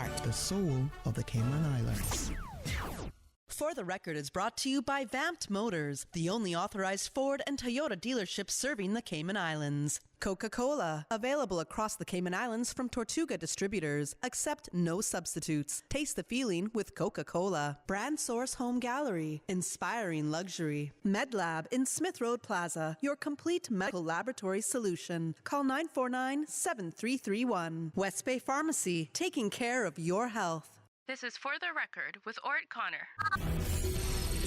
heart, the soul of the Cayman Islands. For the Record is brought to you by Vamped Motors, the only authorized Ford and Toyota dealership serving the Cayman Islands. Coca-Cola, available across the Cayman Islands from Tortuga distributors. Accept no substitutes. Taste the feeling with Coca-Cola. Brand Source Home Gallery, inspiring luxury. MedLab in Smith Road Plaza, your complete medical laboratory solution. Call 949-7331. West Bay Pharmacy, taking care of your health. This is For the Record with Ort Connor.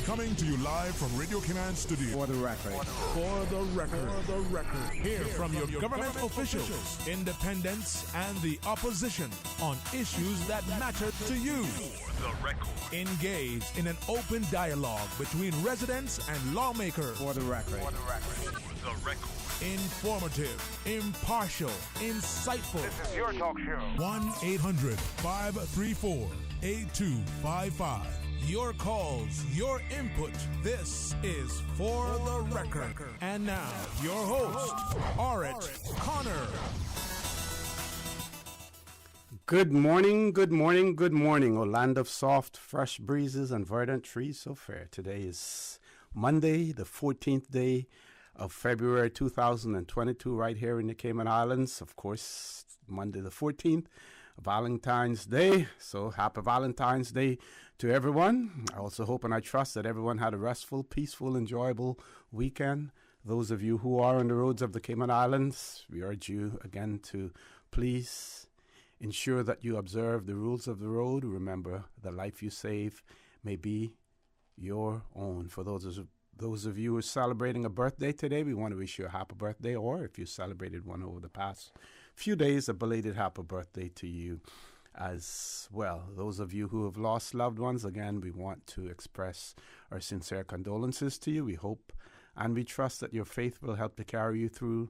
Coming to you live from Radio Cayman Studio. For the Record. For the Record. For the Record. Hear from your government officials, independents, and the opposition on issues that matter to you. For the Record. Engage in an open dialogue between residents and lawmakers. For the Record. For the Record. For the Record. Informative, impartial, insightful. This is your talk show. 1-800-534-8255. Your calls, your input. This is For the Record. And now, your host, Ort Connor. Good morning, good morning, good morning. O land of soft, fresh breezes and verdant trees so fair. Today is Monday, the 14th day of February 2022, right here in the Cayman Islands. Of course, Monday the 14th, Valentine's Day. So happy Valentine's Day to everyone. I also hope and I trust that everyone had a restful, peaceful, enjoyable weekend. Those of you who are on the roads of the Cayman Islands, we urge you again to please ensure that you observe the rules of the road. Remember, the life you save may be your own. For those of you who are celebrating a birthday today, we want to wish you a happy birthday, or if you celebrated one over the past few days, a belated happy birthday to you as well. Those of you who have lost loved ones, again, we want to express our sincere condolences to you. We hope and we trust that your faith will help to carry you through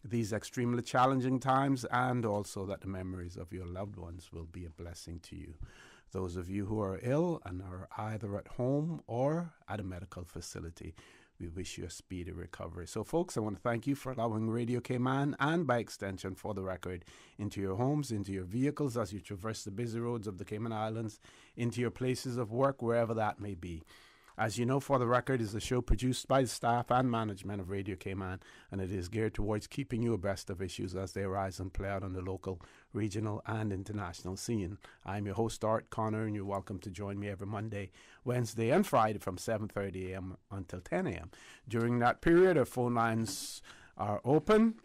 these extremely challenging times, and also that the memories of your loved ones will be a blessing to you. Those of you who are ill and are either at home or at a medical facility, we wish you a speedy recovery. So, folks, I want to thank you for allowing Radio Cayman, and by extension For the Record, into your homes, into your vehicles as you traverse the busy roads of the Cayman Islands, into your places of work, wherever that may be. As you know, For the Record is a show produced by the staff and management of Radio Cayman, and it is geared towards keeping you abreast of issues as they arise and play out on the local, regional, and international scene. I'm your host, Ort Connor, and you're welcome to join me every Monday, Wednesday, and Friday from 7:30 a.m. until 10 a.m. During that period, our phone lines are open.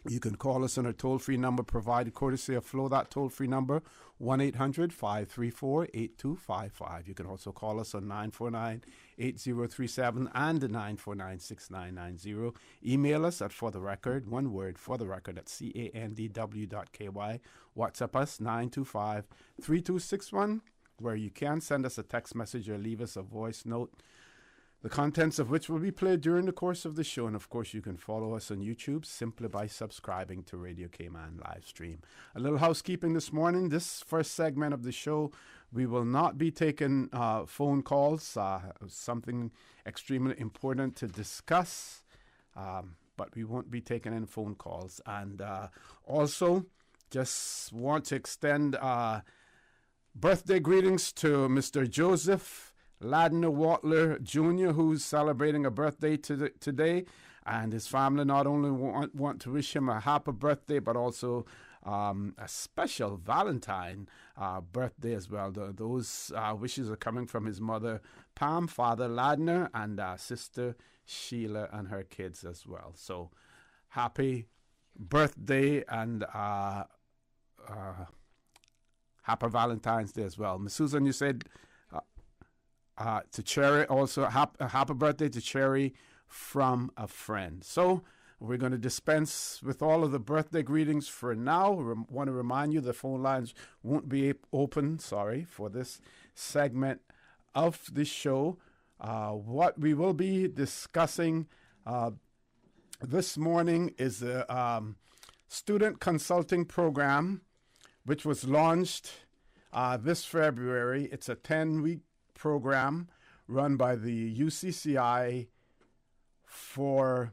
You can call us on our toll-free number provided courtesy of Flow. That toll-free number, 1-800-534-8255. You can also call us on 949-8037 and 949-6990. Email us at fortherecord, one word, fortherecord at candw.ky. WhatsApp us, 925-3261, where you can send us a text message or leave us a voice note, the contents of which will be played during the course of the show. And, of course, you can follow us on YouTube simply by subscribing to Radio Cayman live stream. A little housekeeping this morning. This first segment of the show, we will not be taking phone calls, something extremely important to discuss, but we won't be taking any phone calls. And also, just want to extend birthday greetings to Mr. Joseph Ladner Watler Jr., who's celebrating a birthday today, and his family not only want to wish him a happy birthday, but also a special Valentine birthday as well. Those wishes are coming from his mother, Pam, father Ladner, and sister Sheila and her kids as well. So happy birthday and happy Valentine's Day as well. Miss Susan, you said to Cherry, also a happy birthday to Cherry from a friend. So we're going to dispense with all of the birthday greetings for now. Want to remind you the phone lines won't be open, for this segment of the show. What we will be discussing this morning is a student consulting program which was launched this February. It's a 10-week program run by the UCCI for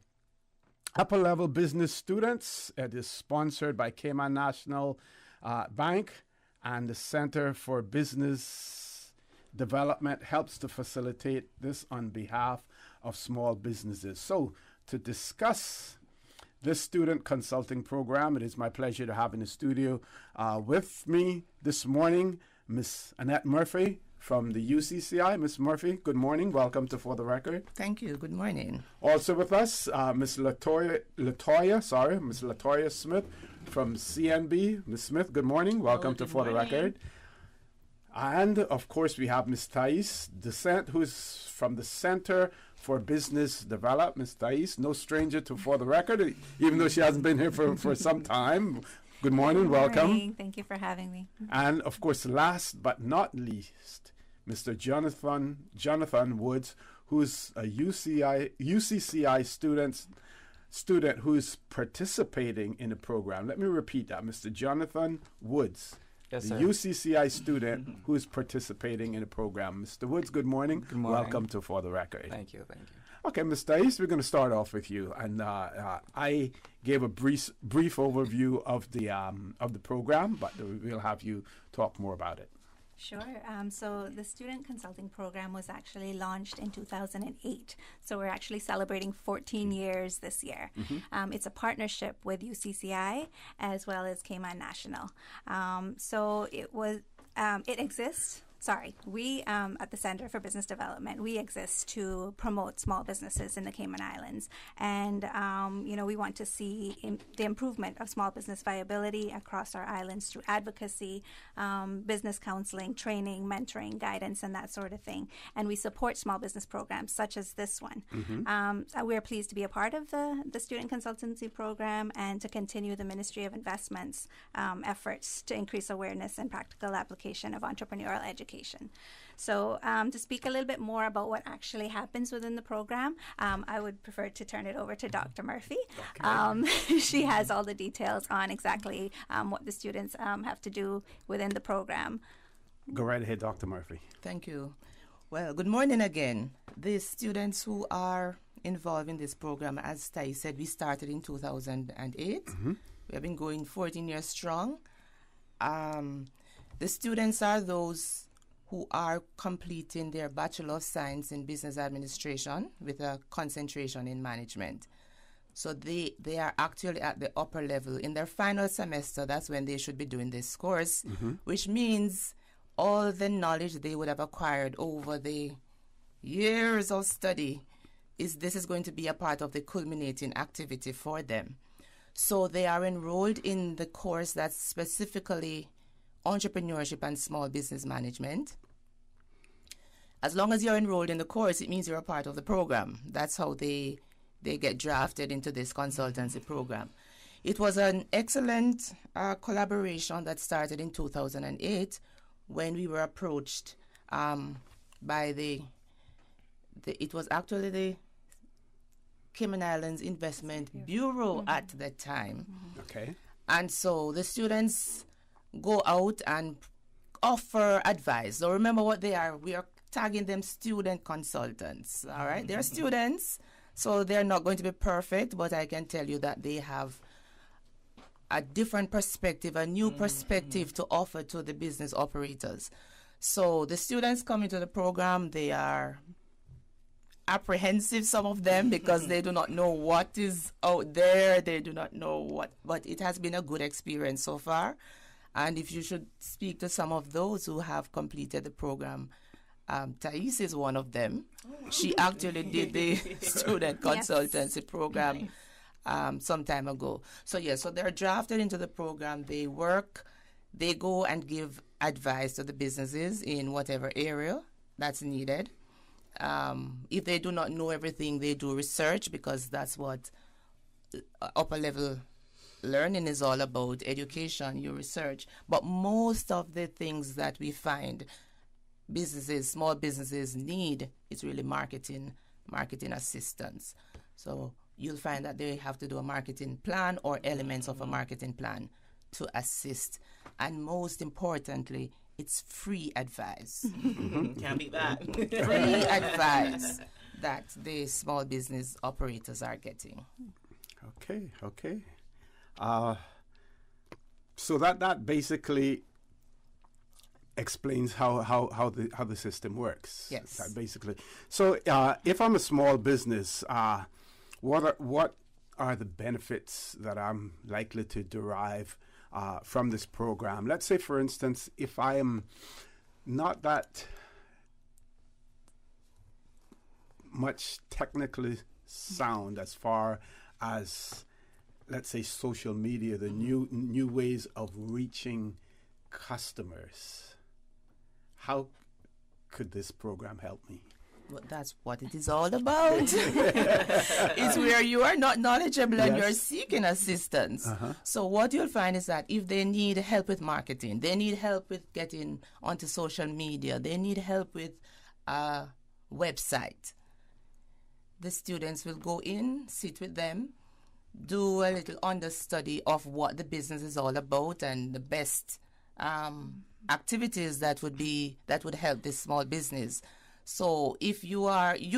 upper-level business students. It is sponsored by Kmi National Bank, and the Center for Business Development helps to facilitate this on behalf of small businesses. So, to discuss this student consulting program, it is my pleasure to have in the studio with me this morning Ms. Annette Murphy from the UCCI. Ms. Murphy, good morning. Welcome to For the Record. Thank you. Good morning. Also with us, Ms. Latoya Smith from CNB. Ms. Smith, good morning. Welcome to For the Record. And, of course, we have Ms. Thais Descent, who's from the Center for Business Development. Ms. Thais, no stranger to For the Record, even though she hasn't been here for some time. Good morning. Welcome. Morning. Thank you for having me. And, of course, last but not least, Mr. Jonathan Woods, who's a UCCI student who's participating in the program. Let me repeat that. Mr. Jonathan Woods, yes, the sir. UCCI student who's participating in the program. Mr. Woods, good morning. Good morning. Welcome to For the Record. Thank you. Okay, Ms. Thais, we're going to start off with you. And I gave a brief overview of the program, but we'll have you talk more about it. Sure. So the student consulting program was actually launched in 2008. So we're actually celebrating 14 years this year. It's a partnership with UCCI as well as Kmi National. So it exists. We at the Center for Business Development, we exist to promote small businesses in the Cayman Islands. And, we want to see the improvement of small business viability across our islands through advocacy, business counseling, training, mentoring, guidance, and that sort of thing. And we support small business programs such as this one. We're pleased to be a part of the student consultancy program and to continue the Ministry of Investment's efforts to increase awareness and practical application of entrepreneurial education. So to speak a little bit more about what actually happens within the program, I would prefer to turn it over to Dr. Murphy. Okay. She has all the details on exactly what the students have to do within the program. Go right ahead, Dr. Murphy. Thank you. Well, good morning again. The students who are involved in this program, as Thais said, we started in 2008. We have been going 14 years strong. The students are those who are completing their Bachelor of Science in Business Administration with a concentration in management. So they are actually at the upper level. In their final semester, that's when they should be doing this course, which means all the knowledge they would have acquired over the years of study this is going to be a part of the culminating activity for them. So they are enrolled in the course that's specifically entrepreneurship and small business management. As long as you're enrolled in the course, it means you're a part of the program. That's how they get drafted into this consultancy program. It was an excellent collaboration that started in 2008 when we were approached by it was actually the Cayman Islands Investment Bureau at the time. Okay. And so the students go out and offer advice. So remember what they are. We are tagging them student consultants. All right. They're students, so they're not going to be perfect, but I can tell you that they have a different perspective, a new perspective to offer to the business operators. So the students come into the program, they are apprehensive, some of them, because they do not know what is out there. They do not know what, but it has been a good experience so far. And if you should speak to some of those who have completed the program, Thais is one of them. She actually did the student consultancy program some time ago. So so they're drafted into the program. They work, they go and give advice to the businesses in whatever area that's needed. If they do not know everything, they do research, because that's what upper level learning is all about, education, you research. But most of the things that we find small businesses need is really marketing assistance. So you'll find that they have to do a marketing plan or elements of a marketing plan to assist. And most importantly, it's free advice. Can't beat that. Free advice that the small business operators are getting. Okay. So that basically explains how the system works. Yes. Basically. So if I'm a small business, what are the benefits that I'm likely to derive from this program? Let's say, for instance, if I am not that much technically sound as far as, let's say, social media, the new ways of reaching customers, how could this program help me? Well, that's what it is all about. It's where you are not knowledgeable and you're seeking assistance. So what you'll find is that if they need help with marketing, they need help with getting onto social media, they need help with a website, the students will go in, sit with them, do a little understudy of what the business is all about and the best activities that would help this small business. So if you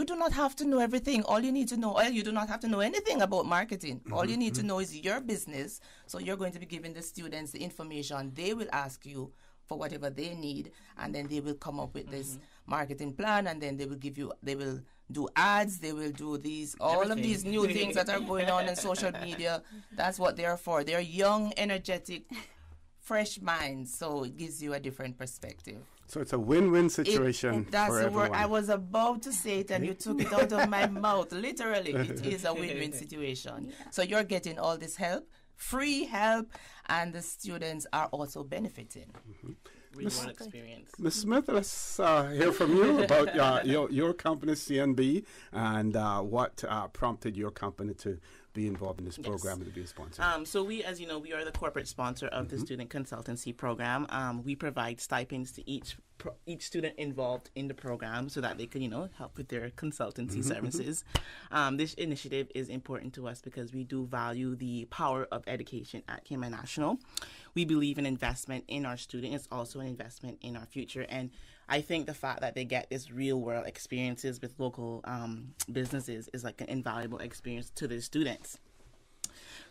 do not have to know everything. All you need to know, you do not have to know anything about marketing. All you need to know is your business. So you're going to be giving the students the information. They will ask you for whatever they need, and then they will come up with this marketing plan, and then they will do ads, they will do all of these new things that are going on in social media. That's what they're for. They're young, energetic, fresh minds, so it gives you a different perspective. So it's a win-win situation That's for the everyone. word. I was about to say it, and you took it out of my mouth. Literally, it is a win-win situation. Yeah. So you're getting all this help, free help, and the students are also benefiting. One experience. Ms. Smith, let's hear from you about your company, CNB, and what prompted your company to be involved in this program and to be a sponsor. So we, as you know, we are the corporate sponsor of the student consultancy program. We provide stipends to each student involved in the program so that they can, help with their consultancy services. This initiative is important to us because we do value the power of education at Kmi National. We believe in investment in our students. It's also an investment in our future. And I think the fact that they get this real world experiences with local businesses is like an invaluable experience to the students.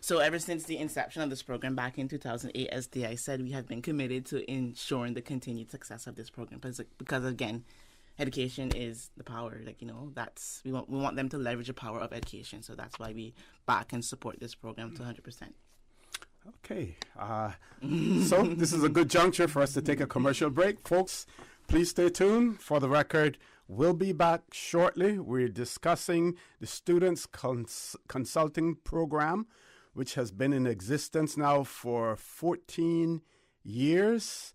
So ever since the inception of this program back in 2008, as I said, we have been committed to ensuring the continued success of this program because again, education is the power. We want them to leverage the power of education. So that's why we back and support this program to 100%. Okay. So this is a good juncture for us to take a commercial break. Folks, please stay tuned. For the record, we'll be back shortly. We're discussing the Students Consulting Program, which has been in existence now for 14 years.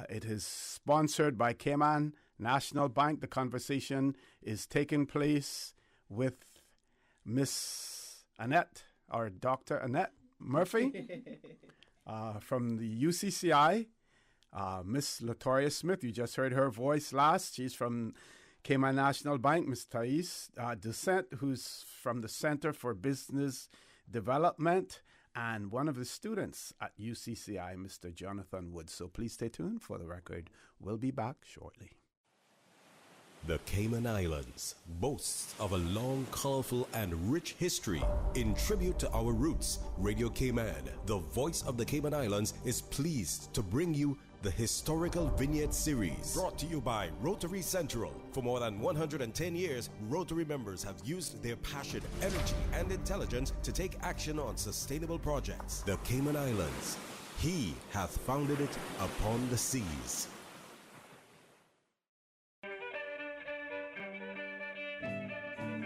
It is sponsored by Cayman National Bank. The conversation is taking place with Miss Annette, or Dr. Annette Murphy from the UCCI. Miss Latoya Smith, you just heard her voice last. She's from Kmi National Bank. Miss Thais Duscent, who's from the Center for Business Development, and one of the students at UCCI, Mr. Jonathan Wood. So please stay tuned. For the record, we'll be back shortly. The Cayman Islands boasts of a long, colorful, and rich history. In tribute to our roots, Radio Cayman, the voice of the Cayman Islands, is pleased to bring you the Historical Vignette Series, brought to you by Rotary Central. For more than 110 years, Rotary members have used their passion, energy, and intelligence to take action on sustainable projects. The Cayman Islands, he hath founded it upon the seas.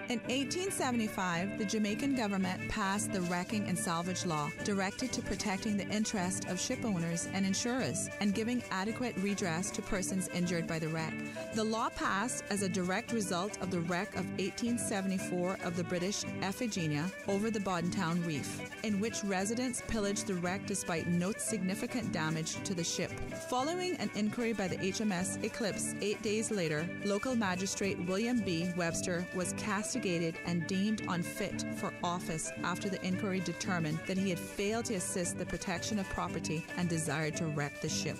In 1875, the Jamaican government passed the Wrecking and Salvage Law, directed to protecting the interest of ship owners and insurers and giving adequate redress to persons injured by the wreck. The law passed as a direct result of the wreck of 1874 of the British Iphigenia over the Boddentown Reef, in which residents pillaged the wreck despite no significant damage to the ship. Following an inquiry by the HMS Eclipse 8 days later, local magistrate William B. Webster was castigated and deemed unfit for office after the inquiry determined that he had failed to assist the protection of property and desired to wreck the ship.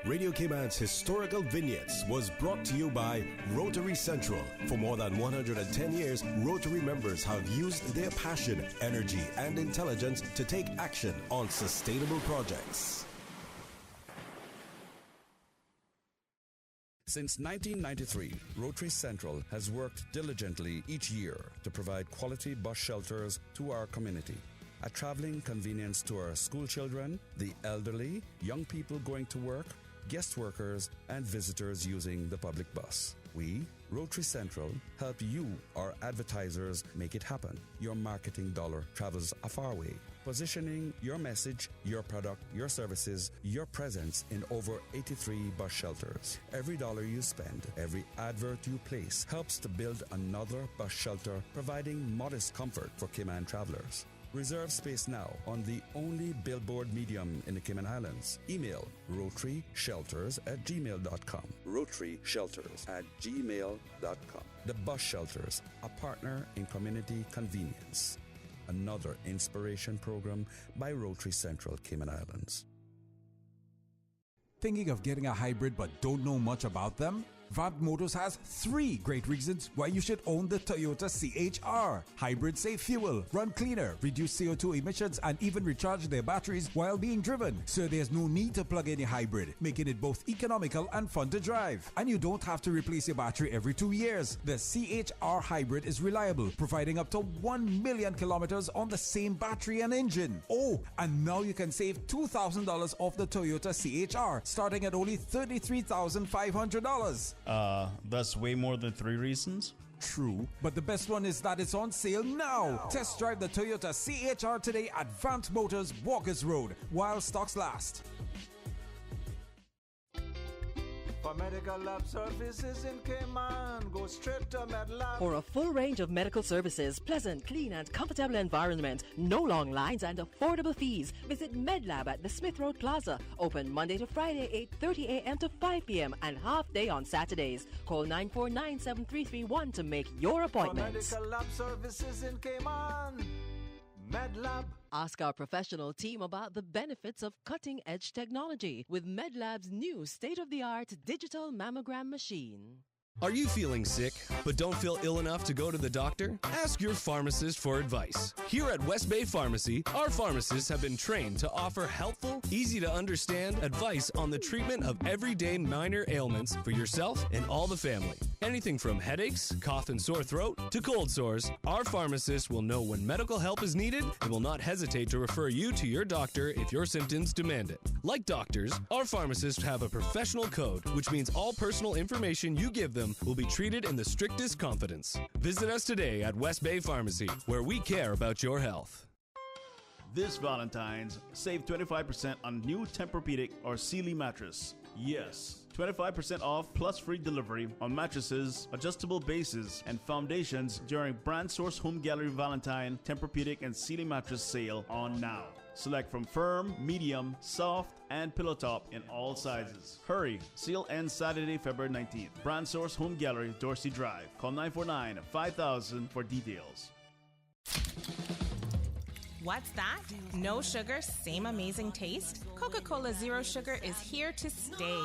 Radio Cayman's Historical Vignettes was brought to you by Rotary Central. For more than 110 years, Rotary members have used their passion, energy, and intelligence to take action on sustainable projects. Since 1993, Rotary Central has worked diligently each year to provide quality bus shelters to our community. A traveling convenience to our school children, the elderly, young people going to work, guest workers, and visitors using the public bus. We, Rotary Central, help you, our advertisers, make it happen. Your marketing dollar travels a far way, positioning your message, your product, your services, your presence in over 83 bus shelters. Every dollar you spend, every advert you place helps to build another bus shelter, providing modest comfort for Cayman travelers. Reserve space now on the only billboard medium in the Cayman Islands. Email rotaryshelters@gmail.com. rotaryshelters@gmail.com. The Bus Shelters, a partner in community convenience. Another inspiration program by Rotary Central Cayman Islands. Thinking of getting a hybrid but don't know much about them? Vamp Motors has 3 great reasons why you should own the Toyota CHR. Hybrid save fuel, run cleaner, reduce CO2 emissions, and even recharge their batteries while being driven. So there's no need to plug in a hybrid, making it both economical and fun to drive. And you don't have to replace your battery every 2 years. The CHR Hybrid is reliable, providing up to 1 million kilometers on the same battery and engine. Oh, and now you can save $2,000 off the Toyota CHR, starting at only $33,500. That's way more than 3 reasons. True, but the best one is that it's on sale now. Test drive the Toyota CHR today at Vamp Motors, Walkers Road, while stocks last. For medical lab services in Cayman, go straight to MedLab. For a full range of medical services, pleasant, clean and comfortable environment, no long lines and affordable fees, visit MedLab at the Smith Road Plaza. Open Monday to Friday, 8:30 a.m. to 5 p.m. and half day on Saturdays. Call 949-7331 to make your appointments. For medical lab services in Cayman, MedLab. Ask our professional team about the benefits of cutting-edge technology with MedLab's new state-of-the-art digital mammogram machine. Are you feeling sick, but don't feel ill enough to go to the doctor? Ask your pharmacist for advice. Here at West Bay Pharmacy, our pharmacists have been trained to offer helpful, easy-to-understand advice on the treatment of everyday minor ailments for yourself and all the family. Anything from headaches, cough and sore throat, to cold sores, our pharmacists will know when medical help is needed and will not hesitate to refer you to your doctor if your symptoms demand it. Like doctors, our pharmacists have a professional code, which means all personal information you give them will be treated in the strictest confidence. Visit us today at West Bay Pharmacy, where we care about your health. This Valentine's, save 25% on new Tempur-Pedic or Sealy mattress. Yes, 25% off plus free delivery on mattresses, adjustable bases, and foundations during Brand Source Home Gallery Valentine Tempur-Pedic and Sealy mattress sale on now. Select from firm, medium, soft, and pillow top in all sizes. Hurry! Sale ends Saturday, February 19th. Brand Source Home Gallery, Dorsey Drive. Call 949-5000 for details. What's that? No sugar, same amazing taste? Coca-Cola Zero Sugar is here to stay.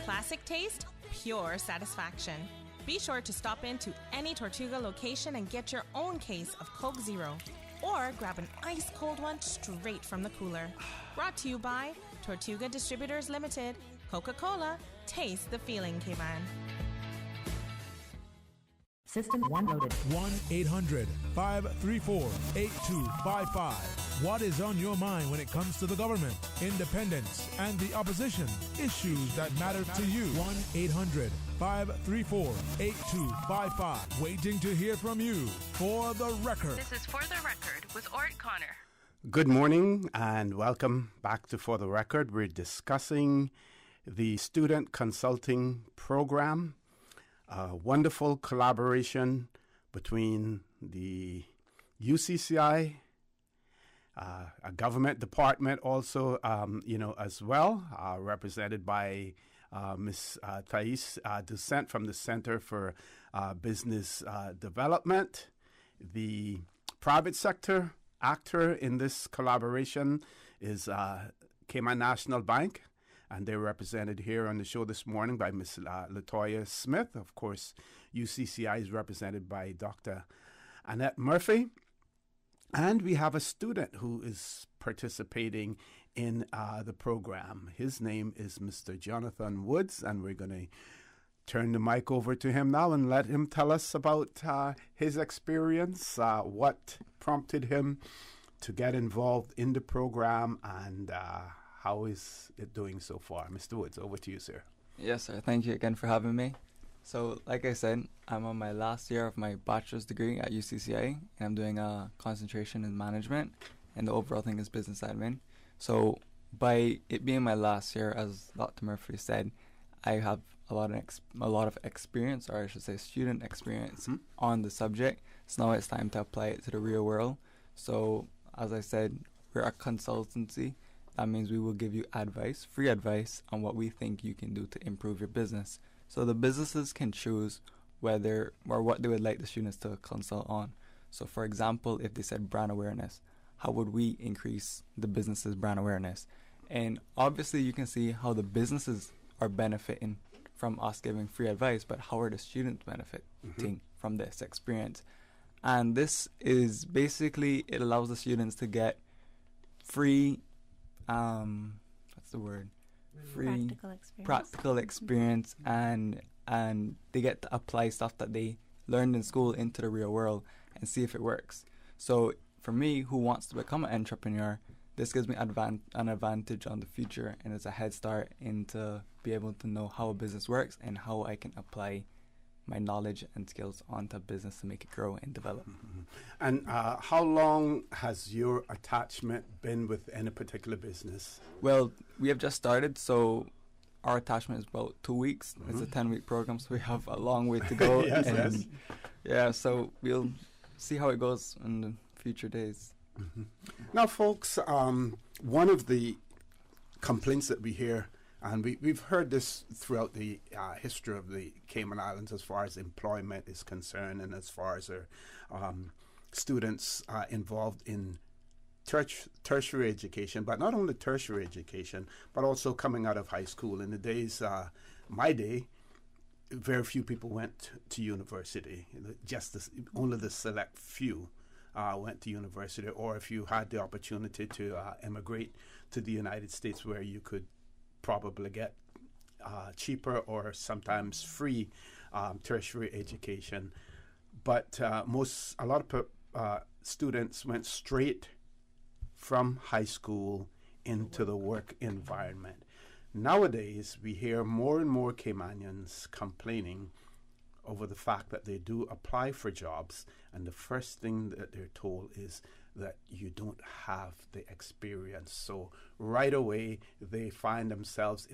Classic taste, pure satisfaction. Be sure to stop into any Tortuga location and get your own case of Coke Zero. Or grab an ice-cold one straight from the cooler. Brought to you by Tortuga Distributors Limited. Coca-Cola, taste the feeling, Cayman. System 1 loaded. 1-800-534-8255. What is on your mind when it comes to the government, independence, and the opposition? Issues that matter to you. 1-800-534-8255. Waiting to hear from you. For the record. This is For the Record with Ort Connor. Good morning and welcome back to For the Record. We're discussing the Student Consulting Program. A wonderful collaboration between the UCCI, a government department also, as well, represented by Ms. Thais Ducent from the Center for Business Development. The private sector actor in this collaboration is Kmi National Bank. And they're represented here on the show this morning by Ms. Latoya Smith. Of course, UCCI is represented by Dr. Annette Murphy. And we have a student who is participating in the program. His name is Mr. Jonathan Woods, and we're going to turn the mic over to him now and let him tell us about his experience, what prompted him to get involved in the program, and how is it doing so far. Mr. Woods, over to you, sir. Yes, sir. Thank you again for having me. So, like I said, I'm on my last year of my bachelor's degree at UCCI, and I'm doing a concentration in management, and the overall thing is business admin. So, by it being my last year, as Dr. Murphy said, I have a lot of experience, or I should say student experience, on the subject. So now it's time to apply it to the real world. So, as I said, we're a consultancy. That means we will give you advice, free advice, on what we think you can do to improve your business. So the businesses can choose whether or what they would like the students to consult on. So for example, if they said brand awareness, how would we increase the business's brand awareness? And obviously you can see how the businesses are benefiting from us giving free advice, but how are the students benefiting from this experience? And this is basically, it allows the students to get free, practical experience, and they get to apply stuff that they learned in school into the real world and see if it works. So for me, who wants to become an entrepreneur, this gives me an advantage on the future, and it's a head start into be able to know how a business works and how I can apply my knowledge and skills onto business to make it grow and develop. And how long has your attachment been with any particular business? Well, we have just started, so our attachment is about 2 weeks. It's a 10-week program, so we have a long way to go. Yes. Yeah, so we'll see how it goes in the future days. Now, folks, one of the complaints that we hear, and we've heard this throughout the history of the Cayman Islands as far as employment is concerned, and as far as our students involved in tertiary education, but not only tertiary education, but also coming out of high school. In the days, my day, very few people went to university. Only the select few went to university, or if you had the opportunity to emigrate to the United States, where you could probably get cheaper or sometimes free tertiary education. But a lot of students went straight from high school into the work environment. Nowadays, we hear more and more Caymanians complaining over the fact that they do apply for jobs, and the first thing that they're told is that you don't have the experience. So right away, they find themselves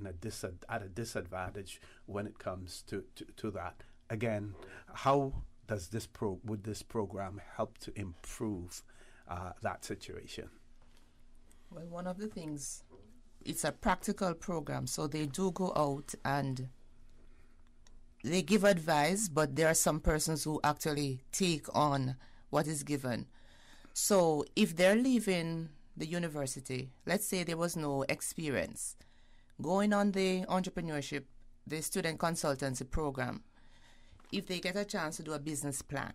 at a disadvantage when it comes to that. Again, how does would this program help to improve that situation? Well, one of the things, it's a practical program, so they do go out and they give advice, but there are some persons who actually take on what is given. So if they're leaving the university, let's say there was no experience, going on the entrepreneurship, the student consultancy program, if they get a chance to do a business plan,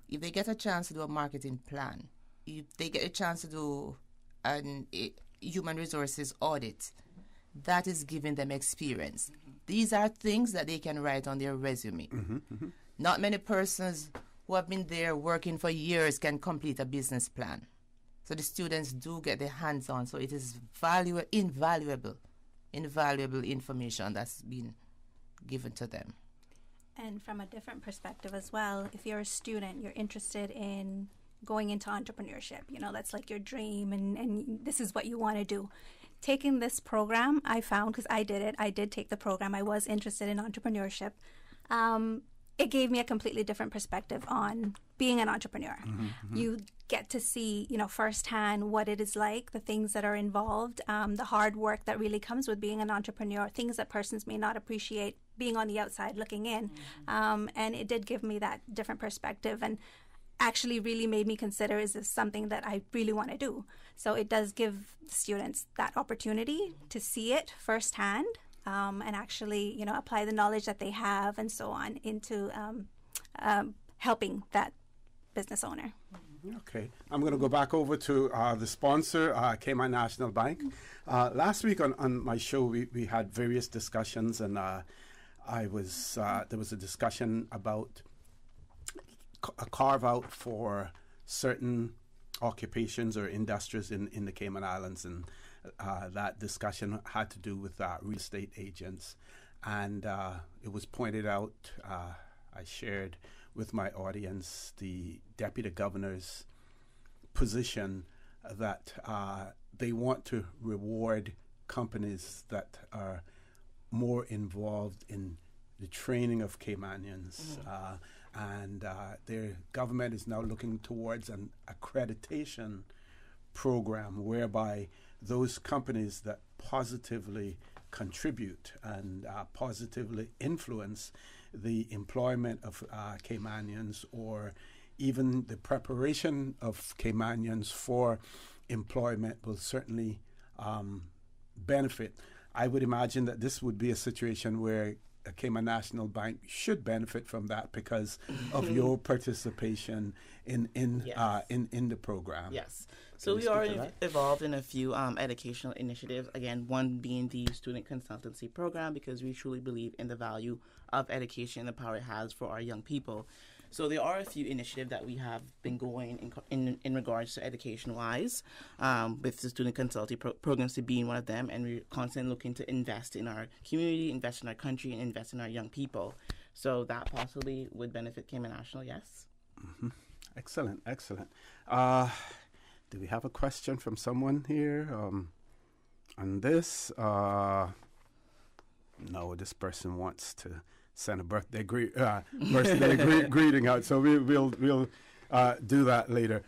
if they get a chance to do a marketing plan, if they get a chance to do a human resources audit, that is giving them experience. These are things that they can write on their resume. Not many persons who have been there working for years can complete a business plan. So the students do get their hands on. So it is invaluable information that's been given to them. And from a different perspective as well, if you're a student, you're interested in going into entrepreneurship, that's like your dream, and this is what you want to do. Taking this program, I found, because I did take the program, I was interested in entrepreneurship. It gave me a completely different perspective on being an entrepreneur. You get to see, firsthand what it is like, the things that are involved, the hard work that really comes with being an entrepreneur, things that persons may not appreciate being on the outside looking in. And it did give me that different perspective, and actually really made me consider, is this something that I really want to do? So it does give students that opportunity to see it firsthand, and actually, apply the knowledge that they have and so on into helping that business owner. Okay, I'm going to go back over to the sponsor, Kmi National Bank. Last week on my show, we had various discussions, and there was a discussion about a carve out for certain occupations or industries in the Cayman Islands, and that discussion had to do with real estate agents. And it was pointed out, I shared with my audience the deputy governor's position that they want to reward companies that are more involved in the training of Caymanians. And their government is now looking towards an accreditation program whereby those companies that positively contribute and positively influence the employment of Caymanians, or even the preparation of Caymanians for employment, will certainly benefit. I would imagine that this would be a situation where Kmi National Bank should benefit from that because of your participation in the program. Yes. So we are involved in a few educational initiatives. Again, one being the Student Consultancy Program, because we truly believe in the value of education and the power it has for our young people. So there are a few initiatives that we have been going in regards to education-wise, with the student consulting programs being one of them, and we're constantly looking to invest in our community, invest in our country, and invest in our young people. So that possibly would benefit Kmi National, yes. Mm-hmm. Excellent, excellent. Do we have a question from someone here on this? No, this person wants to send a birthday greeting out, so we'll do that later.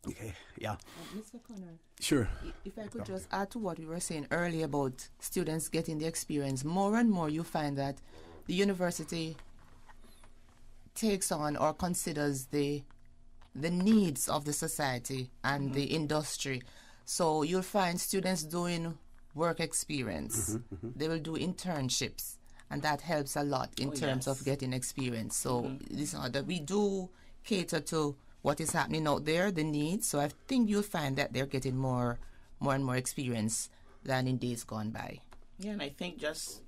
Okay, yeah. Mr. Connor. Sure. If I could just add to what we were saying earlier about students getting the experience, more and more you find that the university takes on or considers the needs of the society and the industry. So you'll find students doing work experience. They will do internships, and that helps a lot in terms of getting experience. So this that we do cater to what is happening out there, the needs. So I think you'll find that they're getting more and more experience than in days gone by. Yeah, and I think just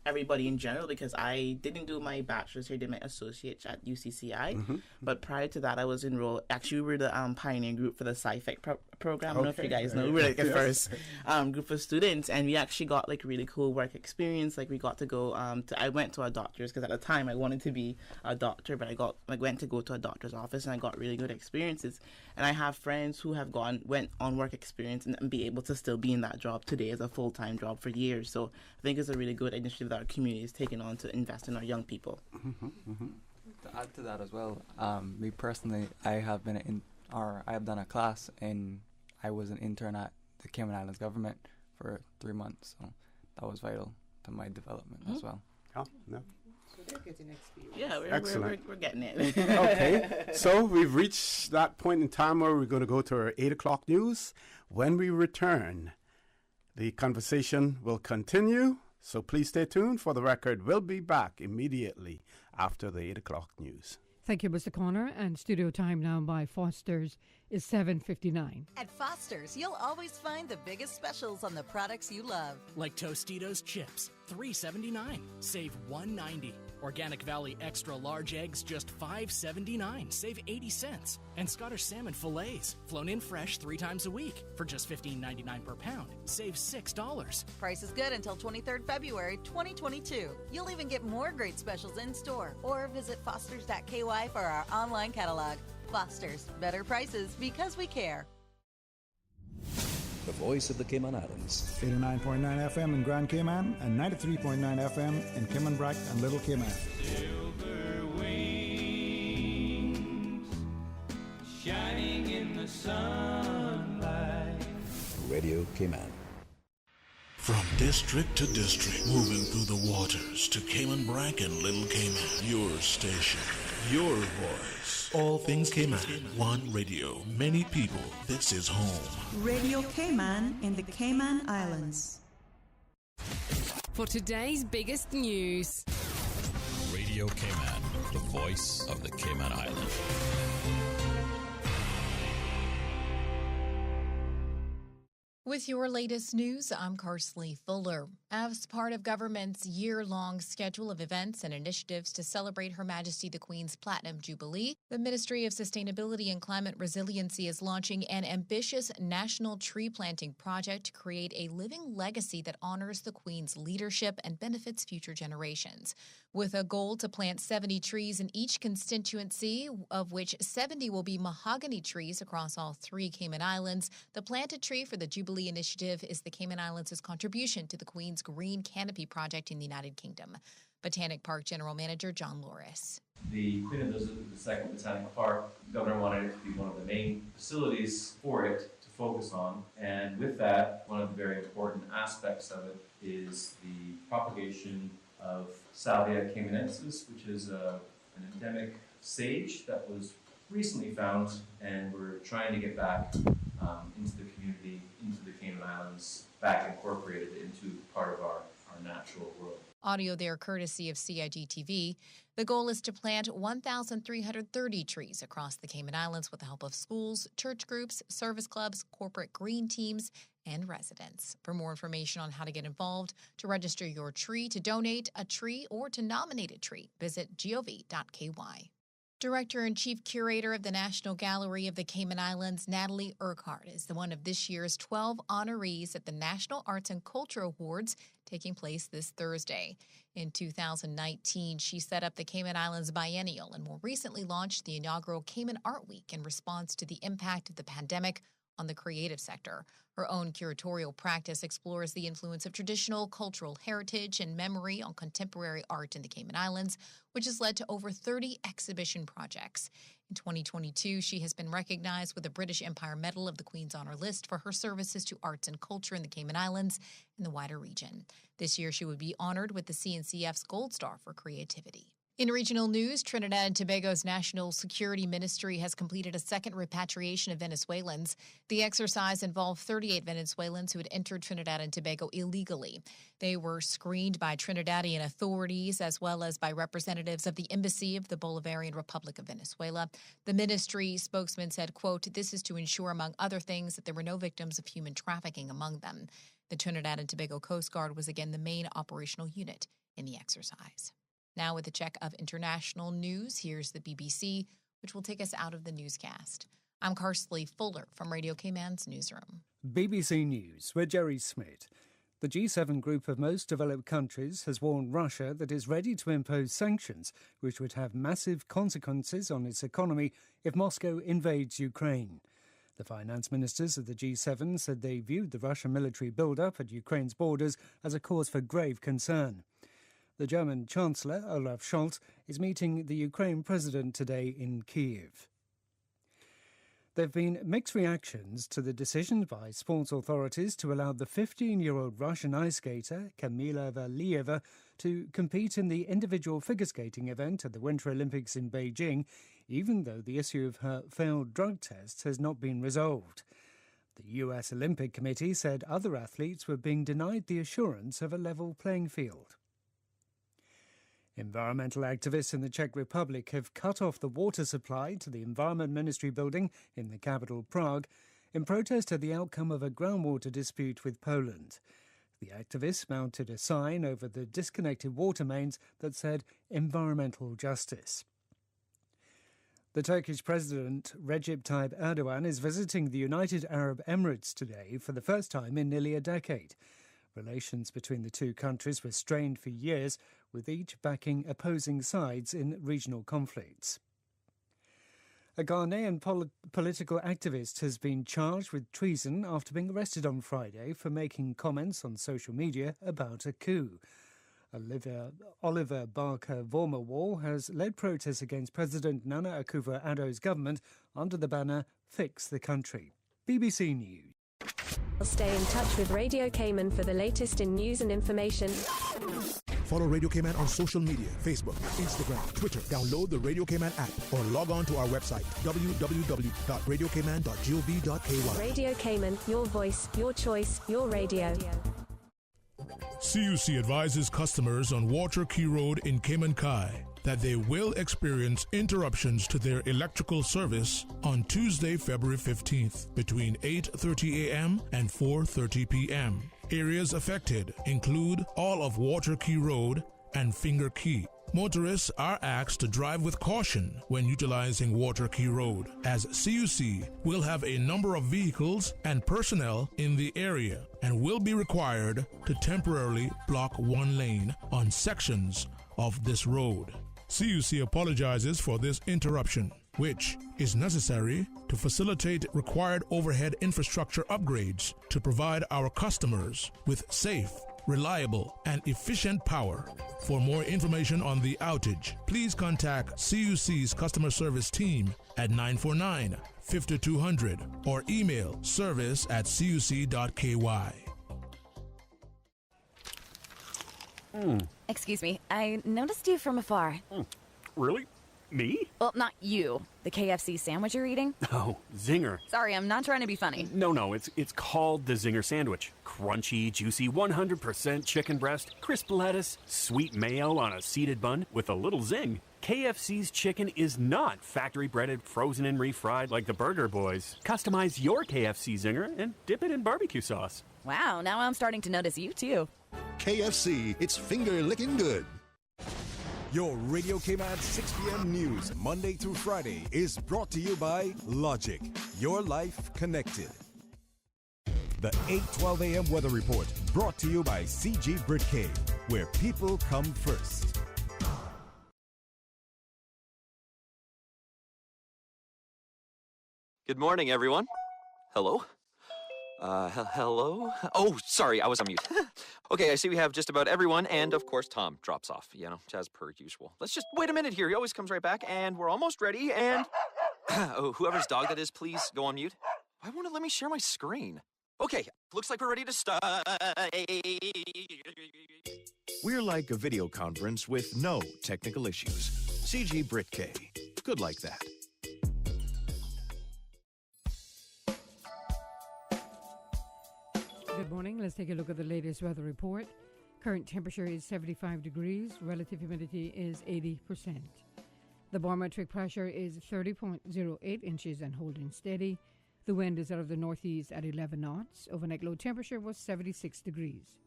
everybody in general, because I didn't do my bachelor's here, I did my associates at UCCI, but prior to that I was enrolled, actually we were the pioneer group for the SciFec program. I don't know if you guys know, we were like the first group of students, and we actually got like really cool work experience. Like we got to go I went to a doctor's, because at the time I wanted to be a doctor, but I went to go to a doctor's office, and I got really good experiences. And I have friends who have went on work experience and be able to still be in that job today as a full-time job for years. So I think it's a really good initiative that our community is taking on to invest in our young people. To add to that as well, me personally, I have done a class, and I was an intern at the Cayman Islands government for 3 months. So that was vital to my development as well. Oh, no. So they're getting experience. Yeah, we're getting it. Okay, so we've reached that point in time where we're going to go to our 8 o'clock news. When we return, the conversation will continue, so please stay tuned. For the record, we'll be back immediately after the 8 o'clock news. Thank you, Mr. Connor. And studio time now by Foster's is 7:59. At Foster's, you'll always find the biggest specials on the products you love. Like Tostitos chips, $3.79, save $1.90. Organic Valley extra large eggs, just $5.79, save 80 cents. And Scottish salmon fillets, flown in fresh 3 times a week, for just $15.99 per pound, save $6. Price is good until 23rd February 2022. You'll even get more great specials in store, or visit fosters.ky for our online catalog. Foster's, better prices because we care. The voice of the Cayman Islands. 89.9 FM in Grand Cayman and 93.9 FM in Cayman Brac and Little Cayman. Silver wings shining in the sunlight. Radio Cayman. From district to district, moving through the waters to Cayman Brac and Little Cayman. Your station, your voice. All things Cayman. One radio, many people. This is home. Radio Cayman in the Cayman Islands. For today's biggest news. Radio Cayman, the voice of the Cayman Islands. With your latest news, I'm Carsley Fuller. As part of government's year-long schedule of events and initiatives to celebrate Her Majesty the Queen's Platinum Jubilee, the Ministry of Sustainability and Climate Resiliency is launching an ambitious national tree planting project to create a living legacy that honors the Queen's leadership and benefits future generations. With a goal to plant 70 trees in each constituency, of which 70 will be mahogany trees across all 3 Cayman Islands, the planted tree for the Jubilee Initiative is the Cayman Islands' contribution to the Queen's Green Canopy Project in the United Kingdom. Botanic Park General Manager John Loris. The Queen Elizabeth II Botanical Park, the governor wanted it to be one of the main facilities for it to focus on, and with that, one of the very important aspects of it is the propagation of Salvia caymanensis, which is an endemic sage that was recently found, and we're trying to get back into the community, into the Cayman Islands, back incorporated into part of our natural world. Audio there courtesy of CIG-TV. The goal is to plant 1,330 trees across the Cayman Islands with the help of schools, church groups, service clubs, corporate green teams, and residents. For more information on how to get involved, to register your tree, to donate a tree, or to nominate a tree, visit gov.ky. Director and Chief Curator of the National Gallery of the Cayman Islands, Natalie Urquhart, is one of this year's 12 honorees at the National Arts and Culture Awards taking place this Thursday. In 2019, she set up the Cayman Islands Biennial and more recently launched the inaugural Cayman Art Week in response to the impact of the pandemic on the creative sector. Her own curatorial practice explores the influence of traditional cultural heritage and memory on contemporary art in the Cayman Islands, which has led to over 30 exhibition projects. In 2022, she has been recognized with the British Empire Medal of the Queen's Honor List for her services to arts and culture in the Cayman Islands and the wider region. This year, she would be honored with the CNCF's Gold Star for creativity. In regional news, Trinidad and Tobago's National Security Ministry has completed a second repatriation of Venezuelans. The exercise involved 38 Venezuelans who had entered Trinidad and Tobago illegally. They were screened by Trinidadian authorities as well as by representatives of the Embassy of the Bolivarian Republic of Venezuela. The ministry spokesman said, quote, "This is to ensure, among other things, that there were no victims of human trafficking among them." The Trinidad and Tobago Coast Guard was again the main operational unit in the exercise. Now with a check of international news, here's the BBC, which will take us out of the newscast. I'm Carsley Fuller from Radio Cayman's newsroom. BBC News, with Jerry Smith. The G7 group of most developed countries has warned Russia that it's ready to impose sanctions, which would have massive consequences on its economy if Moscow invades Ukraine. The finance ministers of the G7 said they viewed the Russian military build-up at Ukraine's borders as a cause for grave concern. The German Chancellor, Olaf Scholz, is meeting the Ukraine president today in Kyiv. There have been mixed reactions to the decision by sports authorities to allow the 15-year-old Russian ice skater, Kamila Valieva, to compete in the individual figure skating event at the Winter Olympics in Beijing, even though the issue of her failed drug test has not been resolved. The U.S. Olympic Committee said other athletes were being denied the assurance of a level playing field. Environmental activists in the Czech Republic have cut off the water supply to the Environment Ministry building in the capital, Prague, in protest at the outcome of a groundwater dispute with Poland. The activists mounted a sign over the disconnected water mains that said environmental justice. The Turkish President Recep Tayyip Erdogan is visiting the United Arab Emirates today for the first time in nearly a decade. Relations between the two countries were strained for years, with each backing opposing sides in regional conflicts. A Ghanaian political activist has been charged with treason after being arrested on Friday for making comments on social media about a coup. Oliver Barker-Vormawor has led protests against President Nana Akufo-Addo's government under the banner Fix the Country. BBC News. Stay in touch with Radio Cayman for the latest in news and information. Follow Radio Cayman on social media, Facebook, Instagram, Twitter. Download the Radio Cayman app or log on to our website, www.radiocayman.gov.ky. Radio Cayman, your voice, your choice, your radio. CUC advises customers on Water Key Road in Cayman Kai that they will experience interruptions to their electrical service on Tuesday, February 15th between 8:30 a.m. and 4:30 p.m. Areas affected include all of Water Key Road and Finger Key. Motorists are asked to drive with caution when utilizing Water Key Road, as CUC will have a number of vehicles and personnel in the area and will be required to temporarily block one lane on sections of this road. CUC apologizes for this interruption, which is necessary to facilitate required overhead infrastructure upgrades to provide our customers with safe, reliable, and efficient power. For more information on the outage, please contact CUC's customer service team at 949-5200 or email service@cuc.ky. Excuse me, I noticed you from afar. Really? Me? Well, not you. The KFC sandwich you're eating? Oh, Zinger. Sorry, I'm not trying to be funny. No, it's called the Zinger Sandwich. Crunchy, juicy, 100% chicken breast, crisp lettuce, sweet mayo on a seeded bun with a little zing. KFC's chicken is not factory breaded, frozen, and refried like the Burger Boys. Customize your KFC Zinger and dip it in barbecue sauce. Wow, now I'm starting to notice you too. KFC, it's finger licking good. Your Radio Cayman 6 p.m. news, Monday through Friday, is brought to you by Logic, your life connected. The 8:12 a.m. weather report, brought to you by CG Britcay, where people come first. Good morning, everyone. Hello? Hello? Oh, sorry, I was on mute. Okay, I see we have just about everyone, and of course Tom drops off, as per usual. Let's just wait a minute here. He always comes right back, and we're almost ready, and... oh, whoever's dog that is, please go on mute. Why won't it let me share my screen? Okay, looks like we're ready to start. We're like a video conference with no technical issues. CG Britcay. Good like that. Good morning. Let's take a look at the latest weather report. Current temperature is 75 degrees. Relative humidity is 80%. The barometric pressure is 30.08 inches and holding steady. The wind is out of the northeast at 11 knots. Overnight low temperature was 76 degrees.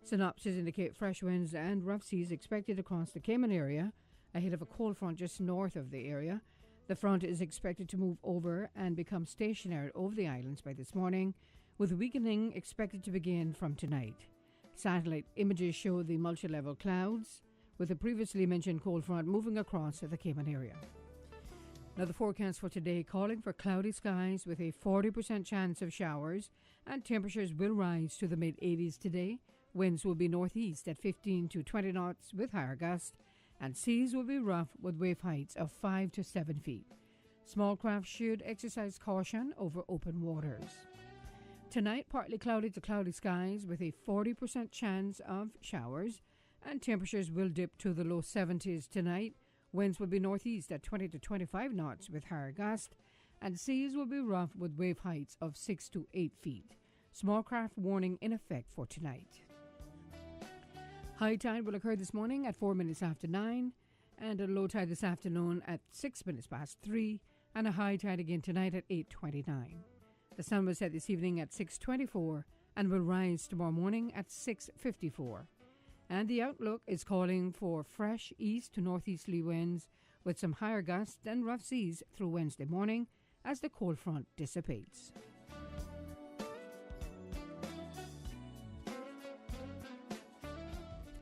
Synopses indicate fresh winds and rough seas expected across the Cayman area ahead of a cold front just north of the area. The front is expected to move over and become stationary over the islands by this morning, with weakening expected to begin from tonight. Satellite images show the multi-level clouds, with the previously mentioned cold front moving across the Cayman area. Now the forecast for today calling for cloudy skies with a 40% chance of showers, and temperatures will rise to the mid-80s today. Winds will be northeast at 15 to 20 knots with higher gusts, and seas will be rough with wave heights of 5 to 7 feet. Small craft should exercise caution over open waters. Tonight, partly cloudy to cloudy skies with a 40% chance of showers, and temperatures will dip to the low 70s tonight. Winds will be northeast at 20 to 25 knots with higher gusts, and seas will be rough with wave heights of 6 to 8 feet. Small craft warning in effect for tonight. High tide will occur this morning at 4 minutes after 9, and a low tide this afternoon at 6 minutes past 3, and a high tide again tonight at 8:29. The sun will set this evening at 6:24 and will rise tomorrow morning at 6:54. And the outlook is calling for fresh east to northeasterly winds with some higher gusts and rough seas through Wednesday morning as the cold front dissipates.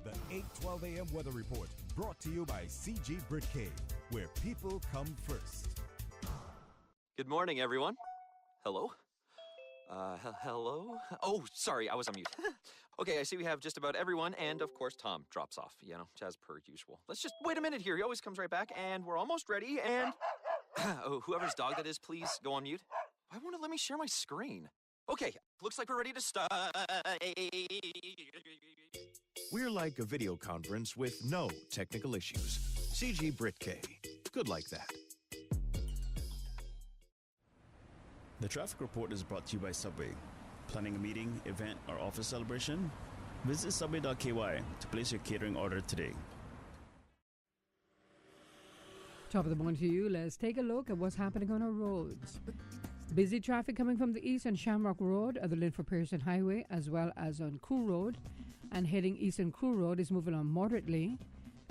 The 8:12 a.m. weather report, brought to you by CG Britcay, where people come first. Good morning, everyone. Hello? Hello? Oh, sorry, I was on mute. Okay, I see we have just about everyone, and of course Tom drops off, as per usual. Let's just wait a minute here. He always comes right back, and we're almost ready, and... oh, whoever's dog that is, please go on mute. Why won't it let me share my screen? Okay, looks like we're ready to start. We're like a video conference with no technical issues. CG Britcay. Good like that. The traffic report is brought to you by Subway. Planning a meeting, event, or office celebration? Visit subway.ky to place your catering order today. Top of the morning to you. Let's take a look at what's happening on our roads. Busy traffic coming from the east on Shamrock Road, the Linford Pearson Highway, as well as on Crew Road. And heading east on Crew Road is moving on moderately.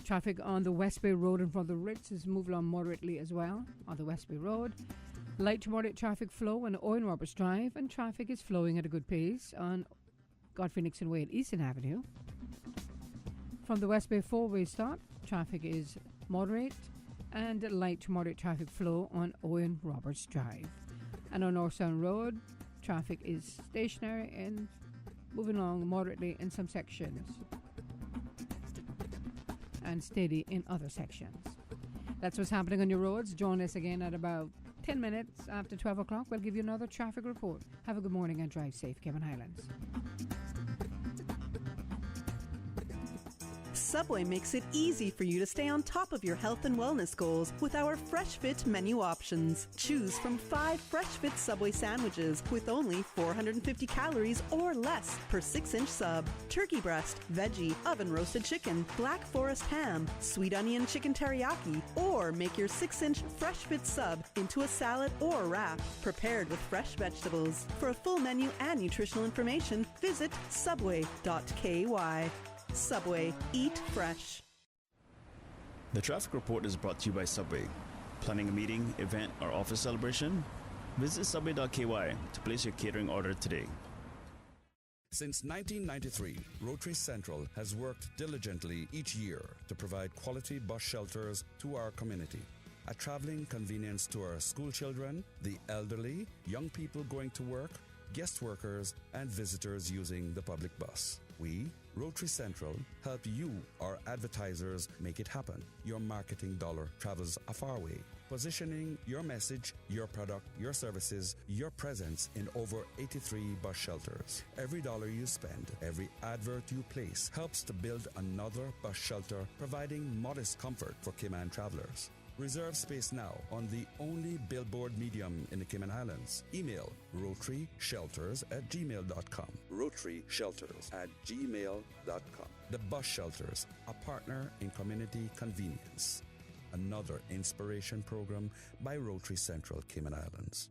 Traffic on the West Bay Road in front of the Ritz is moving on moderately as well on the West Bay Road. Light to moderate traffic flow on Owen Roberts Drive, and traffic is flowing at a good pace on Godfrey Nixon Way at Eastern Avenue. From the West Bay four-way stop, traffic is moderate and light to moderate traffic flow on Owen Roberts Drive. And on North Sound Road, traffic is stationary and moving along moderately in some sections and steady in other sections. That's what's happening on your roads. Join us again at about 10 minutes after 12 o'clock. We'll give you another traffic report. Have a good morning and drive safe, Cayman Islands. Subway makes it easy for you to stay on top of your health and wellness goals with our Fresh Fit menu options. Choose from 5 Fresh Fit Subway sandwiches with only 450 calories or less per 6-inch sub. Turkey breast, veggie, oven roasted chicken, Black Forest ham, sweet onion chicken teriyaki, or make your 6-inch Fresh Fit sub into a salad or wrap prepared with fresh vegetables. For a full menu and nutritional information, visit subway.ky. Subway. Eat fresh. The traffic report is brought to you by Subway. Planning a meeting, event, or office celebration? Visit subway.ky to place your catering order today. Since 1993, Rotary Central has worked diligently each year to provide quality bus shelters to our community. A traveling convenience to our school children, the elderly, young people going to work, guest workers, and visitors using the public bus. We, Rotary Central, help you, our advertisers, make it happen. Your marketing dollar travels a far way. Positioning your message, your product, your services, your presence in over 83 bus shelters. Every dollar you spend, every advert you place helps to build another bus shelter, providing modest comfort for Cayman travelers. Reserve space now on the only billboard medium in the Cayman Islands. Email rotaryshelters@gmail.com. rotaryshelters@gmail.com. The Bus Shelters, a partner in community convenience. Another inspiration program by Rotary Central Cayman Islands.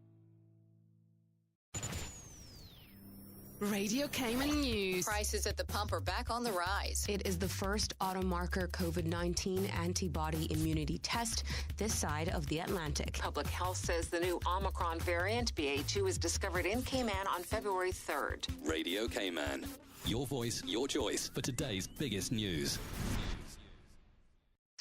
Radio Cayman News. Prices at the pump are back on the rise. It is the first automarker COVID-19 antibody immunity test this side of the Atlantic. Public Health says the new Omicron variant, BA2, is discovered in Cayman on February 3rd. Radio Cayman. Your voice, your choice for today's biggest news.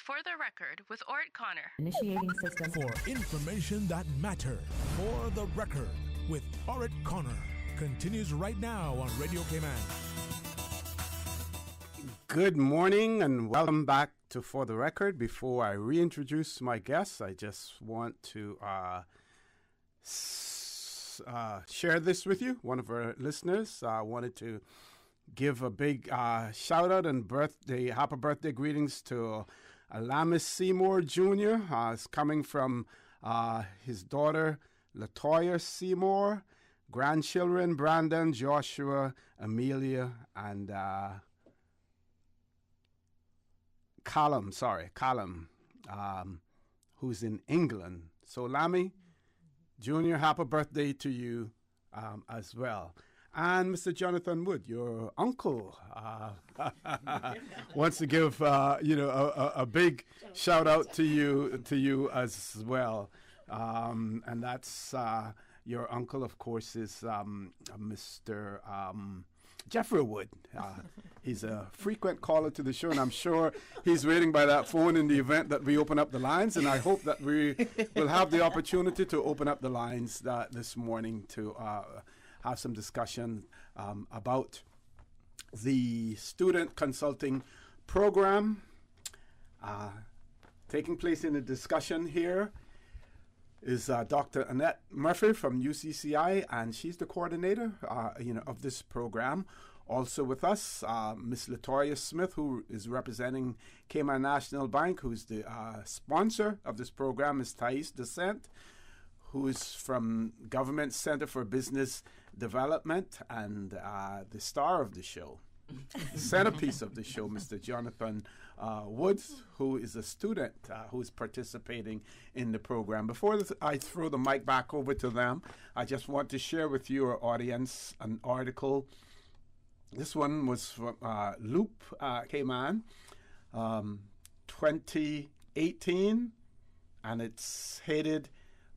For the record, with Ort Connor. Initiating system. For information that matters. For the record, with Ort Connor. Continues right now on Radio Cayman. Good morning and welcome back to For the Record. Before I reintroduce my guests, I just want to share this with you. One of our listeners wanted to give a big shout out and happy birthday greetings to Alamis Seymour Jr. It's coming from his daughter Latoya Seymour. Grandchildren, Brandon, Joshua, Amelia, and Callum, who's in England. So, Lamy Jr., happy birthday to you as well. And Mr. Jonathan Wood, your uncle, wants to give a big shout out to you as well. And that's your uncle, of course, is Mr. Jeffrey Wood. He's a frequent caller to the show, and I'm sure he's waiting by that phone in the event that we open up the lines. And I hope that we will have the opportunity to open up the lines this morning to have some discussion about the student consulting program. Taking place in a discussion here is Dr. Annette Murphy from UCCI, and she's the coordinator, of this program. Also with us, Miss Latoya Smith, who is representing Kmi National Bank, who's the sponsor of this program, is Thais Descent, who is from Government Center for Business Development and the star of the show. centerpiece of the show, Mr. Jonathan Woods, who is a student who is participating in the program. Before I throw the mic back over to them, I just want to share with you, our audience, an article. This one was from Loop Cayman, 2018, and it's headed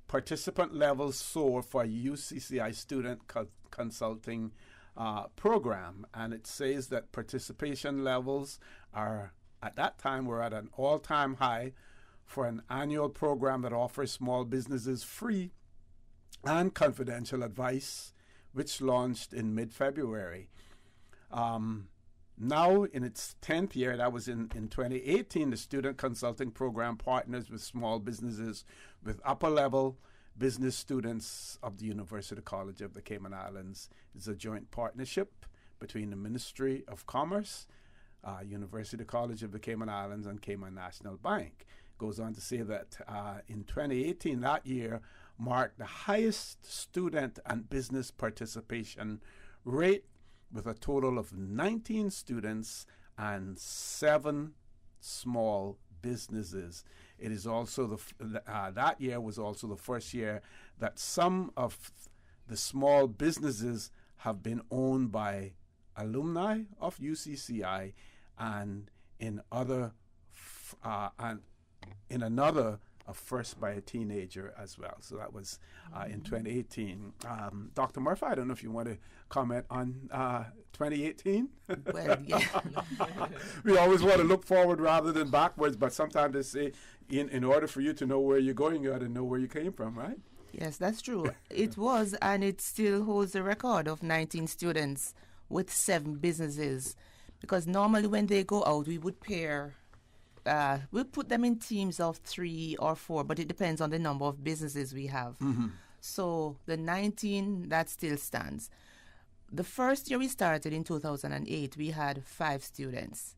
Participant Levels Soar for UCCI Student Consulting Program. And it says that participation levels are, at that time, were at an all-time high for an annual program that offers small businesses free and confidential advice, which launched in mid-February. Now, in its 10th year, that was in 2018, the Student Consulting Program partners with small businesses with upper-level business students of the University College of the Cayman Islands. It's a joint partnership between the Ministry of Commerce, University College of the Cayman Islands, and Kmi National Bank. Goes on to say that in 2018, that year, marked the highest student and business participation rate, with a total of 19 students and 7 small businesses. It is also that year was also the first year that some of the small businesses have been owned by alumni of UCCI, and in another first by a teenager as well. So that was in 2018. Dr. Murphy, I don't know if you want to comment on 2018. Well, yeah. We always want to look forward rather than backwards, but sometimes they say in order for you to know where you're going, you got to know where you came from, right? Yes, that's true. It was, and it still holds the record of 19 students with 7 businesses. Because normally when they go out, we would pair. We'll put them in teams of 3 or 4, but it depends on the number of businesses we have. Mm-hmm. So the 19, that still stands. The first year we started in 2008, we had 5 students.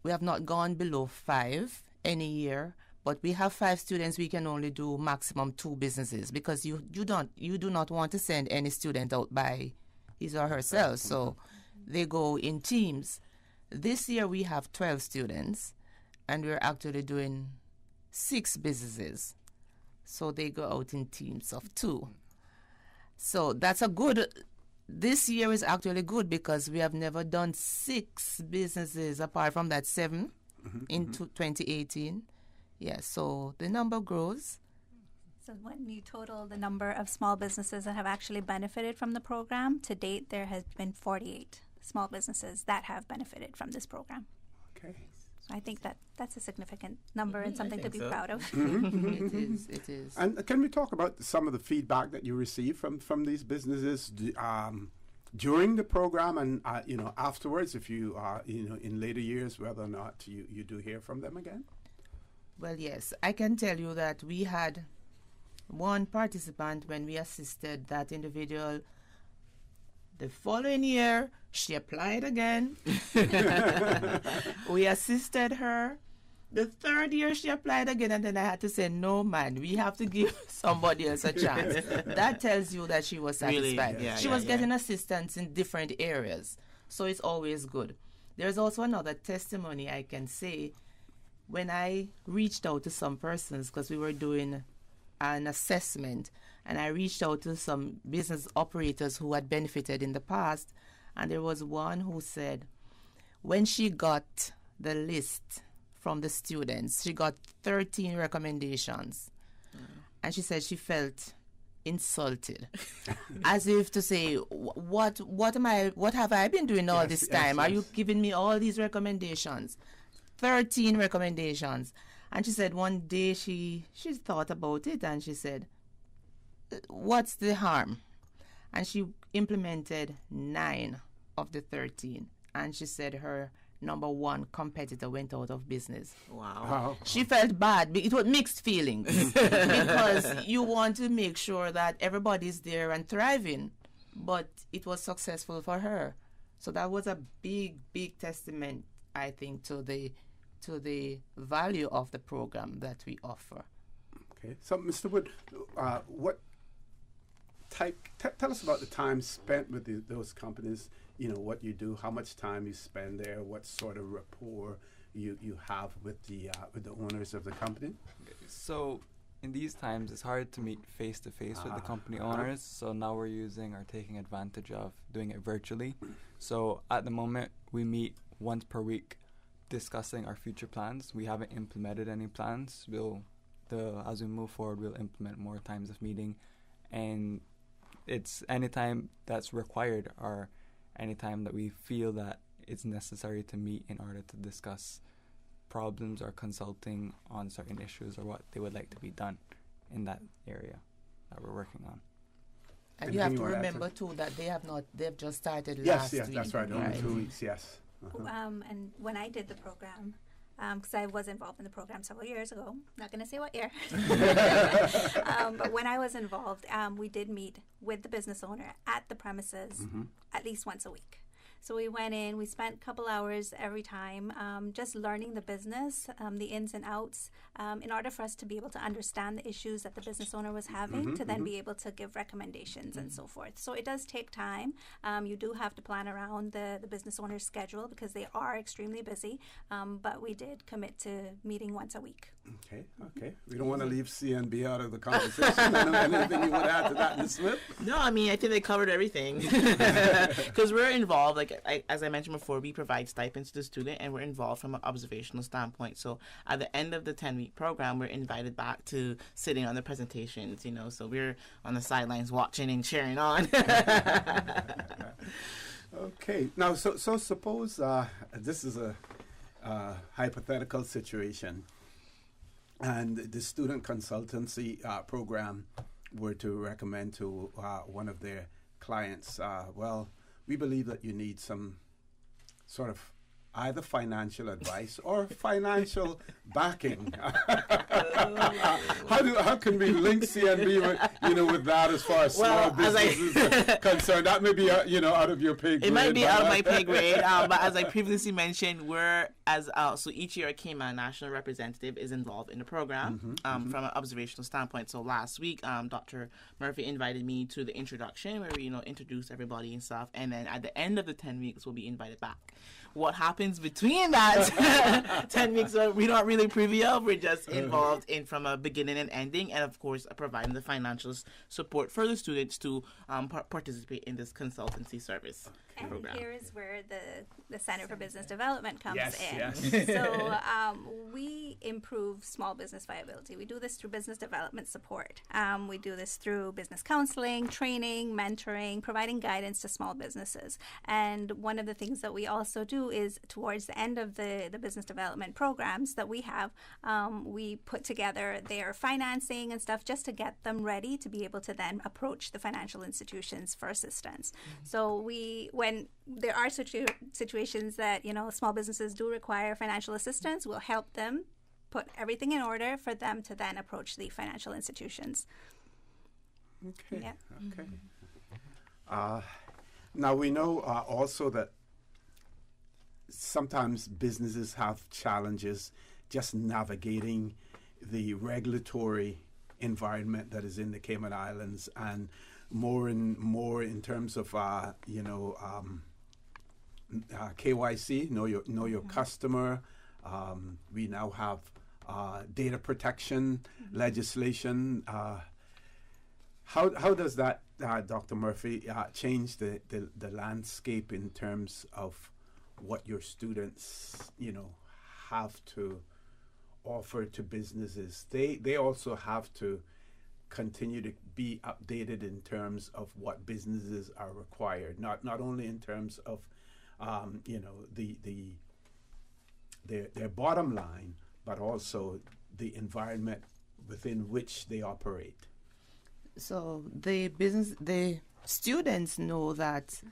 We have not gone below 5 any year, but we have 5 students. We can only do maximum 2 businesses because you do not want to send any student out by his or herself. So they go in teams. This year we have 12 students, and we're actually doing 6 businesses. So they go out in teams of 2. So that's a good, this year is actually good because we have never done 6 businesses apart from that 7 in 2018. Yeah, so the number grows. So when you total the number of small businesses that have actually benefited from the program, to date there has been 48 small businesses that have benefited from this program. Okay. So I think that's a significant number and something to be proud of. It is. And can we talk about some of the feedback that you receive from these businesses during the program and afterwards, if you in later years, whether or not you do hear from them again? Well, yes, I can tell you that we had one participant when we assisted that individual. The following year, she applied again. We assisted her. The 3rd year, she applied again, and then I had to say, no, man, we have to give somebody else a chance. That tells you that she was satisfied. Really? She was getting assistance in different areas, so it's always good. There's also another testimony I can say. When I reached out to some persons, because we were doing an assessment, and I reached out to some business operators who had benefited in the past, and there was one who said when she got the list from the students, she got 13 recommendations, and she said she felt insulted, as if to say, what have I been doing all this time? Are you giving me all these recommendations? 13 recommendations. And she said one day she thought about it, and she said, what's the harm? And she implemented 9 of the 13. And she said her number 1 competitor went out of business. Wow. She felt bad. It was mixed feelings because you want to make sure that everybody's there and thriving, but it was successful for her. So that was a big, big testament, I think, to the value of the program that we offer. Okay. So, Mr. Wood, tell us about the time spent with those companies. You know, what you do, how much time you spend there, what sort of rapport you have with the owners of the company. So in these times, it's hard to meet face to face with the company owners. So now we're using or taking advantage of doing it virtually. So at the moment, we meet once per week, discussing our future plans. We haven't implemented any plans. As we move forward, we'll implement more times of meeting, and it's anytime that's required or anytime that we feel that it's necessary to meet in order to discuss problems or consulting on certain issues or what they would like to be done in that area that we're working on. And you have to remember too that they've just started last week. Yes, that's right. Only 2 weeks, yes. And when I did the program, because I was involved in the program several years ago, not going to say what year, but when I was involved, we did meet with the business owner at the premises at least once a week. So we went in, we spent a couple hours every time just learning the business, the ins and outs, in order for us to be able to understand the issues that the business owner was having, to then be able to give recommendations and so forth. So it does take time. You do have to plan around the business owner's schedule because they are extremely busy, but we did commit to meeting once a week. Okay. We don't want to leave CNB out of the conversation. Anything you want to add to that, Ms. Smith? No, I mean, I think they covered everything. Because we're involved, as I mentioned before, we provide stipends to the student, and we're involved from an observational standpoint. So at the end of the 10-week program, we're invited back to sitting on the presentations, so we're on the sidelines watching and cheering on. Okay. Now, so suppose this is a hypothetical situation, and the student consultancy program were to recommend to one of their clients, we believe that you need some sort of either financial advice or financial backing. How can we link CNB with that as far as small businesses are concerned? That may be out of your pay grade. It might be out of my pay grade, but as I previously mentioned, so each year a Kmi National representative is involved in the program from an observational standpoint. So last week, Dr. Murphy invited me to the introduction where we introduced everybody and stuff, and then at the end of the 10 weeks, we'll be invited back. What happens between that 10 weeks, we're not really privy of. We're just involved in from a beginning and ending, and of course providing the financial support for the students to participate in this consultancy service program. Here is where the Center for Business Development comes in. Yes. So we improve small business viability. We do this through business development support. We do this through business counseling, training, mentoring, providing guidance to small businesses. And one of the things that we also do is towards the end of the business development programs that we have, we put together their financing and stuff just to get them ready to be able to then approach the financial institutions for assistance. So when there are situations that small businesses do require financial assistance, we'll help them put everything in order for them to then approach the financial institutions. Okay. Yeah. Okay. Now we know also that sometimes businesses have challenges just navigating the regulatory environment that is in the Cayman Islands, and more in terms of KYC, know your customer. We now have data protection legislation. How does that, Dr. Murphy, change the landscape in terms of what your students, have to offer to businesses? They also have to continue to be updated in terms of what businesses are required, not only in terms of their bottom line, but also the environment within which they operate. So the students know that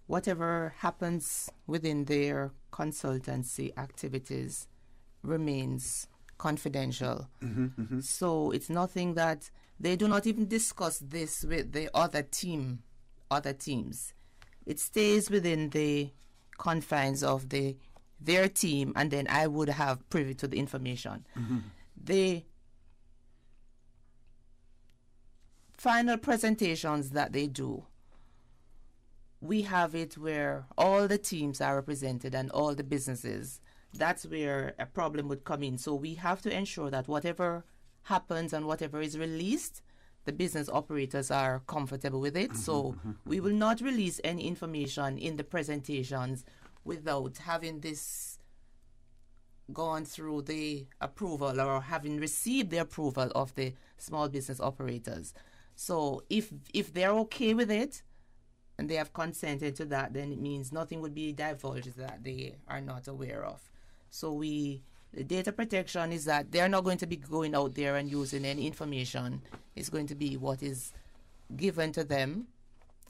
whatever happens within their consultancy activities remains confidential. So it's nothing that they do not even discuss this with the other teams. It stays within the confines of their team, and then I would have privy to the information. final presentations that they do, we have it where all the teams are represented and all the businesses. That's where a problem would come in. So we have to ensure that whatever happens and whatever is released, the business operators are comfortable with it. So we will not release any information in the presentations without having this gone through the approval or having received the approval of the small business operators. So if they're okay with it and they have consented to that, then it means nothing would be divulged that they are not aware of. So the data protection is that they're not going to be going out there and using any information. It's going to be what is given to them,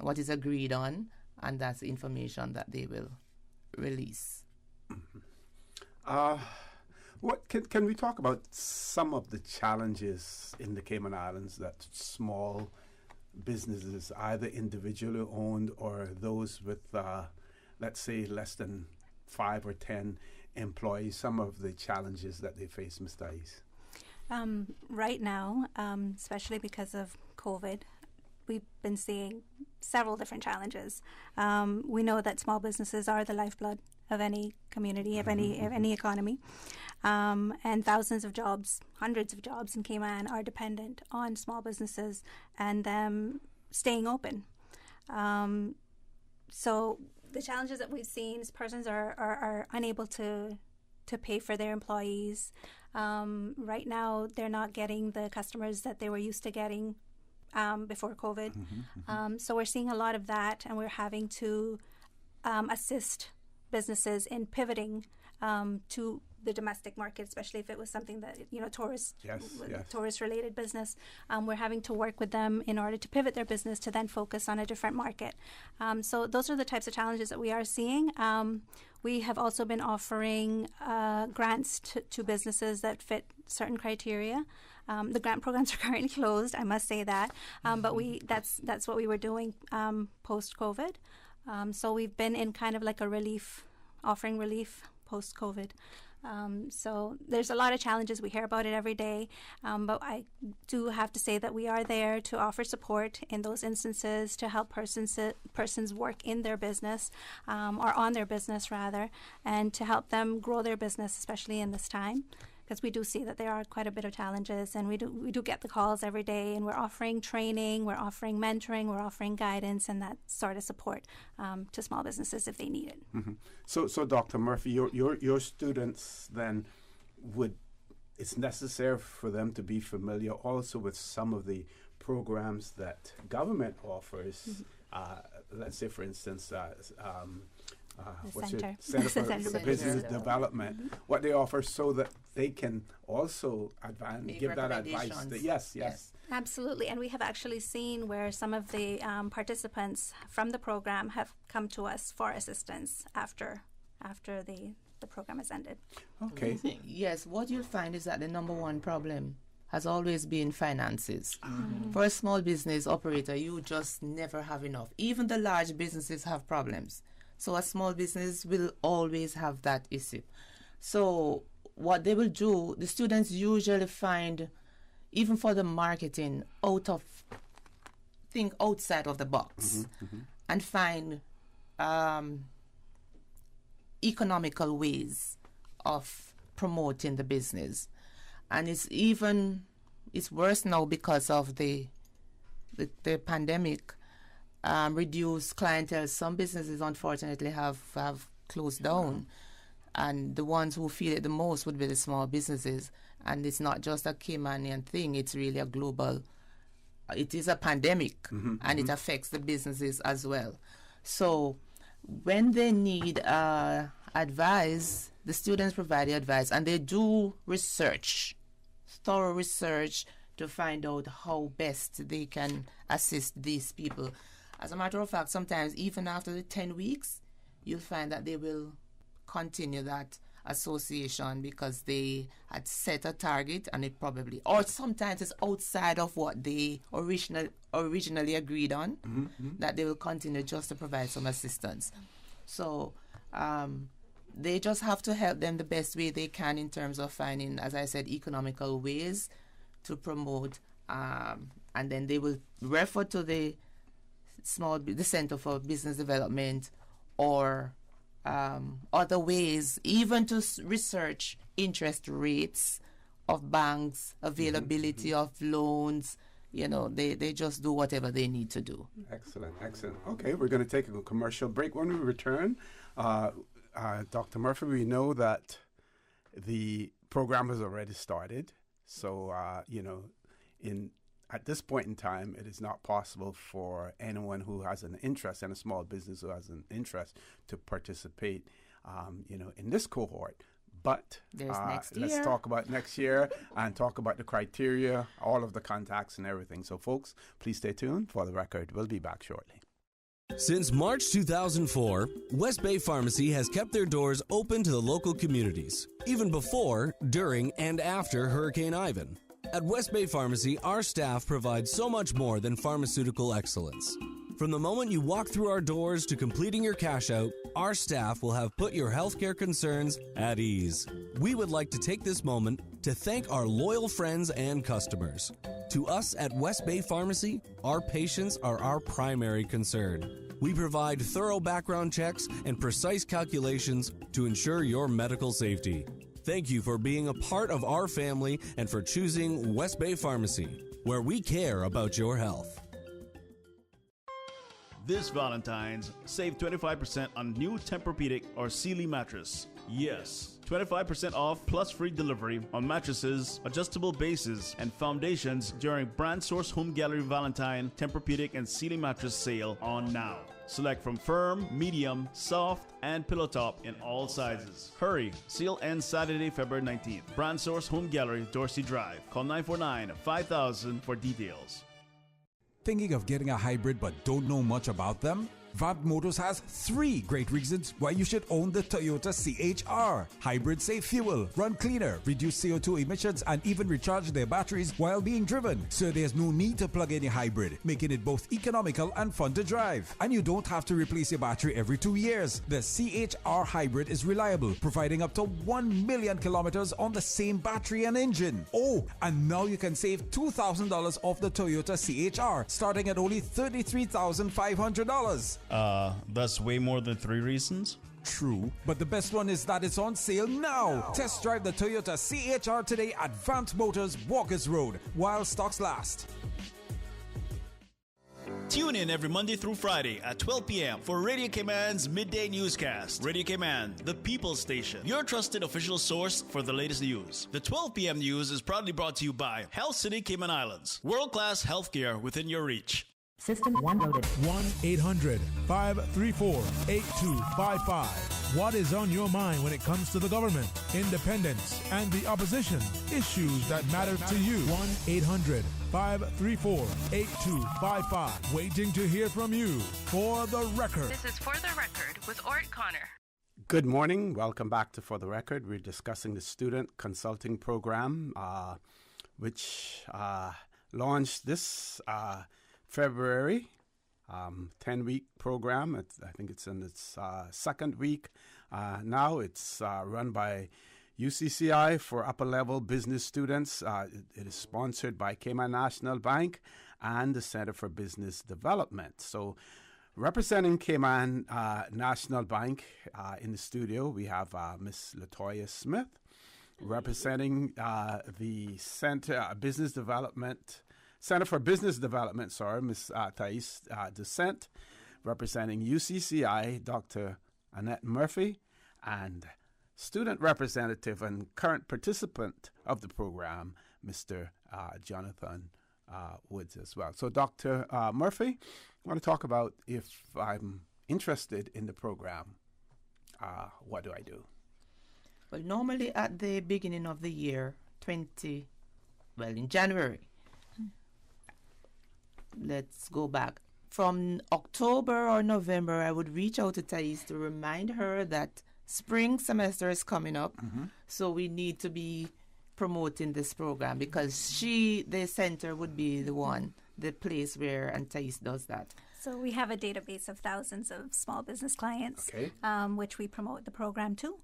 what is agreed on, and that's the information that they will release. What can we talk about some of the challenges in the Cayman Islands that small businesses, either individually owned or those with, let's say, less than 5 or 10 employees, some of the challenges that they face, Ms. Thais? Right now, especially because of COVID, we've been seeing several different challenges. We know that small businesses are the lifeblood of any community, of any economy, and thousands of jobs, hundreds of jobs in Cayman are dependent on small businesses and them staying open. So the challenges that we've seen is persons are unable to pay for their employees. Right now, they're not getting the customers that they were used to getting before COVID. So we're seeing a lot of that, and we're having to assist businesses in pivoting to the domestic market, especially if it was something that, tourist-related business. We're having to work with them in order to pivot their business to then focus on a different market. So those are the types of challenges that we are seeing. We have also been offering grants to businesses that fit certain criteria. The grant programs are currently closed, I must say that, but that's what we were doing post-COVID. So we've been in kind of like offering relief post-COVID. So there's a lot of challenges. We hear about it every day, but I do have to say that we are there to offer support in those instances to help persons work in their business, or on their business rather, and to help them grow their business, especially in this time. Because we do see that there are quite a bit of challenges, and we do get the calls every day, and we're offering training, we're offering mentoring, we're offering guidance, and that sort of support to small businesses if they need it. So Dr. Murphy, your students then it's necessary for them to be familiar also with some of the programs that government offers. Let's say, for instance, Center for Business Development, what they offer, so that they can also give that advice. Yes. Absolutely, and we have actually seen where some of the participants from the program have come to us for assistance after the program has ended. Okay. Yes, what you'll find is that the number one problem has always been finances. For a small business operator, you just never have enough. Even the large businesses have problems. So a small business will always have that issue. So what they will do, the students usually find, even for the marketing, think outside of the box and find economical ways of promoting the business. And it's worse now because of the pandemic. Reduced clientele. Some businesses, unfortunately, have closed down, and the ones who feel it the most would be the small businesses. And it's not just a Caymanian thing; it's really a global. It is a pandemic, and it affects the businesses as well. So, when they need advice, the students provide the advice, and they do thorough research, to find out how best they can assist these people. As a matter of fact, sometimes even after the 10 weeks, you'll find that they will continue that association because they had set a target, and it probably, or sometimes it's outside of what they originally agreed on, that they will continue just to provide some assistance. So they just have to help them the best way they can in terms of finding, as I said, economical ways to promote and then they will refer to the Center for Business Development or other ways, even to research interest rates of banks, availability of loans. They just do whatever they need to do. Excellent. Okay, we're going to take a commercial break. When we return, Dr. Murphy, we know that the program has already started. So, at this point in time, it is not possible for anyone who has an interest in a small business who has an interest to participate, in this cohort. But let's talk about next year and talk about the criteria, all of the contacts and everything. So, folks, please stay tuned. For the record, we'll be back shortly. Since March 2004, West Bay Pharmacy has kept their doors open to the local communities, even before, during, and after Hurricane Ivan. At West Bay Pharmacy, our staff provides so much more than pharmaceutical excellence. From the moment you walk through our doors to completing your cash out, our staff will have put your healthcare concerns at ease. We would like to take this moment to thank our loyal friends and customers. To us at West Bay Pharmacy, our patients are our primary concern. We provide thorough background checks and precise calculations to ensure your medical safety. Thank you for being a part of our family and for choosing West Bay Pharmacy, where we care about your health. This Valentine's, save 25% on new Tempur-Pedic or Sealy mattress. Yes, 25% off plus free delivery on mattresses, adjustable bases, and foundations during Brand Source Home Gallery Valentine Tempur-Pedic and Sealy mattress sale on now. Select from firm, medium, soft, and pillow top in all sizes. Hurry! Sale ends Saturday, February 19th. Brand Source Home Gallery, Dorsey Drive. Call 949-5000 for details. Thinking of getting a hybrid but don't know much about them? Vamp Motors has 3 great reasons why you should own the Toyota CHR. Hybrid save fuel, run cleaner, reduce CO2 emissions, and even recharge their batteries while being driven. So there's no need to plug in a hybrid, making it both economical and fun to drive. And you don't have to replace your battery every 2 years. The CHR Hybrid is reliable, providing up to 1 million kilometers on the same battery and engine. Oh, and now you can save $2,000 off the Toyota CHR, starting at only $33,500. That's way more than 3 reasons. True, but the best one is that it's on sale now. Test drive the Toyota CHR today at Vamp Motors, Walkers Road, while stocks last. Tune in every Monday through Friday at 12 p.m. for Radio Cayman's Midday Newscast. Radio Cayman, the People's Station, your trusted official source for the latest news. The 12 p.m. news is proudly brought to you by Health City Cayman Islands. World-class healthcare within your reach. System 1 loaded. 1-800-534-8255. What is on your mind when it comes to the government, independence, and the opposition? Issues that matter to you. 1-800-534-8255. Waiting to hear from you. For the Record. This is For the Record with Ort Connor. Good morning. Welcome back to For the Record. We're discussing the Student Consulting Program, which launched this February, 10-week program. I think it's in its second week. Now it's run by UCCI for upper-level business students. It is sponsored by Kmi National Bank and the Center for Business Development. So representing Cayman National Bank in the studio, we have Miss Latoya Smith. Representing the Center for Business Development, Ms. Thais Descent. Representing UCCI, Dr. Annette Murphy, and student representative and current participant of the program, Mr. Jonathan Woods as well. So, Dr. Murphy, I want to talk about if I'm interested in the program, what do I do? Well, normally at the beginning of the year, in January, let's go back. From October or November, I would reach out to Thais to remind her that spring semester is coming up. Mm-hmm. So we need to be promoting this program because the center would be the place where Thais does that. So we have a database of thousands of small business clients, which we promote the program to.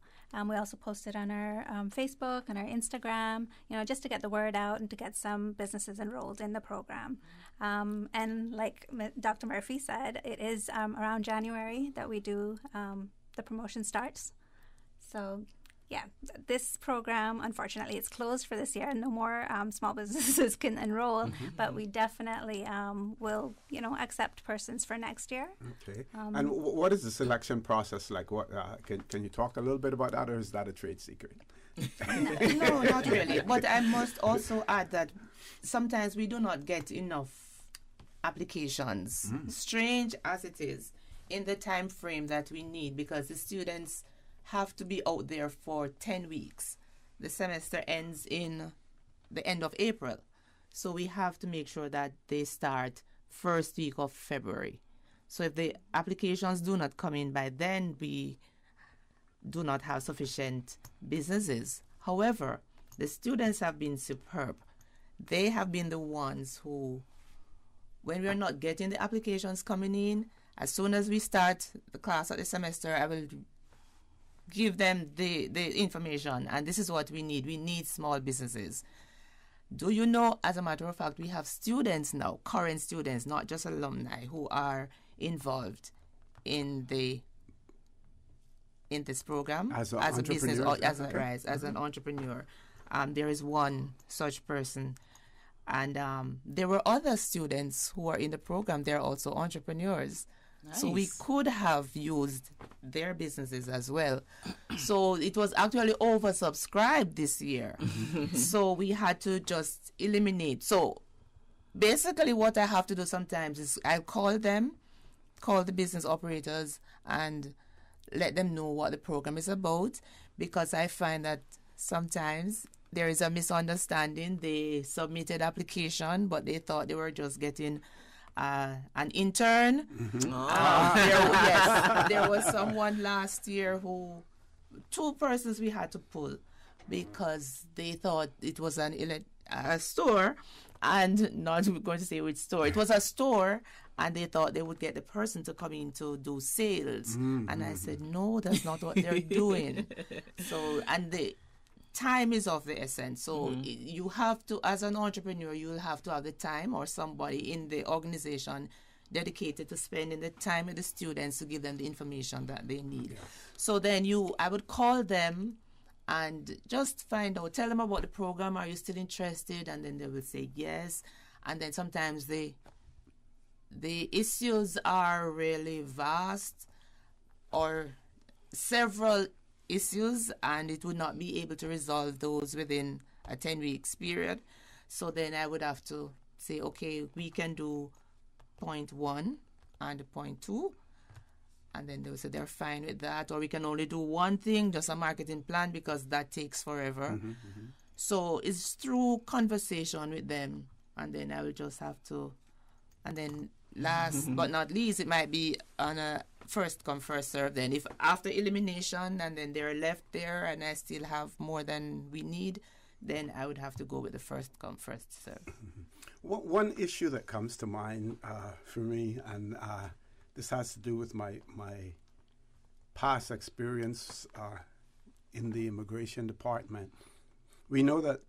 We also post it on our Facebook and our Instagram, just to get the word out and to get some businesses enrolled in the program. And like Dr. Murphy said, it is around January that we do the promotion starts. So yeah, this program, unfortunately, it's closed for this year. No more small businesses can enroll, but we definitely will, accept persons for next year. Okay. And what is the selection process like? What can you talk a little bit about that, or is that a trade secret? No, not really. But I must also add that sometimes we do not get enough applications, strange as it is, in the time frame that we need, because the students have to be out there for 10 weeks. The semester ends in the end of April. So we have to make sure that they start first week of February. So if the applications do not come in by then, we do not have sufficient businesses. However, the students have been superb. They have been the ones who, when we are not getting the applications coming in, as soon as we start the class of the semester, I will give them the information, and this is what we need. We need small businesses. Do you know, as a matter of fact, we have students now, current students, not just alumni, who are involved in this program as a business or as an Mm-hmm. entrepreneur. There is one such person, and there were other students who are in the program. They're also entrepreneurs. Nice. So we could have used their businesses as well. So it was actually oversubscribed this year. So we had to just eliminate. So basically what I have to do sometimes is I call the business operators and let them know what the program is about, because I find that sometimes there is a misunderstanding. They submitted application, but they thought they were just getting an intern. There was someone last year two persons we had to pull because they thought it was a store, and not going to say which store. It was a store, and they thought they would get the person to come in to do sales. And I said, no, that's not what they're doing. So, and the time is of the essence. So you have to, as an entrepreneur, you'll have to have the time, or somebody in the organization dedicated to spending the time with the students to give them the information that they need. Yeah. So then I would call them and just find out, tell them about the program. Are you still interested? And then they will say yes. And then sometimes the issues are really vast, or several issues, and it would not be able to resolve those within a 10 weeks period. So then I would have to say, okay, we can do point 1 and point 2, and then they will say they're fine with that, or we can only do one thing, just a marketing plan, because that takes forever. So it's through conversation with them, and then I will just have to, and then last but not least, it might be on a first come first serve. Then if after elimination and then they're left there and I still have more than we need, then I would have to go with the first come first serve. One issue that comes to mind for me, and this has to do with my past experience in the immigration department. We know that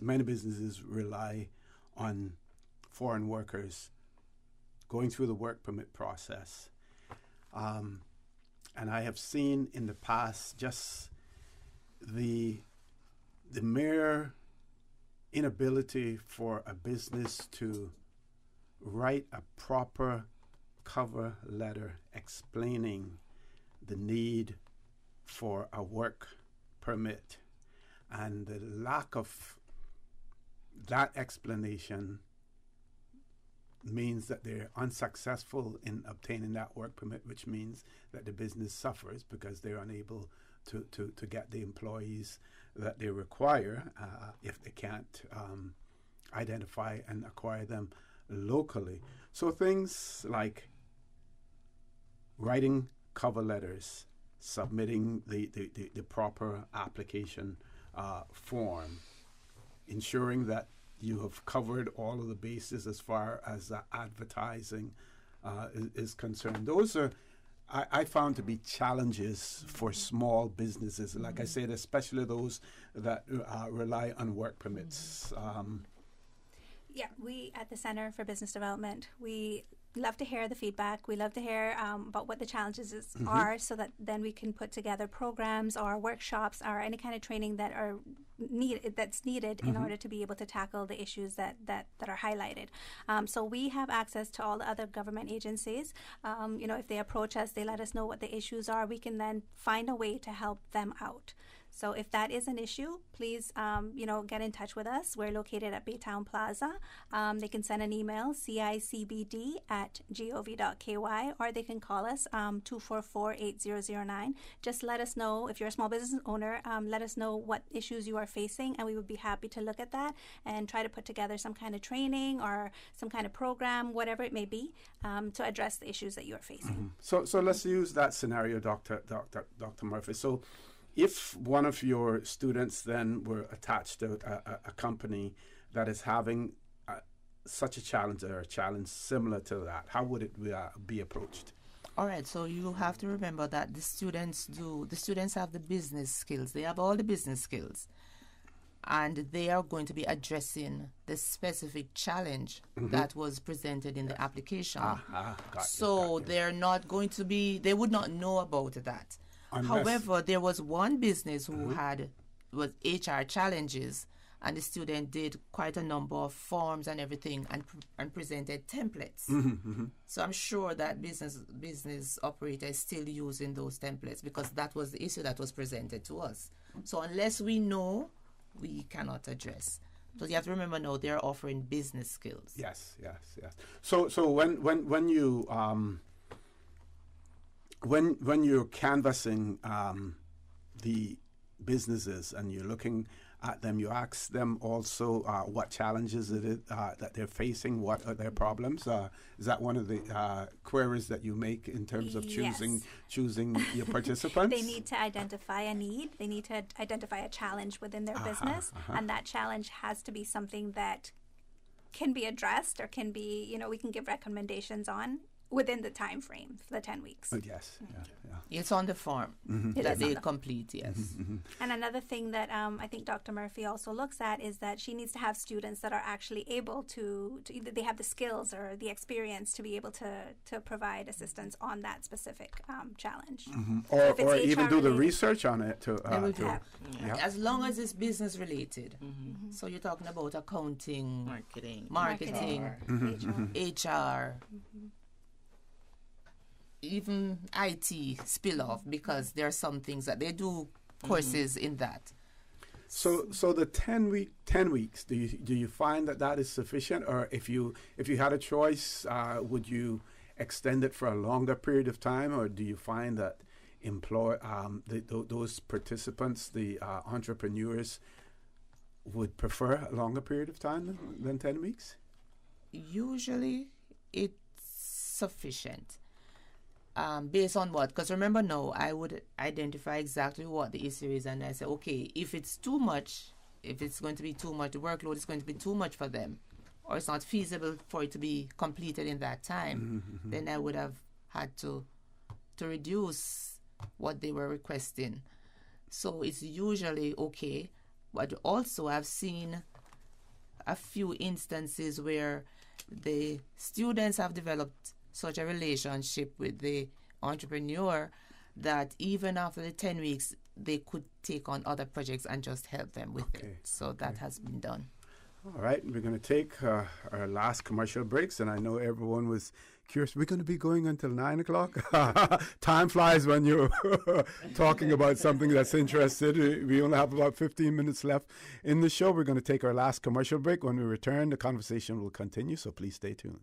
many businesses rely on foreign workers going through the work permit process. And I have seen in the past just the mere inability for a business to write a proper cover letter explaining the need for a work permit, and the lack of that explanation means that they're unsuccessful in obtaining that work permit, which means that the business suffers because they're unable to get the employees that they require if they can't identify and acquire them locally. So things like writing cover letters, submitting the proper application form, ensuring that you have covered all of the bases as far as advertising is concerned. Those are, I found to be challenges for small businesses. Like I said, especially those that rely on work permits. Yeah, we at the Center for Business Development, we love to hear the feedback. We love to hear about what the challenges are, so that then we can put together programs or workshops or any kind of training that are needed in order to be able to tackle the issues that are highlighted. So we have access to all the other government agencies. If they approach us, they let us know what the issues are. We can then find a way to help them out. So if that is an issue, please, get in touch with us. We're located at Baytown Plaza. They can send an email, cicbd@gov.ky, or they can call us, 244-8009. Just let us know, if you're a small business owner, let us know what issues you are facing, and we would be happy to look at that and try to put together some kind of training or some kind of program, whatever it may be, to address the issues that you are facing. So let's use that scenario, Dr. Murphy. So if one of your students then were attached to a company that is having such a challenge or a challenge similar to that, how would it be approached? All right, so you have to remember that the students have the business skills. They have all the business skills. And they are going to be addressing the specific challenge that was presented in the application. They're not going to be, they would not know about that. However, there was one business who was HR challenges, and the student did quite a number of forms and everything and presented templates. So I'm sure that business operator is still using those templates because that was the issue that was presented to us. So unless we know, we cannot address. So you have to remember now they're offering business skills. Yes. So when you when you're canvassing the businesses and you're looking at them, you ask them also what challenges it is that they're facing, what are their problems. Is that one of the queries that you make in terms of choosing your participants? They need to identify a need. They need to identify a challenge within their business, and that challenge has to be something that can be addressed or can be, we can give recommendations on within the time frame, the 10 weeks. Yes. It's on the form that they complete, yes. And another thing that I think Dr. Murphy also looks at is that she needs to have students that are actually able to either they have the skills or the experience to be able to provide assistance on that specific challenge. Or even do the research on it. As long as it's business related. So you're talking about accounting, marketing, HR. Even IT spill off, because there are some things that they do courses in that. So the 10 weeks, do you find that is sufficient, or if you had a choice, would you extend it for a longer period of time, or do you find that those participants, the entrepreneurs, would prefer a longer period of time than 10 weeks? Usually, it's sufficient. Based on what? Because remember now, I would identify exactly what the issue is, and I say, okay, if it's too much, if it's going to be too much, the workload is going to be too much for them, or it's not feasible for it to be completed in that time, then I would have had to reduce what they were requesting. So it's usually okay, but also I've seen a few instances where the students have developed such a relationship with the entrepreneur that even after the 10 weeks, they could take on other projects and just help them with it. So that has been done. All right, we're going to take our last commercial breaks, and I know everyone was curious. We're going to be going until 9 o'clock. Time flies when you're talking about something that's interested. We only have about 15 minutes left in the show. We're going to take our last commercial break. When we return, the conversation will continue, so please stay tuned.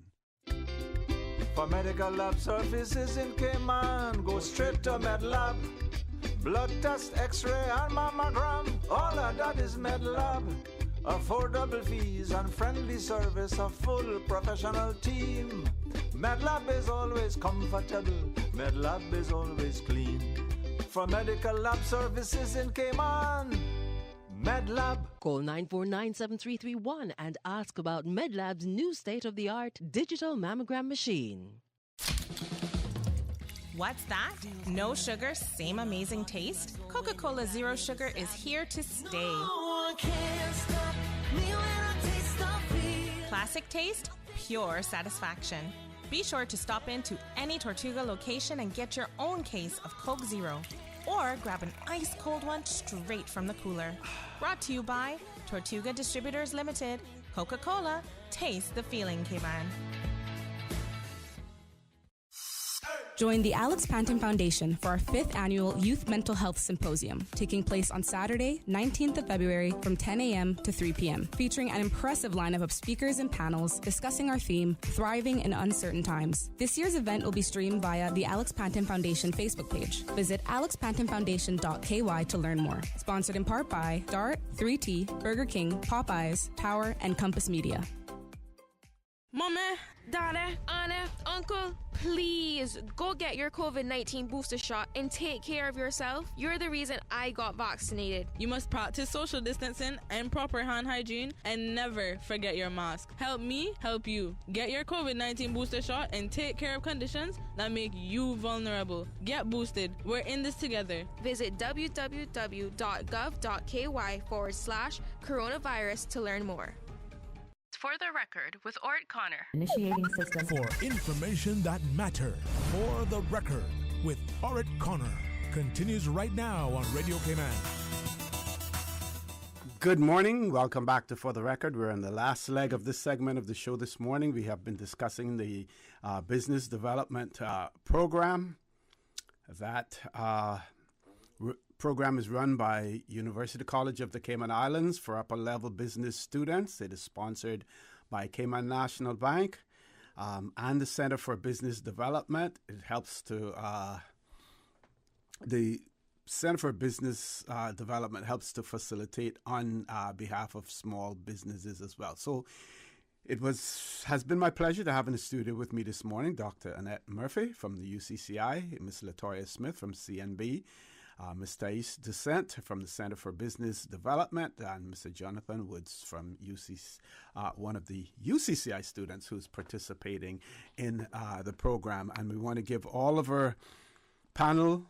For medical lab services in Cayman, go straight to MedLab. Blood test, x-ray and mammogram, all of that is MedLab. Affordable fees and friendly service, a full professional team. MedLab is always comfortable, MedLab is always clean. For medical lab services in Cayman, MedLab. Call 949-7331 and ask about MedLab's new state-of-the-art digital mammogram machine. What's that? No sugar, same amazing taste? Coca-Cola Zero Sugar is here to stay. Classic taste, pure satisfaction. Be sure to stop into any Tortuga location and get your own case of Coke Zero. Or grab an ice-cold one straight from the cooler. Brought to you by Tortuga Distributors Limited. Coca-Cola, taste the feeling, Cayman. Join the Alex Pantheon Foundation for our 5th annual Youth Mental Health Symposium, taking place on Saturday, 19th of February from 10 a.m. to 3 p.m., featuring an impressive lineup of speakers and panels discussing our theme, Thriving in Uncertain Times. This year's event will be streamed via the Alex Pantheon Foundation Facebook page. Visit alexpantheonfoundation.ky to learn more. Sponsored in part by Dart, 3T, Burger King, Popeyes, Tower, and Compass Media. Mama, Daddy, Anna, Uncle, please go get your COVID-19 booster shot and take care of yourself. You're the reason I got vaccinated. You must practice social distancing and proper hand hygiene and never forget your mask. Help me, help you. Get your COVID-19 booster shot and take care of conditions that make you vulnerable. Get boosted. We're in this together. Visit www.gov.ky/coronavirus to learn more. For the record, with Ort Connor. Initiating system. For information that matter. For the record, with Ort Connor. Continues right now on Radio Cayman. Good morning. Welcome back to For the Record. We're in the last leg of this segment of the show this morning. We have been discussing the business development program. That program is run by University College of the Cayman Islands for upper-level business students. It is sponsored by Kmi National Bank and the Center for Business Development. It helps to the Center for Business Development helps to facilitate on behalf of small businesses as well. So it has been my pleasure to have in the studio with me this morning Dr. Annette Murphy from the UCCI, Ms. Latoya Smith from CNB, Ms. Thais Descent from the Center for Business Development, and Mr. Jonathan Woods from one of the UCCI students who's participating in the program. And we want to give all of our panel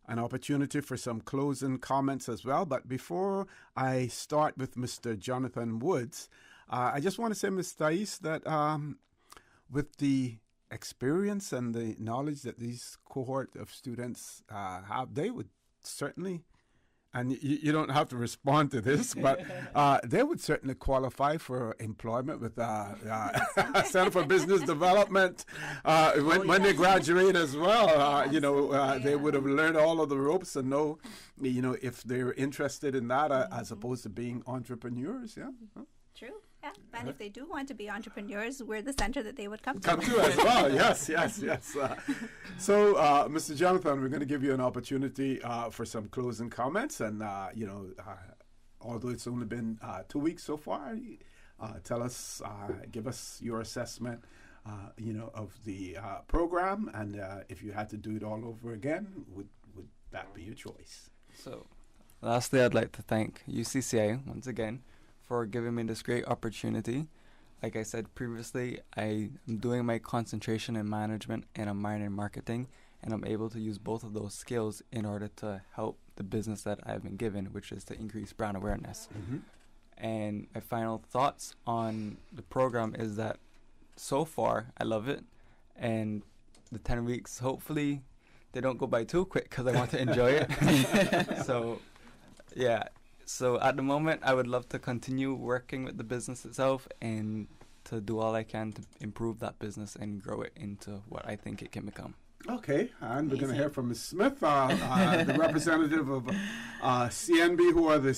an opportunity for some closing comments as well. But before I start with Mr. Jonathan Woods, I just want to say, Ms. Thais, that with the experience and the knowledge that these cohort of students have, they would certainly, and you don't have to respond to this, but they would certainly qualify for employment with Center for Business Development when they graduate as well. They would have learned all of the ropes and know, if they're interested in that as opposed to being entrepreneurs. Yeah. True. Yeah. And if they do want to be entrepreneurs, we're the center that they would come to. Come to as well. Yes. So, Mr. Jonathan, we're going to give you an opportunity for some closing comments. And, although it's only been 2 weeks so far, give us your assessment, of the program. And if you had to do it all over again, would that be your choice? So, lastly, I'd like to thank UCCA once again for giving me this great opportunity. Like I said previously, I am doing my concentration in management and a minor in marketing, and I'm able to use both of those skills in order to help the business that I've been given, which is to increase brand awareness. Mm-hmm. And my final thoughts on the program is that so far, I love it, and the 10 weeks, hopefully, they don't go by too quick because I want to enjoy it. So at the moment, I would love to continue working with the business itself and to do all I can to improve that business and grow it into what I think it can become. Okay, and we're going to hear from Ms. Smith, the representative of CNB, who are the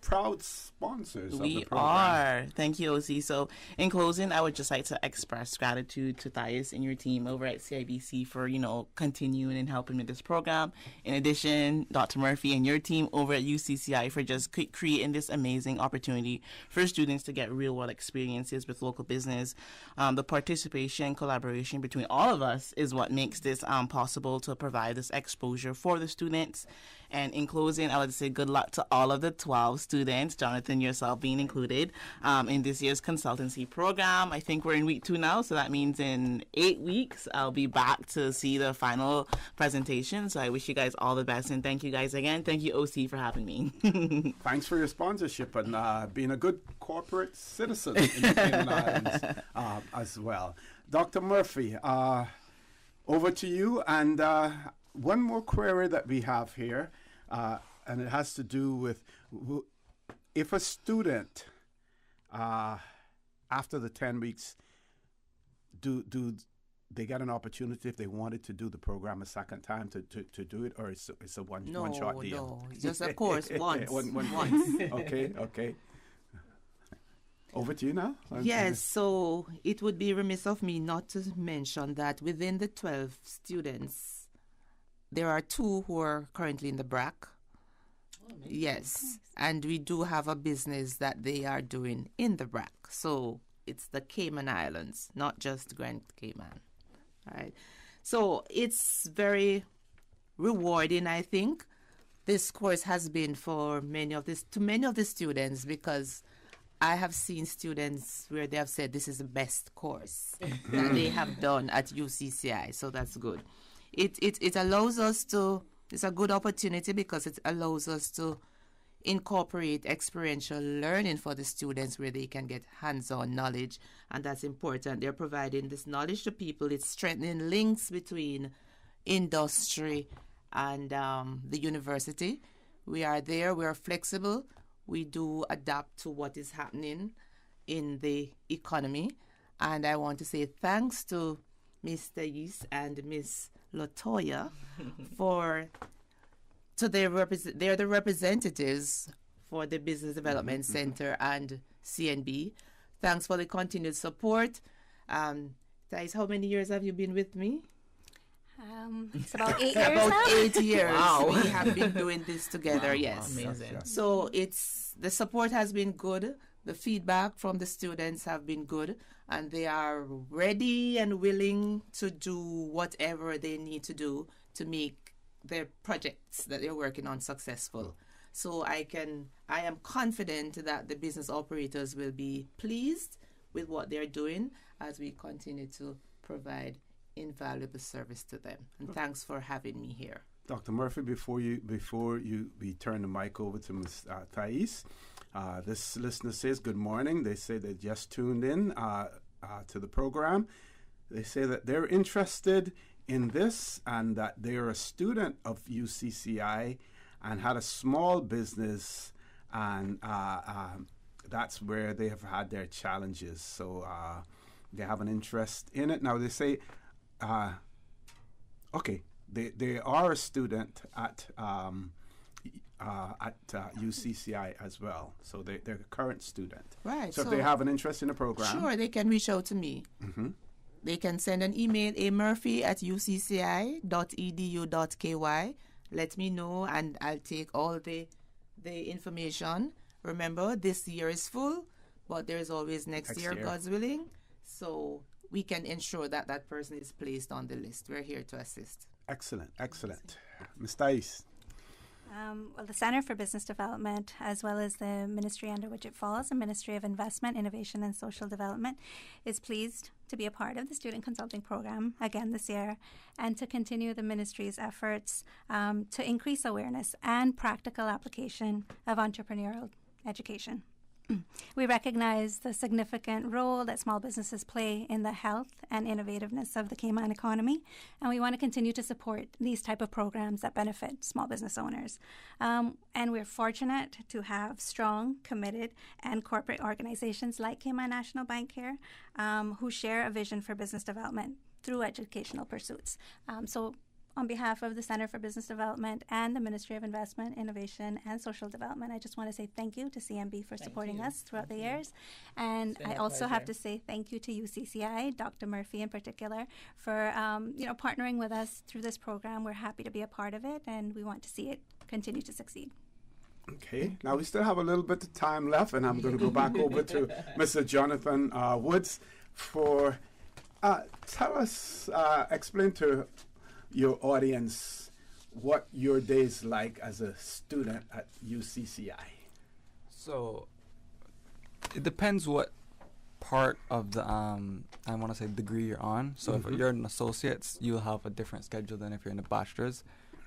proud sponsors of the We program. are. Thank you, OC. So, in closing, I would just like to express gratitude to Thais and your team over at CIBC for, continuing and helping with this program. In addition, Dr. Murphy and your team over at UCCI for just creating this amazing opportunity for students to get real-world experiences with local business. The participation, collaboration between all of us is what makes this possible to provide this exposure for the students. And in closing, I would say good luck to all of the 12 students, Jonathan, yourself being included, in this year's consultancy program. I think we're in week 2 now, so that means in 8 weeks, I'll be back to see the final presentation. So I wish you guys all the best, and thank you guys again. Thank you, OC, for having me. Thanks for your sponsorship and being a good corporate citizen in the Cayman Islands as well. Dr. Murphy, over to you. And one more query that we have here, and it has to do with if a student, after the 10 weeks, do they get an opportunity if they wanted to do the program a second time to do it, or it's a one-shot deal? No, just of course once. Once. Okay. Over to you now. Yes, so it would be remiss of me not to mention that within the 12 students, there are 2 who are currently in the BRAC. Yes, and we do have a business that they are doing in the BRAC. So it's the Cayman Islands, not just Grand Cayman. All right. So it's very rewarding, I think. This course has been for many of the students, because I have seen students where they have said this is the best course that they have done at UCCI. So that's good. It allows us to, it's a good opportunity because it allows us to incorporate experiential learning for the students where they can get hands-on knowledge, and that's important. They're providing this knowledge to people. It's strengthening links between industry and the university. We are there. We are flexible. We do adapt to what is happening in the economy. And I want to say thanks to Ms. Thais and Ms. Latoya they're the representatives for the Business Development Center and CNB. Thanks for the continued support. Thais, how many years have you been with me? It's about 8 years About now. 8 years. Wow. We have been doing this together, Wow, yes. amazing. So the support has been good. The feedback from the students have been good, and they are ready and willing to do whatever they need to do to make their projects that they're working on successful. So I am confident that the business operators will be pleased with what they're doing as we continue to provide invaluable service to them. And thanks for having me here. Dr. Murphy, before we turn the mic over to Ms. Thais, this listener says good morning. They say they just tuned in to the program. They say that they're interested in this and that they're a student of UCCI and had a small business, and that's where they have had their challenges. So they have an interest in it. Now they say, they are a student at UCCI as well. So they're a current student. Right. So if they have an interest in the program. Sure, they can reach out to me. Mm-hmm. They can send an email, amurphy@ucci.edu.ky. Let me know, and I'll take all the information. Remember, this year is full, but there's always next year, God's willing. So we can ensure that that person is placed on the list. We're here to assist. Excellent. Ms. Thais. Well, the Center for Business Development, as well as the ministry under which it falls, the Ministry of Investment, Innovation and Social Development, is pleased to be a part of the Student Consulting Program again this year, and to continue the ministry's efforts to increase awareness and practical application of entrepreneurial education. We recognize the significant role that small businesses play in the health and innovativeness of the Cayman economy, and we want to continue to support these type of programs that benefit small business owners. And we're fortunate to have strong, committed, and corporate organizations like Kmi National Bank here who share a vision for business development through educational pursuits. So on behalf of the Center for Business Development and the Ministry of Investment, Innovation, and Social Development, I just want to say thank you to CMB for supporting us throughout the years. And I also have to say thank you to UCCI, Dr. Murphy in particular, for partnering with us through this program. We're happy to be a part of it, and we want to see it continue to succeed. Okay, now we still have a little bit of time left, and I'm going to go back over to Mr. Jonathan Woods for tell us, explain to your audience what your day's like as a student at UCCI. So it depends what part of the I want to say degree you're on. So if you're an associate's, you'll have a different schedule than if you're in a bachelor's.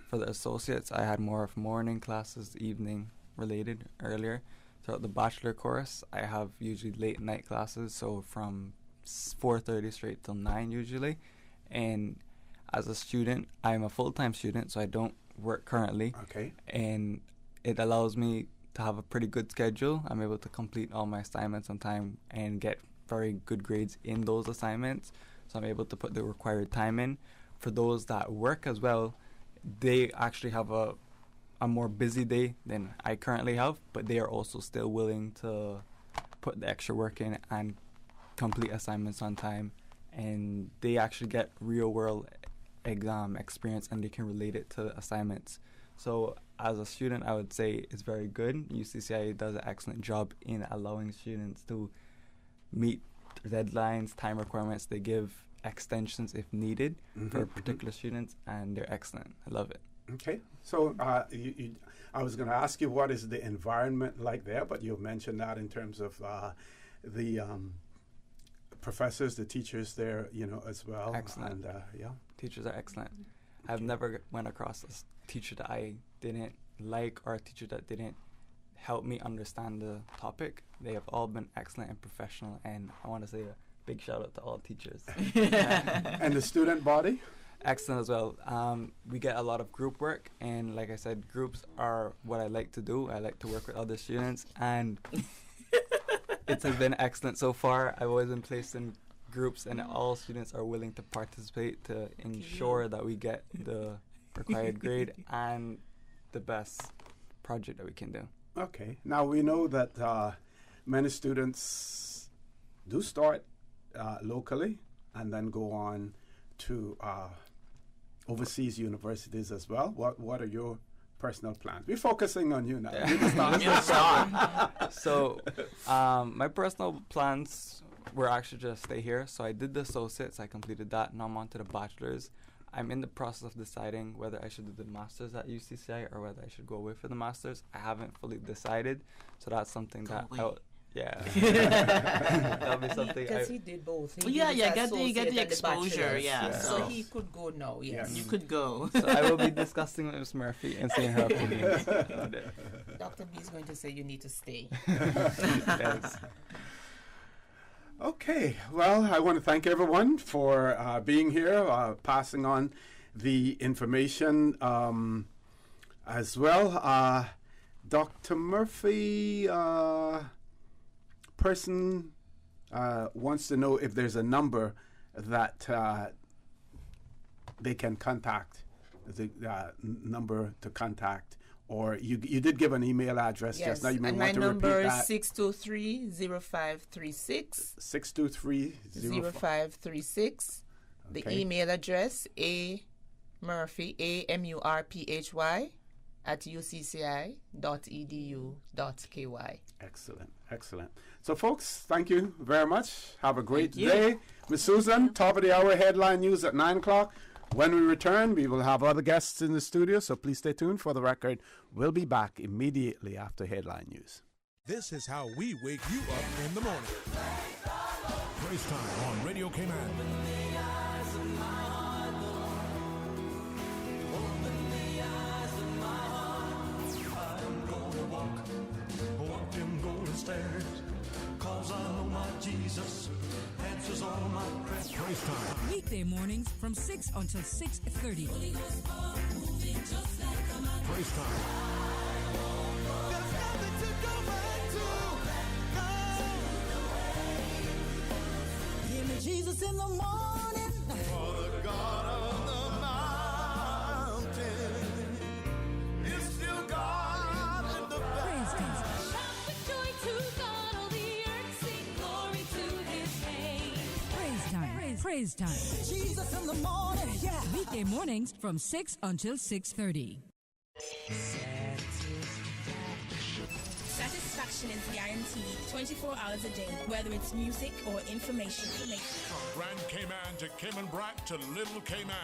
For the associates, I had more of morning classes, evening related earlier. So the bachelor course, I have usually late night classes, so from 4:30 straight till 9 usually. And as a student, I'm a full-time student, so I don't work currently. Okay. And it allows me to have a pretty good schedule. I'm able to complete all my assignments on time and get very good grades in those assignments. So I'm able to put the required time in. For those that work as well, they actually have a more busy day than I currently have, but they are also still willing to put the extra work in and complete assignments on time. And they actually get real-world exam experience, and they can relate it to assignments. So as a student, I would say it's very good. UCCI does an excellent job in allowing students to meet deadlines, time requirements. They give extensions if needed for particular students, and they're excellent. I love it. Okay. So I was going to ask you what is the environment like there, but you mentioned that in terms of the professors, the teachers there, as well. Excellent. And, yeah. Teachers are excellent. I've never went across a teacher that I didn't like or a teacher that didn't help me understand the topic. They have all been excellent and professional, and I want to say a big shout out to all teachers. And the student body? Excellent as well. We get a lot of group work, and like I said, groups are what I like to do. I like to work with other students, and it has been excellent so far. I've always been placed in groups, and all students are willing to participate to ensure that we get the required grade and the best project that we can do. Okay. Now we know that many students do start locally and then go on to overseas universities as well. What are your personal plans? We're focusing on you now. So my personal plans were actually just stay here. So I did the associates, I completed that. Now I'm on to the bachelor's. I'm in the process of deciding whether I should do the master's at UCCI or whether I should go away for the master's. I haven't fully decided, so that's something that that'll be something. Because he did both. You get the exposure. So he could go now. Yes. You could go. So I will be discussing with Ms. Murphy and seeing her opinion. Dr. B is going to say you need to stay. Yes. Okay, well, I want to thank everyone for being here, passing on the information as well. Dr. Murphy, person wants to know if there's a number that they can contact, the number to contact. Or you did give an email address just now. You may want to repeat that. My number is 623-0536. 623-0536. The email address, amurphy, amurphy, @ucci.edu.ky. Excellent. So, folks, thank you very much. Have a great day. Ms. Susan, top of the hour headline news at 9 o'clock. When we return, we will have other guests in the studio, so please stay tuned. For the record, we'll be back immediately after headline news. This is how we wake you up in the morning. Praise time on Radio Cayman. Stairs, 'cause I know my Jesus answers all my prayers. Praise time. Weekday mornings from 6 until 6:30. Praise time. There's nothing to go back to. Hear me, Jesus, in the morning. For the God of the Praise Time. Jesus in the morning, yeah. Weekday mornings from 6 until 6:30. Satisfaction is guaranteed 24 hours a day, whether it's music or information. From Grand Cayman to Cayman Brac to Little Cayman,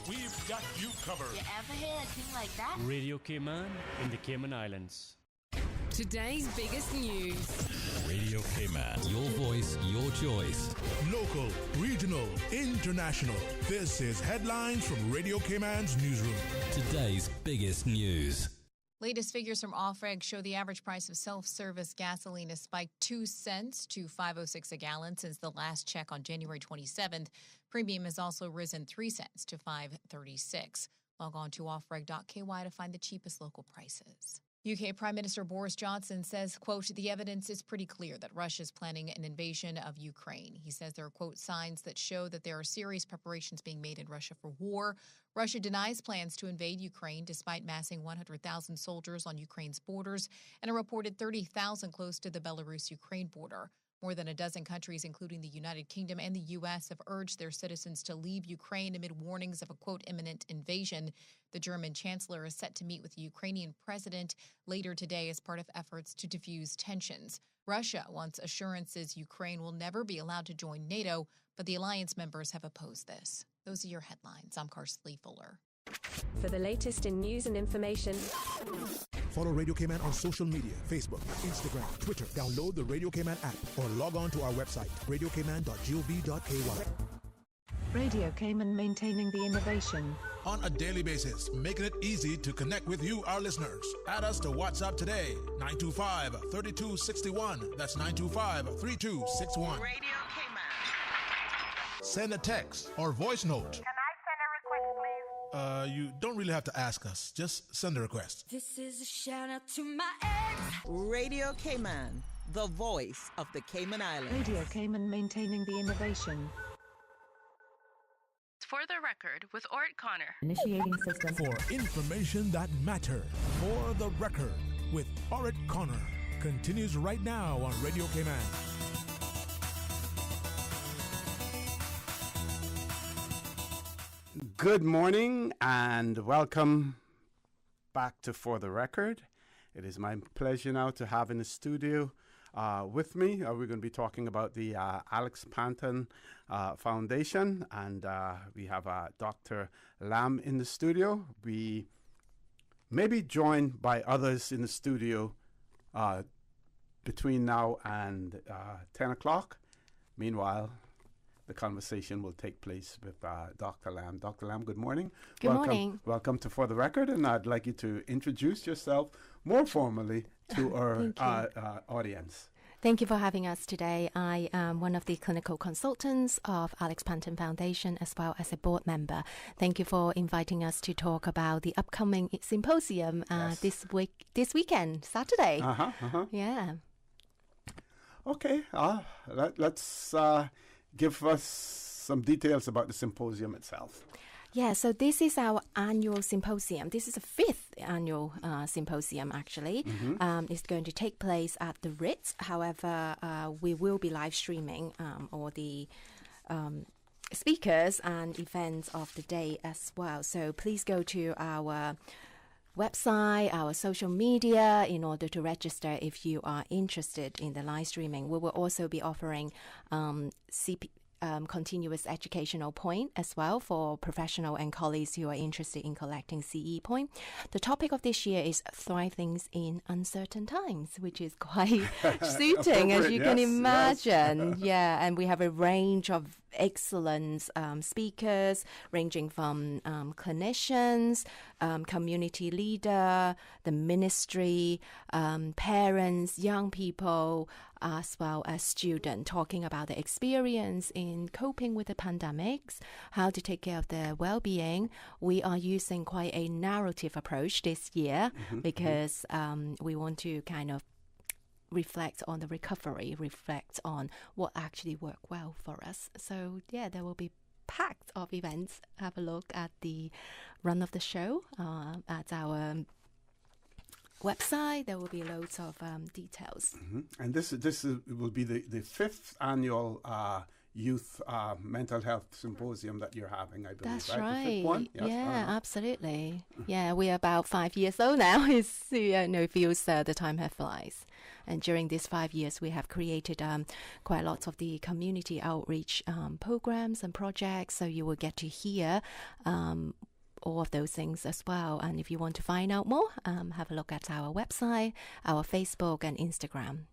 we've got you covered. You ever hear a thing like that? Radio Cayman in the Cayman Islands. Today's biggest news. Radio Cayman. Your voice, your choice. Local, regional, international. This is Headlines from Radio Cayman's newsroom. Today's biggest news. Latest figures from Offreg show the average price of self-service gasoline has spiked 2 cents to $5.06 a gallon since the last check on January 27th. Premium has also risen 3 cents to $5.36. Log on to offreg.ky to find the cheapest local prices. UK Prime Minister Boris Johnson says, quote, the evidence is pretty clear that Russia is planning an invasion of Ukraine. He says there are, quote, signs that show that there are serious preparations being made in Russia for war. Russia denies plans to invade Ukraine despite massing 100,000 soldiers on Ukraine's borders and a reported 30,000 close to the Belarus-Ukraine border. More than a dozen countries, including the United Kingdom and the U.S., have urged their citizens to leave Ukraine amid warnings of a, quote, imminent invasion. The German chancellor is set to meet with the Ukrainian president later today as part of efforts to diffuse tensions. Russia wants assurances Ukraine will never be allowed to join NATO, but the alliance members have opposed this. Those are your headlines. I'm Karsley Fuller. For the latest in news and information, Follow Radio Cayman on social media, Facebook, Instagram, Twitter. Download the Radio Cayman app or log on to our website, radiocayman.gov.ky. Radio Cayman, maintaining the innovation. On a daily basis, making it easy to connect with you, our listeners. Add us to WhatsApp today, 925-3261. That's 925-3261. Radio Cayman. Send a text or voice note. Can I send a request, please? You don't really have to ask us. Just send a request. This is a shout out to my ex. Radio Cayman, the voice of the Cayman Islands. Radio Cayman, maintaining the innovation. For the record, with Ort Connor. Initiating system. For information that matters. For the record, with Orit Connor. Continues right now on Radio Cayman. Good morning and welcome back to For the Record. It is my pleasure now to have in the studio with me. We're going to be talking about the Alex Pantheon Foundation, and we have Dr. Lam in the studio. We may be joined by others in the studio between now and 10 o'clock. Meanwhile, the conversation will take place with Dr. Lam. Dr. Lam, good morning. Good morning. Welcome to For the Record, and I'd like you to introduce yourself more formally to our audience. Thank you for having us today. I am one of the clinical consultants of Alex Pantheon Foundation, as well as a board member. Thank you for inviting us to talk about the upcoming symposium this weekend, Saturday. Yeah. Okay. Let's give us some details about the symposium itself. Yeah, so this is our annual symposium. This is the 5th annual symposium, actually. It's going to take place at the Ritz. However, we will be live streaming all the speakers and events of the day as well. So please go to our website, our social media, in order to register if you are interested in the live streaming. We will also be offering continuous educational point as well for professional and colleagues who are interested in collecting CE point. The topic of this year is Thriving in Uncertain Times, which is quite suiting, as you can imagine. Yes. Yeah, and we have a range of excellent speakers, ranging from clinicians, community leader, the ministry, parents, young people, as well as students, talking about the experience in coping with the pandemics, how to take care of their well-being. We are using quite a narrative approach this year because we want to kind of reflect on the recovery, reflect on what actually worked well for us. So yeah, there will be packed of events. Have a look at the run of the show at our website. There will be loads of details. And this will be the 5th annual youth mental health symposium that you're having, I believe. That's right? right. The fifth one? Yes. Yeah, absolutely. Yeah, we're about 5 years old now. It feels the time has flies. And during these 5 years, we have created quite a lot of the community outreach programs and projects. So you will get to hear all of those things as well. And if you want to find out more, have a look at our website, our Facebook and Instagram.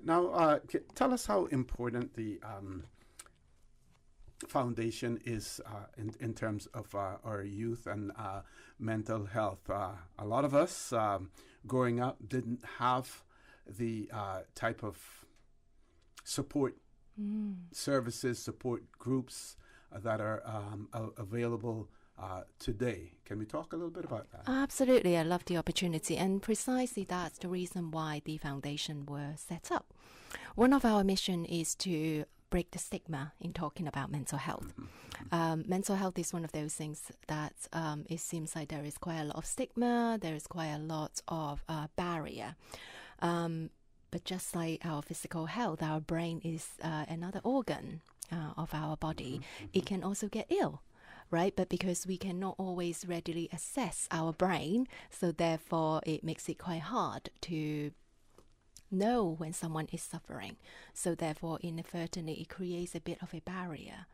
Now, tell us how important the foundation is in terms of our youth and mental health. A lot of us growing up didn't have the type of support services, support groups that are available today. Can we talk a little bit about that? Absolutely. I love the opportunity. And precisely that's the reason why the foundation was set up. One of our mission is to break the stigma in talking about mental health. Mental health is one of those things that it seems like there is quite a lot of stigma, there is quite a lot of barrier. But just like our physical health, our brain is another organ of our body. It can also get ill, right? But because we cannot always readily assess our brain, so therefore it makes it quite hard to know when someone is suffering. So therefore, inadvertently, it creates a bit of a barrier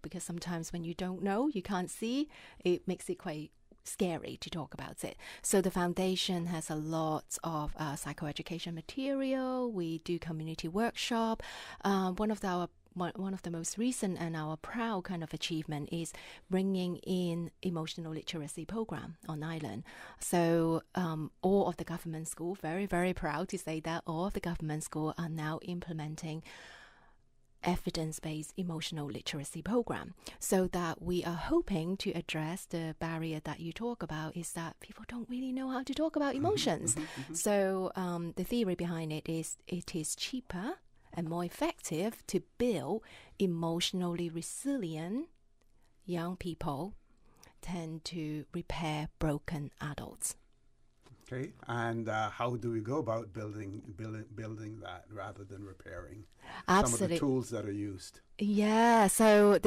because sometimes when you don't know, you can't see, it makes it quite scary to talk about it. So the foundation has a lot of psychoeducation material. We do community workshop. One of the most recent and our proud kind of achievement is bringing in emotional literacy program on island. So all of the government school, very, very proud to say that all of the government school are now implementing evidence-based emotional literacy program, so that we are hoping to address the barrier that you talk about, is that people don't really know how to talk about emotions. So the theory behind it is cheaper and more effective to build emotionally resilient young people than to repair broken adults. Okay, and how do we go about building that rather than repairing? Absolutely. Some of the tools that are used. Yeah, so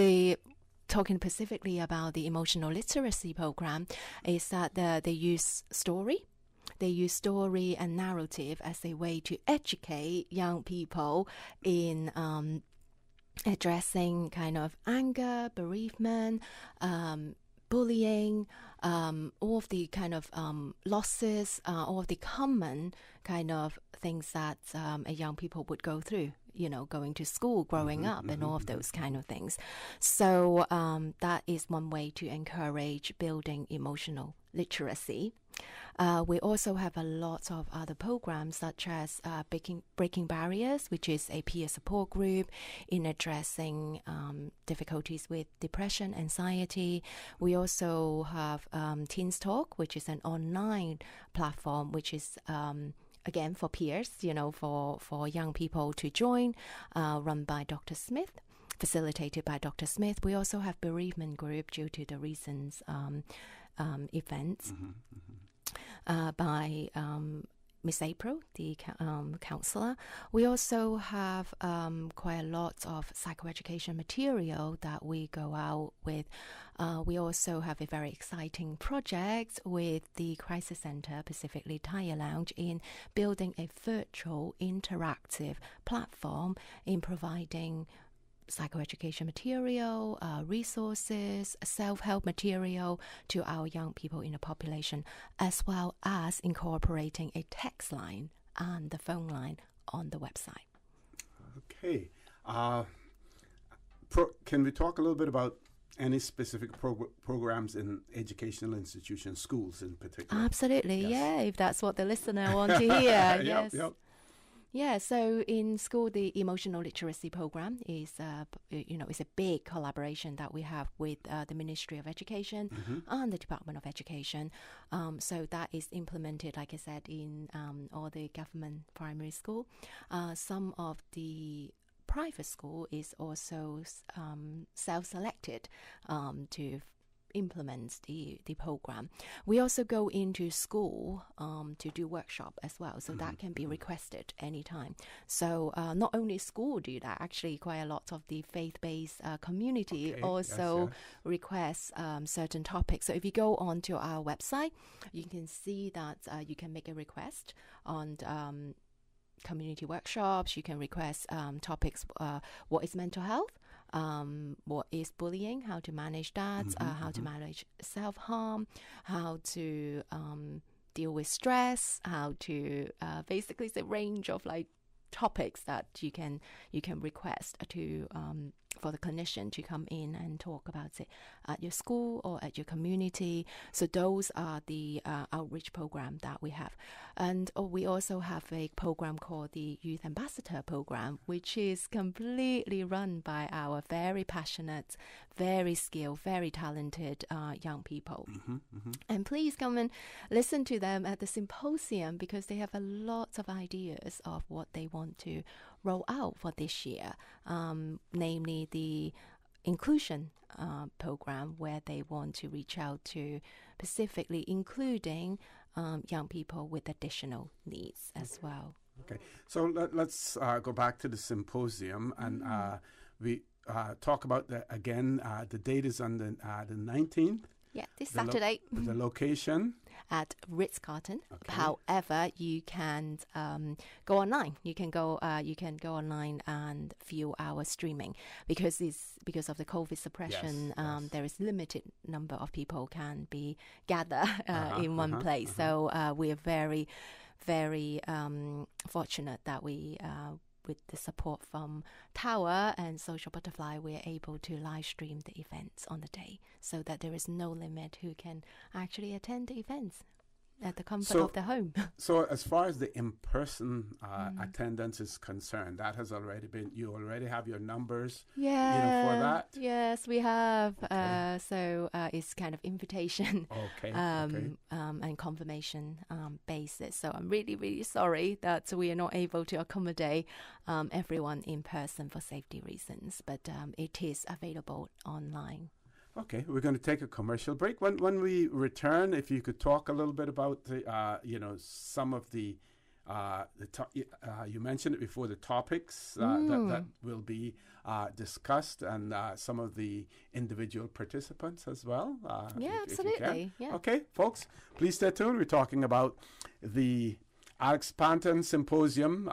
talking specifically about the emotional literacy program is that they use story. They use story and narrative as a way to educate young people in addressing kind of anger, bereavement, bullying, all of the kind of losses, all of the common kind of things that young people would go through, going to school, growing up, and all of those kind of things. So that is one way to encourage building emotional literacy. We also have a lot of other programs such as Breaking Barriers, which is a peer support group in addressing difficulties with depression, anxiety. We also have Teens Talk, which is an online platform, which is again for peers, for young people to join, run by Dr. Smith, facilitated by Dr. Smith. We also have Bereavement Group due to the recent events. By Miss April, the counsellor. We also have quite a lot of psychoeducation material that we go out with. We also have a very exciting project with the Crisis Centre, specifically Thai Lounge, in building a virtual interactive platform in providing psychoeducation material, resources, self-help material to our young people in the population, as well as incorporating a text line and the phone line on the website. Okay. Can we talk a little bit about any specific programs in educational institutions, schools in particular? Absolutely, yes. Yeah, if that's what the listener wants to hear. Yes. Yep. Yeah, so in school, the emotional literacy program is, is a big collaboration that we have with the Ministry of Education and the Department of Education. So that is implemented, like I said, in all the government primary school. Some of the private school is also self-selected to implements the program. We also go into school to do workshop as well, so that can be requested anytime. So not only school do that, actually quite a lot of the faith-based community also requests certain topics. So if you go onto our website, you can see that you can make a request on community workshops. You can request topics, what is mental health, what is bullying, how to manage that, how to manage self-harm, how to deal with stress, how to basically it's a range of like topics that you can request to for the clinician to come in and talk about it at your school or at your community. So those are the outreach program that we have. And we also have a program called the Youth Ambassador Program, which is completely run by our very passionate, very skilled, very talented young people. And please come and listen to them at the Symposium, because they have a lot of ideas of what they want to roll out for this year, namely the inclusion program, where they want to reach out to specifically including young people with additional needs as well. Okay, so let's go back to the Symposium, and we talk about the date is on the 19th. Yeah, this Saturday. The location? At Ritz-Carlton. Okay. However, you can go online. You can go online and view our streaming, because of the COVID suppression. There is limited number of people can be gathered in one place. So we are very, very fortunate that we. With the support from Tower and Social Butterfly, we are able to live stream the events on the day, so that there is no limit who can actually attend the events at the comfort of their home. So as far as the in-person attendance is concerned, that has already been, you already have your numbers for that? Yes, we have. Okay. So it's kind of invitation and confirmation basis. So I'm really, really sorry that we are not able to accommodate everyone in person for safety reasons, but it is available online. Okay, we're going to take a commercial break. When we return, if you could talk a little bit about the, some of the you mentioned it before, the topics that will be discussed, and some of the individual participants as well. Absolutely. Yeah. Okay, folks, please stay tuned. We're talking about the Alex Pantheon Symposium,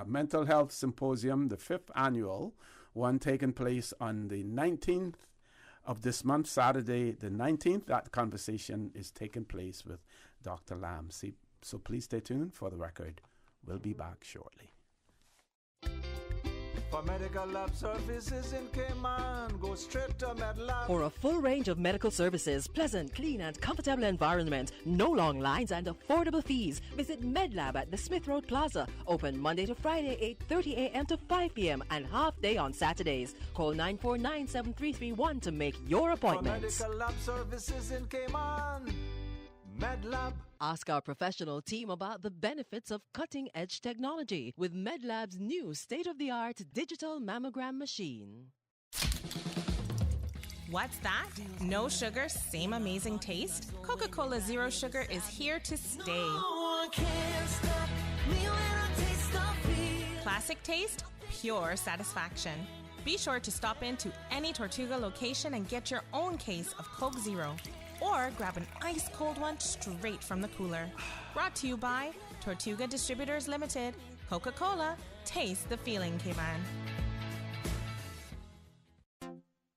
Mental Health Symposium, the 5th annual one, taking place on the 19th of this month, Saturday the 19th. That conversation is taking place with Dr. Lam. So please stay tuned for the record. We'll be back shortly. For medical lab services in Cayman, go straight to MedLab. For a full range of medical services, pleasant, clean and comfortable environment, no long lines and affordable fees, visit MedLab at the Smith Road Plaza. Open Monday to Friday, 8:30 a.m. to 5 p.m. and half day on Saturdays. Call 949-7331 to make your appointments. For medical lab services in Cayman, MedLab. Ask our professional team about the benefits of cutting-edge technology with MedLab's new state-of-the-art digital mammogram machine. What's that? No sugar, same amazing taste? Coca-Cola Zero Sugar is here to stay. Classic taste, pure satisfaction. Be sure to stop into any Tortuga location and get your own case of Coke Zero. Or grab an ice-cold one straight from the cooler. Brought to you by Tortuga Distributors Limited. Coca-Cola, taste the feeling, Cayman.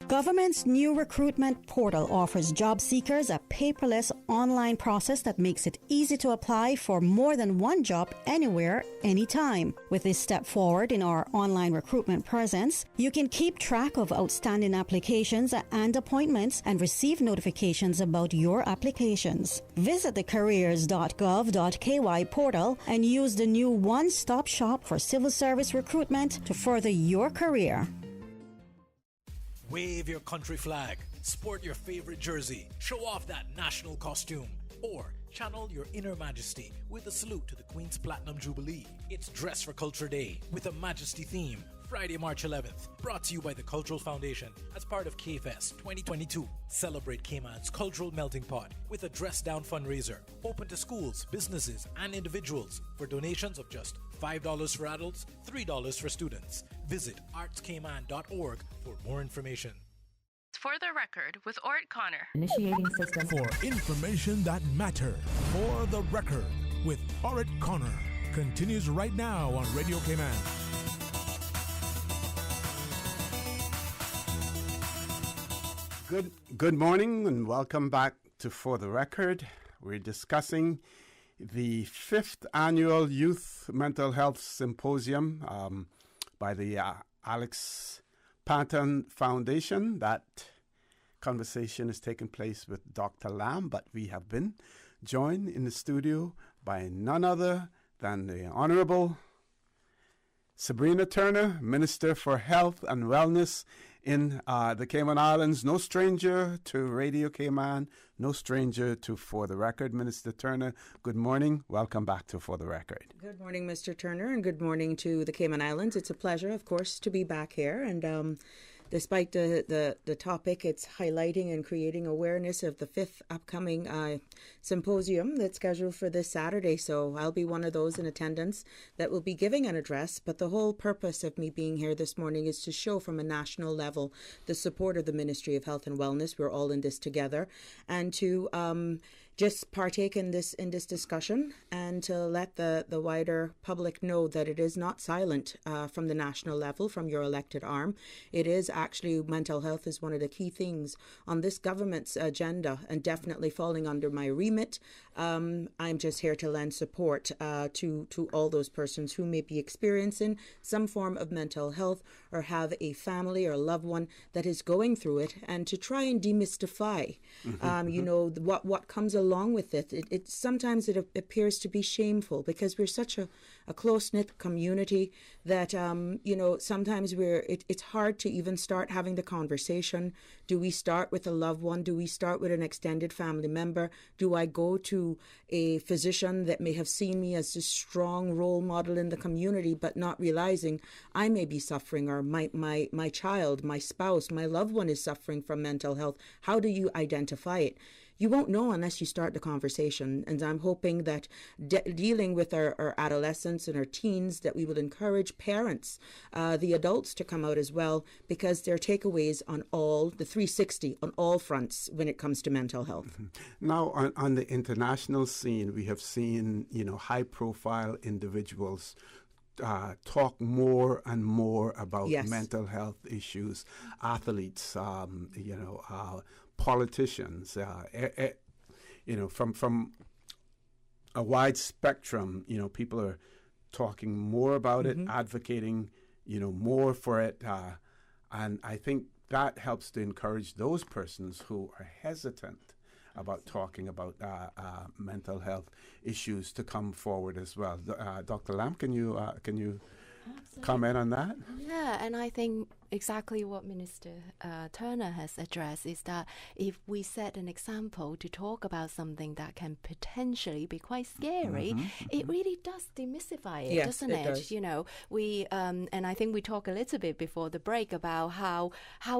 Government's new recruitment portal offers job seekers a paperless online process that makes it easy to apply for more than one job anywhere, anytime. With this step forward in our online recruitment presence, you can keep track of outstanding applications and appointments and receive notifications about your applications. Visit the careers.gov.ky portal and use the new one-stop shop for civil service recruitment to further your career. Wave your country flag, sport your favorite jersey, show off that national costume, or channel your inner majesty with a salute to the Queen's Platinum Jubilee. It's Dress for Culture Day with a Majesty theme Friday, March 11th. Brought to you by the Cultural Foundation as part of K-Fest 2022. Celebrate Cayman's cultural melting pot with a dress-down fundraiser open to schools, businesses, and individuals for donations of just $5 for adults, $3 for students. Visit artscayman.org for more information. For the record, with Ort Connor. Initiating system. For information that matters. For the record, with Ort Connor. Continues right now on Radio Cayman. Good morning and welcome back to For the Record. We're discussing the 5th Annual Youth Mental Health Symposium by the Alex Pantheon Foundation. That conversation is taking place with Dr. Lamb, but we have been joined in the studio by none other than the Honorable Sabrina Turner, Minister for Health and Wellness in the Cayman Islands. No stranger to Radio Cayman, no stranger to For the Record. Minister Turner, good morning. Welcome back to For the Record. Good morning, Mr. Turner, and good morning to the Cayman Islands. It's a pleasure, of course, to be back here. And despite the topic, it's highlighting and creating awareness of the 5th upcoming symposium that's scheduled for this Saturday. So I'll be one of those in attendance that will be giving an address. But the whole purpose of me being here this morning is to show from a national level the support of the Ministry of Health and Wellness. We're all in this together. And to just partake in this discussion and to let the wider public know that it is not silent from the national level, from your elected arm. It is actually, mental health is one of the key things on this government's agenda and definitely falling under my remit. I'm just here to lend support to all those persons who may be experiencing some form of mental health or have a family or loved one that is going through it, and to try and demystify, you know, what comes along with it. It sometimes it appears to be shameful because we're such a close-knit community that you know, sometimes it's hard to even start having the conversation. Do we start with a loved one? Do we start with an extended family member? Do I go to a physician that may have seen me as a strong role model in the community, but not realizing I may be suffering, or my child, my spouse, my loved one is suffering from mental health? How do you identify it? You won't know unless you start the conversation. And I'm hoping that dealing with our adolescents and our teens, that we will encourage parents, the adults, to come out as well, because there are takeaways on all, the 360, on all fronts when it comes to mental health. Now, on the international scene, we have seen, you know, high-profile individuals talk more and more about mental health issues, athletes, you know, politicians, you know, from a wide spectrum. You know, people are talking more about it, advocating, you know, more for it, and I think that helps to encourage those persons who are hesitant about talking about mental health issues to come forward as well. Dr. Lamb, can you comment on that? Yeah, and I think exactly what Minister Turner has addressed is that if we set an example to talk about something that can potentially be quite scary, it really does demystify it, doesn't it? Does. You know, we and I think we talked a little bit before the break about how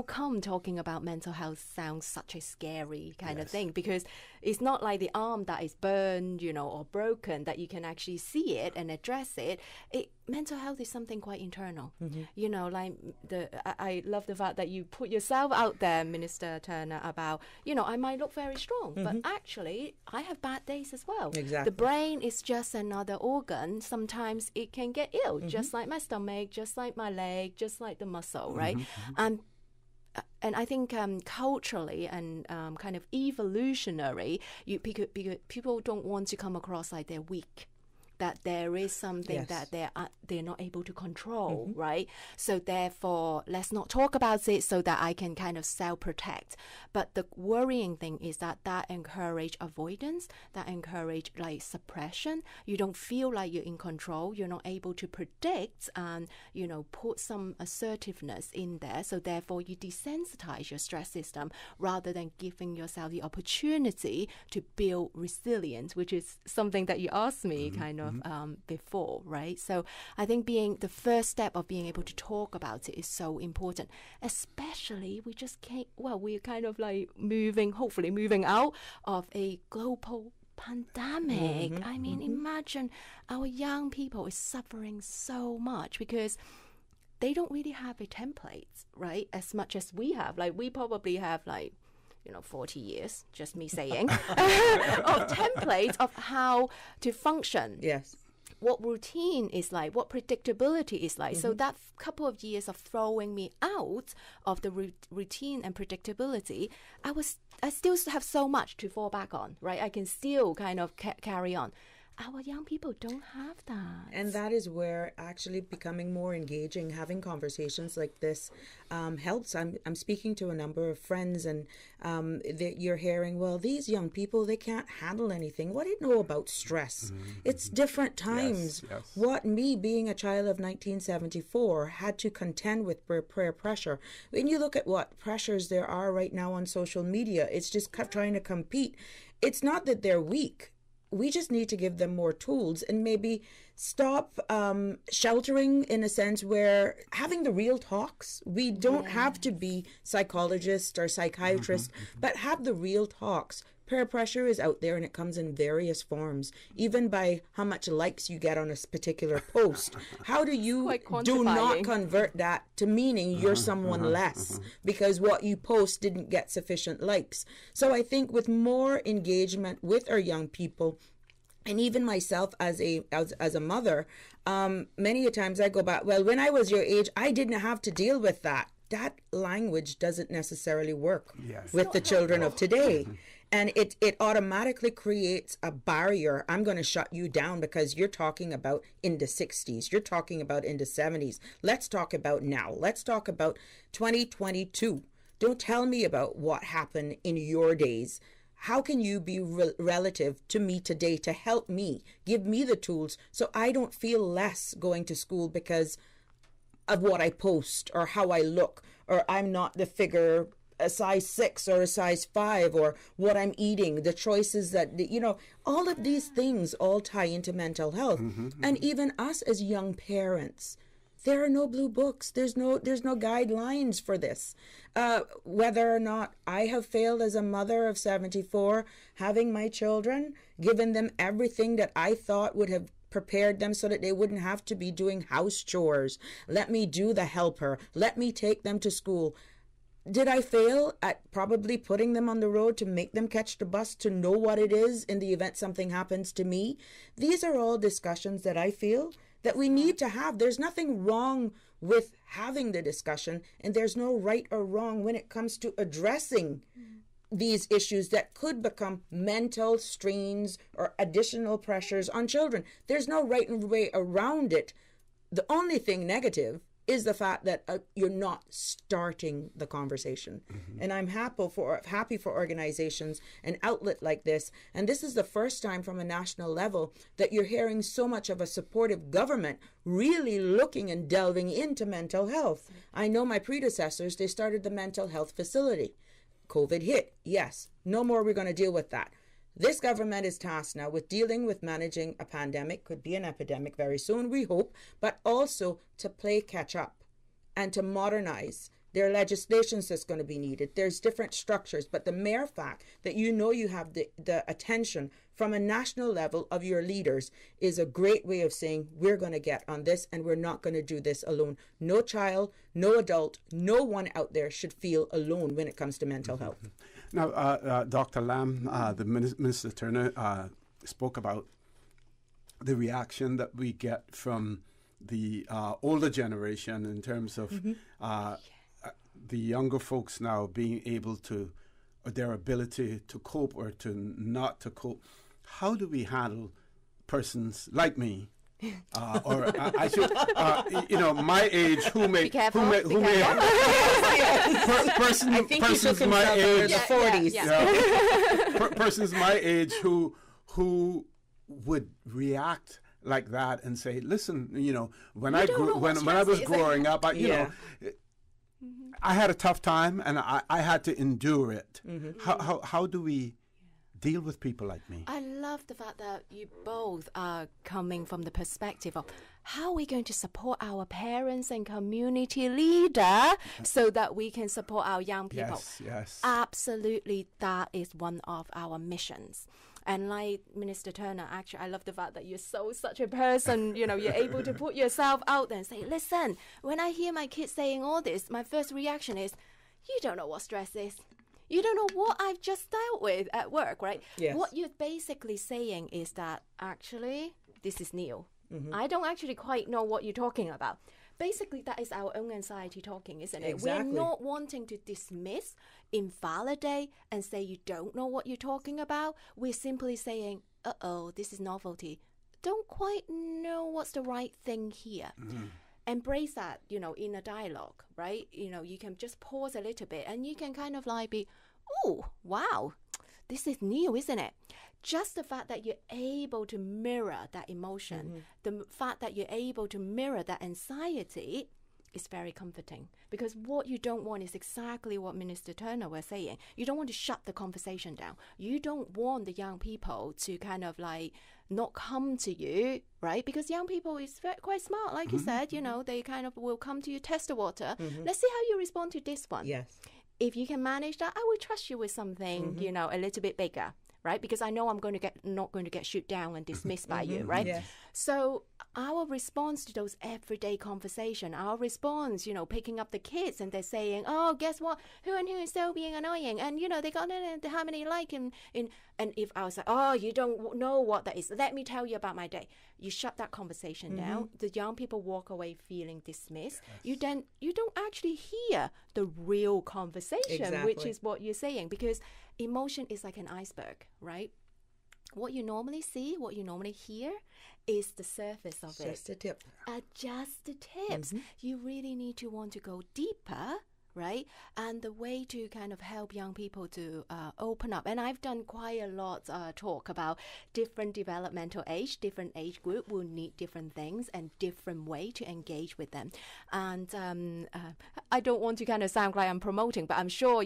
come talking about mental health sounds such a scary kind of thing, because it's not like the arm that is burned, you know, or broken, that you can actually see it and address it. Mental health is something quite internal. You know, like I love the fact that you put yourself out there, Minister Turner, about, you know, I might look very strong, but actually I have bad days as well. Exactly. The brain is just another organ. Sometimes it can get ill, just like my stomach, just like my leg, just like the muscle, right? And I think culturally and kind of evolutionary, people don't want to come across like they're weak, that there is something that they're not able to control, right? So therefore, let's not talk about it so that I can kind of self-protect. But the worrying thing is that encourage avoidance, that encourage like suppression. You don't feel like you're in control. You're not able to predict and, you know, put some assertiveness in there. So therefore, you desensitize your stress system rather than giving yourself the opportunity to build resilience, which is something that you asked me kind of of before, right? So I think being the first step of being able to talk about it is so important, especially we're kind of like hopefully moving out of a global pandemic. I mean, imagine our young people is suffering so much because they don't really have a template, right? As much as we have. Like, we probably have 40 years, just me saying, of templates of how to function. Yes. What routine is like, what predictability is like. So that couple of years of throwing me out of the routine and predictability, I still have so much to fall back on, right? I can still kind of carry on. Our young people don't have that. And that is where actually becoming more engaging, having conversations like this helps. I'm speaking to a number of friends, and you're hearing, well, these young people, they can't handle anything. What do you know about stress? It's different times. Yes. What me, being a child of 1974, had to contend with prayer pressure. When you look at what pressures there are right now on social media, it's just trying to compete. It's not that they're weak. We just need to give them more tools and maybe stop sheltering, in a sense where having the real talks. We don't have to be psychologists or psychiatrists, but have the real talks. Peer pressure is out there and it comes in various forms, even by how much likes you get on a particular post. How do you do not convert that to meaning you're someone less because what you post didn't get sufficient likes? So I think with more engagement with our young people, and even myself as a mother, many a times I go back, well, when I was your age, I didn't have to deal with that. That language doesn't necessarily work with the children of today. And it automatically creates a barrier. I'm going to shut you down because you're talking about in the 60s. You're talking about in the 70s. Let's talk about now. Let's talk about 2022. Don't tell me about what happened in your days. How can you be relative to me today to help me, give me the tools so I don't feel less going to school because of what I post or how I look, or I'm not the figure a size 6 or a size 5, or what I'm eating, the choices that, all of these things all tie into mental health. And even us as young parents, there are no blue books. There's no guidelines for this. Whether or not I have failed as a mother of 74, having my children, given them everything that I thought would have prepared them so that they wouldn't have to be doing house chores. Let me do the helper. Let me take them to school. Did I fail at probably putting them on the road to make them catch the bus to know what it is in the event something happens to me? These are all discussions that I feel that we need to have. There's nothing wrong with having the discussion, and there's no right or wrong when it comes to addressing these issues that could become mental strains or additional pressures on children. There's no right way around it. The only thing negative is the fact that you're not starting the conversation. And I'm happy for organizations, an outlet like this. And this is the first time from a national level that you're hearing so much of a supportive government really looking and delving into mental health. I know my predecessors, they started the mental health facility. COVID hit. Yes, no more we're going to deal with that. This government is tasked now with dealing with managing a pandemic, could be an epidemic very soon, we hope, but also to play catch up and to modernize. There are legislations that's going to be needed. There's different structures, but the mere fact that you have the attention from a national level of your leaders is a great way of saying we're going to get on this and we're not going to do this alone. No child, no adult, no one out there should feel alone when it comes to mental health. Now, Dr. Lam, the Minister Turner spoke about the reaction that we get from the older generation in terms of the younger folks now being able to, or their ability to cope or to not to cope. How do we handle persons like me? Or I should, my age, who may persons my age, the 40s, persons my age who would react like that and say, listen, when I was growing up, I had a tough time and I had to endure it. How do we deal with people like me. I love the fact that you both are coming from the perspective of how are we going to support our parents and community leader so that we can support our young people. Yes. Absolutely, that is one of our missions. And like Minister Turner, actually, I love the fact that you're such a person, you're able to put yourself out there and say, listen, when I hear my kids saying all this, my first reaction is, you don't know what stress is. You don't know what I've just dealt with at work, right? Yes. What you're basically saying is that actually this is new. Mm-hmm. I don't actually quite know what you're talking about. Basically, that is our own anxiety talking, isn't it? Exactly. We're not wanting to dismiss, invalidate, and say you don't know what you're talking about. We're simply saying, this is novelty. Don't quite know what's the right thing here. Mm-hmm. Embrace that, in a dialogue, right? You can just pause a little bit and you can kind of like be, oh, wow, this is new, isn't it? Just the fact that you're able to mirror that emotion, the fact that you're able to mirror that anxiety is very comforting, because what you don't want is exactly what Minister Turner was saying. You don't want to shut the conversation down. You don't want the young people to kind of like not come to you, right? Because young people is quite smart, like you said, they kind of will come to you, test the water. Let's see how you respond to this one. Yes. If you can manage that, I will trust you with something, a little bit bigger, right? Because I know I'm not going to get shoot down and dismissed by you, right? Yes. So our response to those everyday conversation, our response, picking up the kids and they're saying, oh, guess what? Who and who is still being annoying? And, they got how many like in and if I was like, oh, you don't know what that is, let me tell you about my day. You shut that conversation down. The young people walk away feeling dismissed. You don't actually hear the real conversation, which is what you're saying, because emotion is like an iceberg, right? What you normally see, what you normally hear is the surface of it. Just a tip. Just the tips. You really need to want to go deeper, right? And the way to kind of help young people to open up. And I've done quite a lot talk about different developmental age, different age group will need different things and different way to engage with them. And I don't want to kind of sound like I'm promoting, but I'm sure,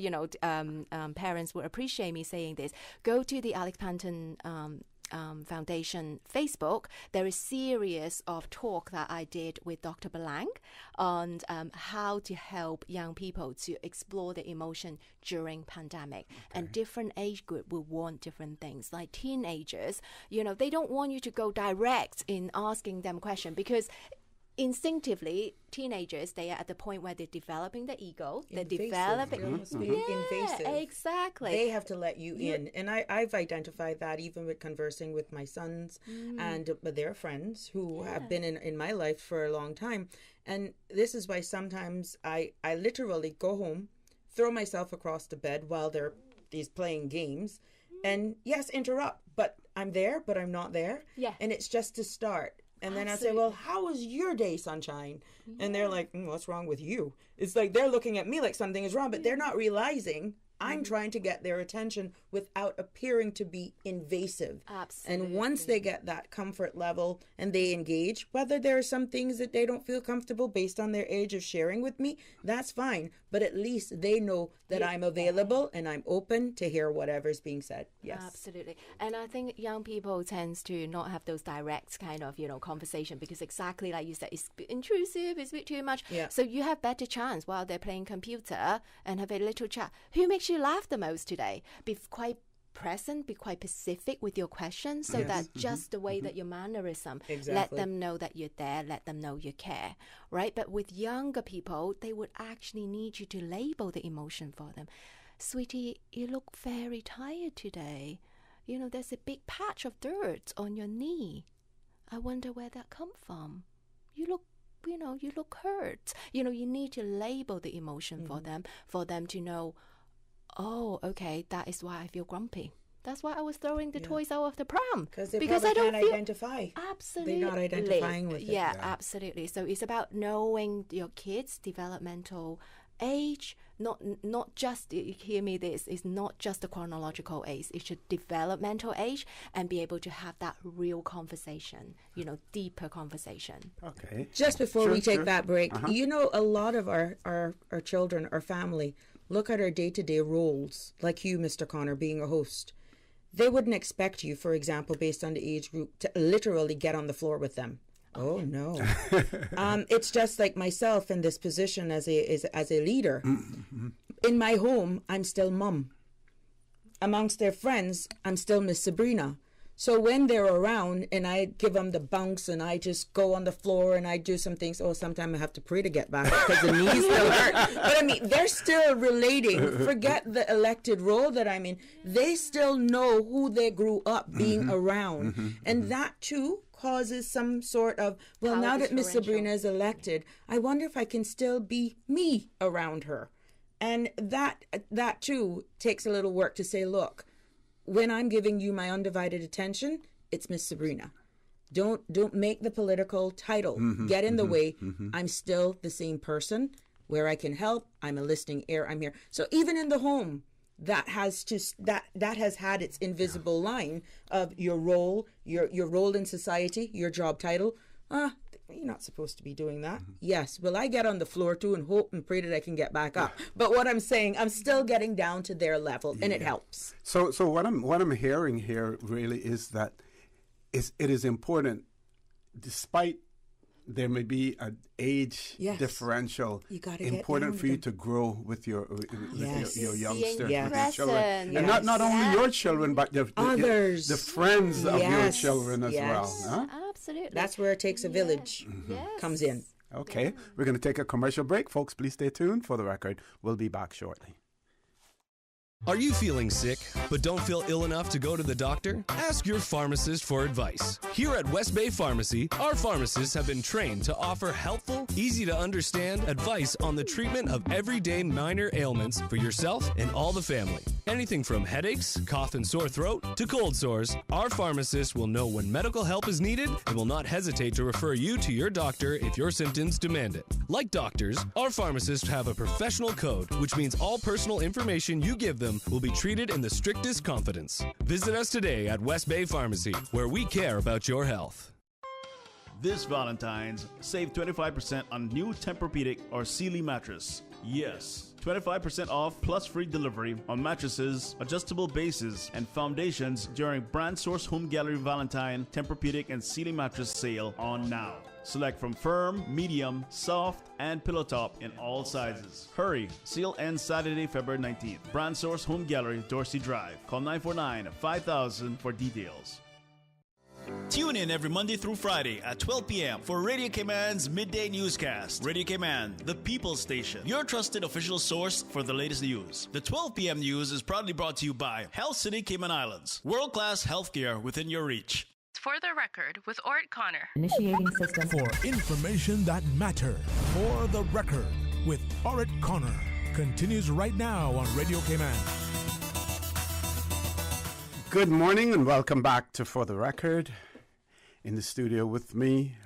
parents will appreciate me saying this. Go to the Alex Pantheon Foundation Facebook. There is series of talk that I did with Dr. Belang on how to help young people to explore the emotion during pandemic. And different age group will want different things. Like teenagers, they don't want you to go direct in asking them questions, because instinctively, teenagers, they are at the point where they're developing the ego. They're developing. Invasive. Exactly. They have to let you in. And I've identified that even with conversing with my sons and their friends who have been in my life for a long time. And this is why sometimes I literally go home, throw myself across the bed while he's playing games. And yes, interrupt. But I'm there, but I'm not there. Yeah. And it's just to start. And then I say, well, how was your day, sunshine? And they're like, what's wrong with you? It's like they're looking at me like something is wrong, but they're not realizing I'm trying to get their attention without appearing to be invasive. Absolutely. And once they get that comfort level and they engage, whether there are some things that they don't feel comfortable based on their age of sharing with me, that's fine. But at least they know that I'm available and I'm open to hear whatever's being said. Yes. Absolutely. And I think young people tends to not have those direct kind of, conversation, because exactly like you said, it's intrusive, it's a bit too much. Yeah. So you have better chance while they're playing computer and have a little chat. Who makes you laugh the most today? Be quite present, be quite specific with your questions, so that just the way that your mannerism, let them know that you're there, let them know you care, right? But with younger people, they would actually need you to label the emotion for them. Sweetie, you look very tired today. There's a big patch of dirt on your knee. I wonder where that come from. You look hurt. You need to label the emotion for them to know, oh, okay, that is why I feel grumpy. That's why I was throwing the toys out of the pram. Because they I don't can't identify. Absolutely. They're not identifying with it. Yeah, absolutely. So it's about knowing your kids' developmental age, not just, hear me, this is not just the chronological age, it's a developmental age, and be able to have that real conversation, deeper conversation. Okay. Just before we take that break, a lot of our children, our family, look at our day-to-day roles, like you, Mr. Connor, being a host. they wouldn't expect you, for example, based on the age group, to literally get on the floor with them. Oh no! It's just like myself in this position as a leader. Mm-hmm. In my home, I'm still mum. Amongst their friends, I'm still Miss Sabrina. So when they're around and I give them the bounce and I just go on the floor and I do some things, sometimes I have to pray to get back because the knees still hurt. But I mean, they're still relating. Forget the elected role that I'm in. They still know who they grew up being around. And that too causes some sort of, now that Miss Sabrina is elected, I wonder if I can still be me around her. And that too takes a little work to say, look, when I'm giving you my undivided attention, it's Miss Sabrina. Don't make the political title get in the way. I'm still the same person. Where I can help, I'm a listening ear. I'm here. So even in the home, that has had its invisible line of your role in society, your job title. You're not supposed to be doing that. Yes. Will I get on the floor too and hope and pray that I can get back up? But what I'm saying, I'm still getting down to their level, and it helps. So what I'm hearing here really is that it is important, despite there may be an age differential, important for you to grow with your youngsters, with your children, and not only your children, but others, the friends of your children as well. Huh? Absolutely. That's where it takes a village comes in. Okay, we're going to take a commercial break, folks. Please stay tuned. For the record, we'll be back shortly. Are you feeling sick, but don't feel ill enough to go to the doctor? Ask your pharmacist for advice. Here at West Bay Pharmacy, our pharmacists have been trained to offer helpful, easy-to-understand advice on the treatment of everyday minor ailments for yourself and all the family. Anything from headaches, cough and sore throat, to cold sores, our pharmacists will know when medical help is needed and will not hesitate to refer you to your doctor if your symptoms demand it. Like doctors, our pharmacists have a professional code, which means all personal information you give them will be treated in the strictest confidence. Visit us today at West Bay Pharmacy, where we care about your health. This Valentine's, save 25% on new Tempur-Pedic or Sealy mattress. Yes, 25% off plus free delivery on mattresses, adjustable bases, and foundations during Brand Source Home Gallery Valentine Tempur-Pedic and Sealy mattress sale on now. Select from firm, medium, soft, and pillow top in all sizes. Hurry! Sale ends Saturday, February 19th. Brand Source Home Gallery, Dorsey Drive. Call 949-5000 for details. Tune in every Monday through Friday at 12 p.m. for Radio Cayman's Midday Newscast. Radio Cayman, the People's Station, your trusted official source for the latest news. The 12 p.m. news is proudly brought to you by Health City Cayman Islands. World-class healthcare within your reach. For the record, with Ort Connor. Initiating system. For information that matter. For the record, with Ort Connor. Continues right now on Radio Cayman. Good morning and welcome back to For the Record. In the studio with me,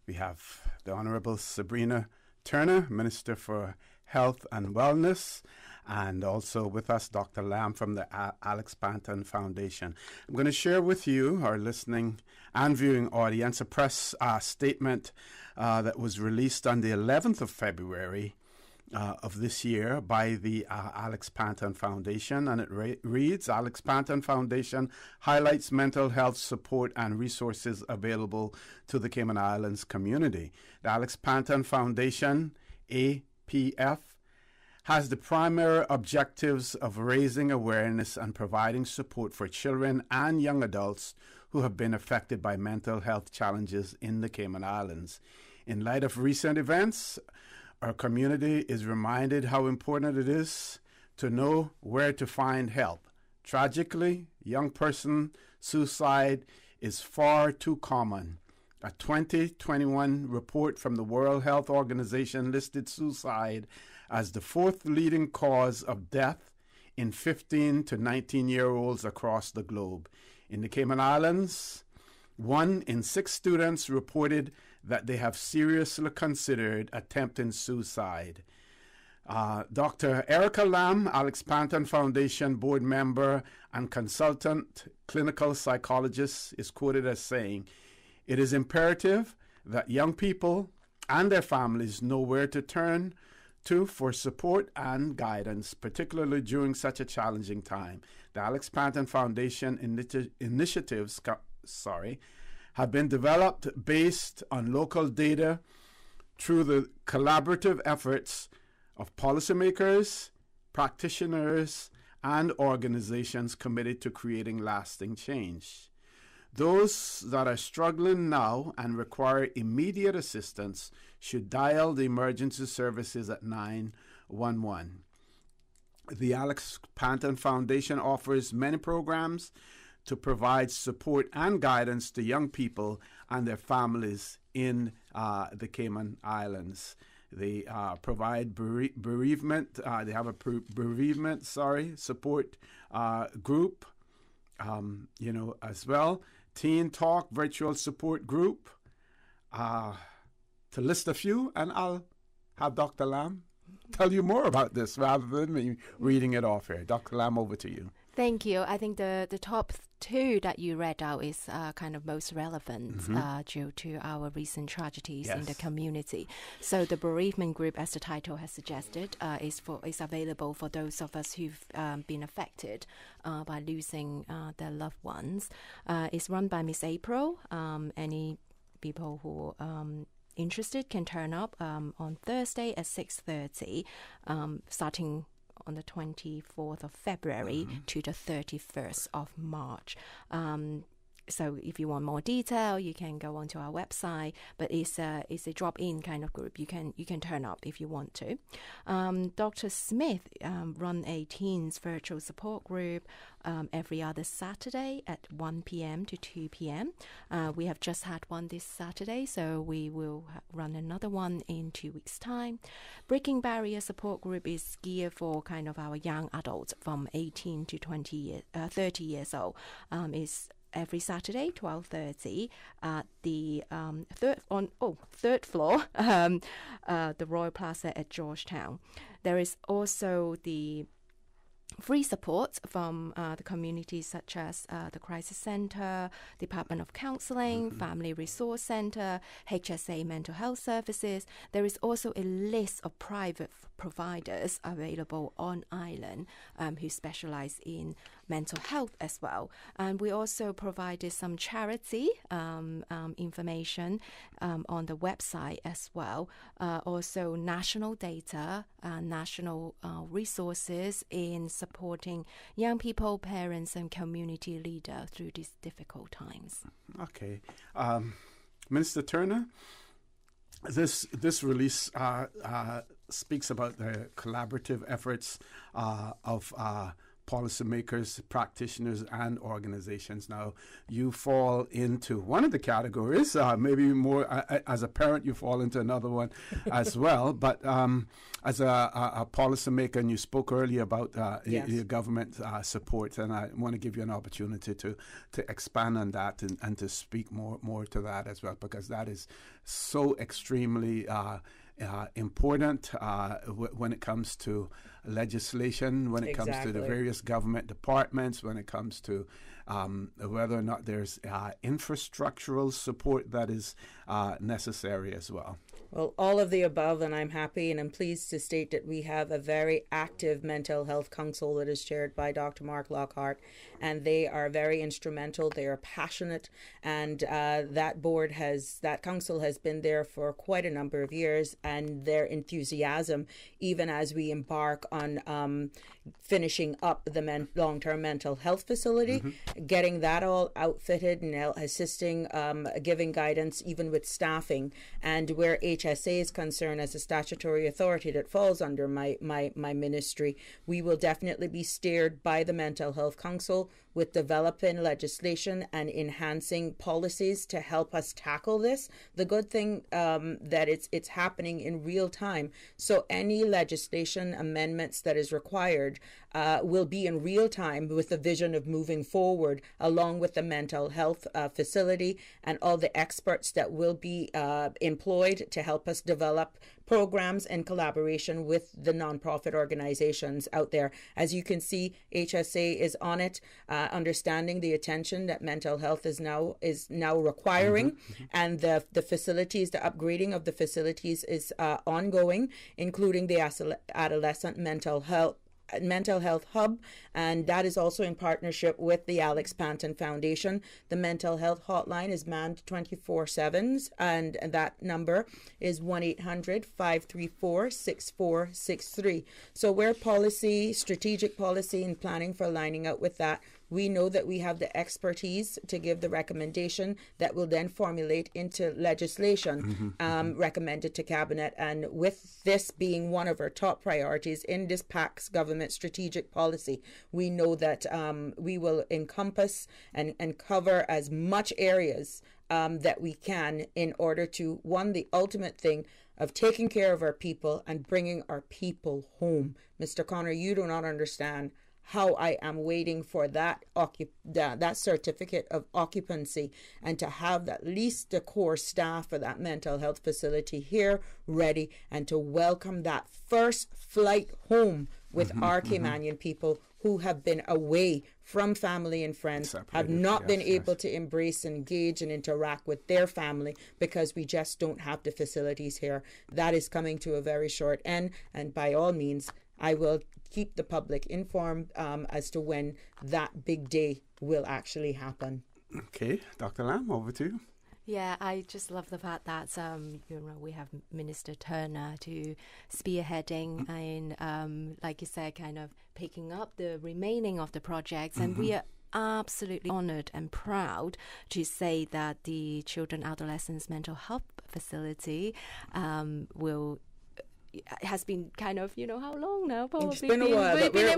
we have the Honorable Sabrina Turner, Minister for Health and Wellness, and also with us, Dr. Lamb from the Alex Pantheon Foundation. I'm going to share with you, our listening and viewing audience, a press statement that was released on the 11th of February of this year by the Alex Pantheon Foundation, and it reads, Alex Pantheon Foundation highlights mental health support and resources available to the Cayman Islands community. The Alex Pantheon Foundation, APF, has the primary objectives of raising awareness and providing support for children and young adults who have been affected by mental health challenges in the Cayman Islands. In light of recent events, our community is reminded how important it is to know where to find help. Tragically, young person suicide is far too common. A 2021 report from the World Health Organization listed suicide as the fourth leading cause of death in 15 to 19-year-olds across the globe. In the Cayman Islands, 1 in 6 students reported that they have seriously considered attempting suicide. Dr. Erica Lamb, Alex Pantheon Foundation board member and consultant clinical psychologist, is quoted as saying, "It is imperative that young people and their families know where to turn to for support and guidance, particularly during such a challenging time. The Alex Pantheon Foundation initiatives have been developed based on local data through the collaborative efforts of policymakers, practitioners, and organizations committed to creating lasting change. Those that are struggling now and require immediate assistance should dial the emergency services at 911. The Alex Pantheon Foundation offers many programs to provide support and guidance to young people and their families in the Cayman Islands. They provide bereavement. They have a bereavement support group, as well. Teen Talk virtual support group, to list a few, and I'll have Dr. Lam tell you more about this rather than me reading it off here. Dr. Lam, over to you. Thank you. I think the top two that you read out is kind of most relevant due to our recent tragedies in the community. So the Bereavement Group, as the title has suggested, is available for those of us who've been affected by losing their loved ones. It's run by Miss April. Any people who interested can turn up on Thursday at 6:30, starting on the 24th of February to the 31st of March. So if you want more detail, you can go onto our website. But it's a drop-in kind of group. You can turn up if you want to. Dr. Smith run a teens virtual support group every other Saturday at 1 p.m. to 2 p.m. We have just had one this Saturday, so we will run another one in 2 weeks' time. Breaking Barrier support group is geared for kind of our young adults from 18 to 30 years old. Is every Saturday, 12:30, at the third floor, the Royal Plaza at Georgetown. There is also the free support from the communities such as the Crisis Center, Department of Counseling, Family Resource Center, HSA Mental Health Services. There is also a list of private providers available on island who specialize in mental health as well. And we also provided some charity information on the website as well. Also national data, national resources in supporting young people, parents, and community leaders through these difficult times. Okay. Minister Turner, this release speaks about the collaborative efforts of policymakers, practitioners, and organizations. Now, you fall into one of the categories, maybe more as a parent, you fall into another one as well. But as a policymaker, and you spoke earlier about your government support, and I want to give you an opportunity to expand on that and to speak more to that as well, because that is so extremely important when it comes to legislation, when it comes to the various government departments, when it comes to whether or not there's infrastructural support that is necessary as well. Well, all of the above, and I'm happy and I'm pleased to state that we have a very active mental health council that is chaired by Dr. Mark Lockhart, and they are very instrumental. They are passionate, and that council has been there for quite a number of years, and their enthusiasm, even as we embark on finishing up the long-term mental health facility, getting that all outfitted and assisting, giving guidance, even with staffing, and where HSA is concerned, as a statutory authority that falls under my ministry, we will definitely be steered by the Mental Health Council with developing legislation and enhancing policies to help us tackle this. The good thing that it's happening in real time. So any legislation amendments that is required will be in real time with the vision of moving forward, along with the mental health facility and all the experts that will be employed to help us develop programs in collaboration with the nonprofit organizations out there. As you can see, HSA is on it, understanding the attention that mental health is now requiring, and the facilities, the upgrading of the facilities is ongoing, including the adolescent mental health mental health hub, and that is also in partnership with the Alex Pantheon Foundation. The mental health hotline is manned 24/7, and that number is 1-800-534-6463. So where policy, strategic policy and planning for lining up with that, we know that we have the expertise to give the recommendation that will then formulate into legislation recommended to Cabinet. And with this being one of our top priorities in this PAC's government strategic policy, we know that we will encompass and cover as much areas that we can in order to, one, the ultimate thing of taking care of our people and bringing our people home. Mr. Connor, you do not understand how I am waiting for that certificate of occupancy, and to have at least the core staff for that mental health facility here ready, and to welcome that first flight home with our Caymanian people who have been away from family and friends, have not been able to embrace, engage and interact with their family because we just don't have the facilities here. That is coming to a very short end, and by all means, I will keep the public informed as to when that big day will actually happen. Okay, Dr. Lam, over to you. Yeah, I just love the fact that we have Minister Turner to spearheading and, like you said, kind of picking up the remaining of the projects, and we are absolutely honored and proud to say that the Children Adolescents Mental Health Facility has been kind of, how long now? Probably it's been a while, but we're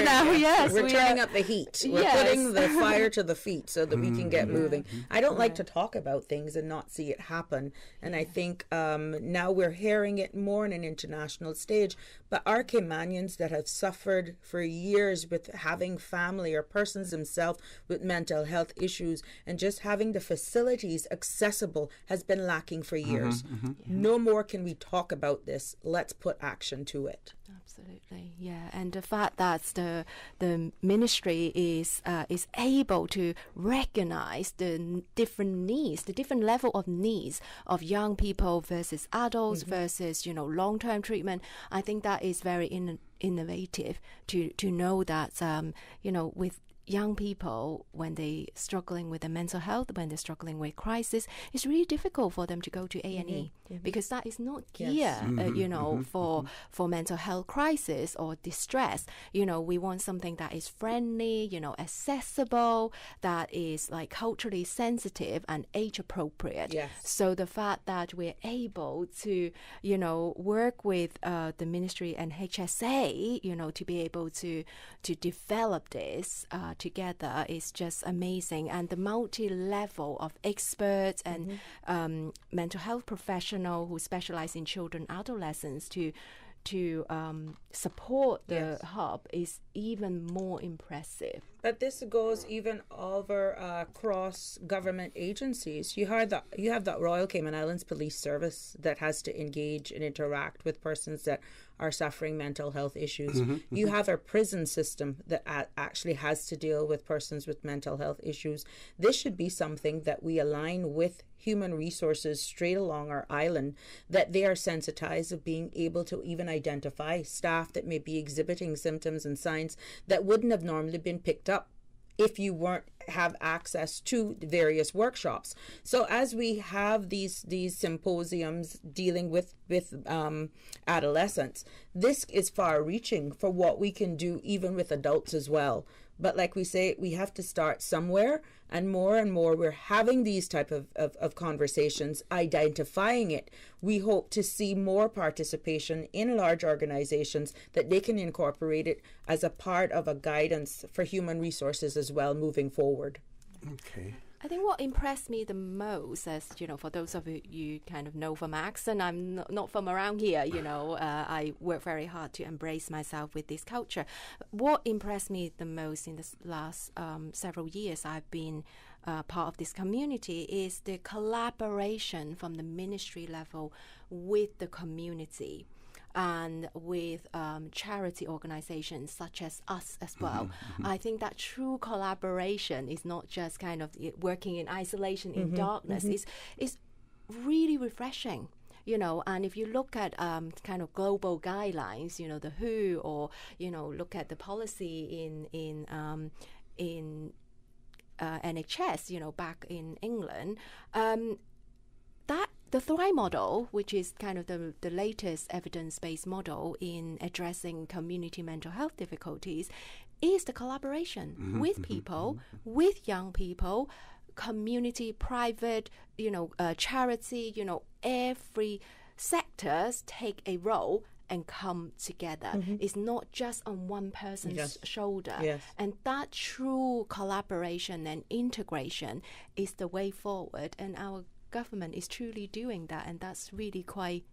now. Yes, we're turning up the heat. We're putting the fire to the feet so that we can get moving. I don't like to talk about things and not see it happen. And I think now we're hearing it more on an international stage. But our Caymanians that have suffered for years with having family or persons themselves with mental health issues, and just having the facilities accessible has been lacking for years. No more can we talk about this. Let's put action to it. Absolutely, yeah. And the fact that the ministry is able to recognize the different needs, the different level of needs of young people versus adults versus long-term treatment. I think that is very innovative to know that with young people, when they're struggling with their mental health, when they're struggling with crisis, it's really difficult for them to go to A&E because that is not gear, for mental health crisis or distress. We want something that is friendly, accessible, that is like culturally sensitive and age appropriate. Yes. So the fact that we're able to, work with the ministry and HSA, to be able to develop this together is just amazing. And the multi-level of experts and mental health professionals who specialize in children, adolescents to support the hub is even more impressive. But this goes even over cross government agencies. You have the Royal Cayman Islands Police Service that has to engage and interact with persons that are suffering mental health issues. You have a prison system that actually has to deal with persons with mental health issues. This should be something that we align with human resources straight along our island, that they are sensitized of being able to even identify staff that may be exhibiting symptoms and signs that wouldn't have normally been picked up if you weren't have access to various workshops. So as we have these symposiums dealing with adolescents, this is far reaching for what we can do even with adults as well. But like we say, we have to start somewhere, and more we're having these type of conversations, identifying it. We hope to see more participation in large organizations that they can incorporate it as a part of a guidance for human resources as well moving forward. Okay. I think what impressed me the most, as for those of you kind of know from my accent, I'm not from around here. I work very hard to embrace myself with this culture. What impressed me the most in the last several years I've been part of this community is the collaboration from the ministry level with the community and with charity organizations such as us as well. I think that true collaboration is not just kind of working in isolation in darkness. It's really refreshing And if you look at kind of global guidelines, the WHO, or look at the policy in NHS, back in England, that the Thrive model, which is kind of the latest evidence-based model in addressing community mental health difficulties, is the collaboration with people, with young people, community, private, charity, every sectors take a role and come together. It's not just on one person's shoulder. And that true collaboration and integration is the way forward. And our government is truly doing that. And that's really quite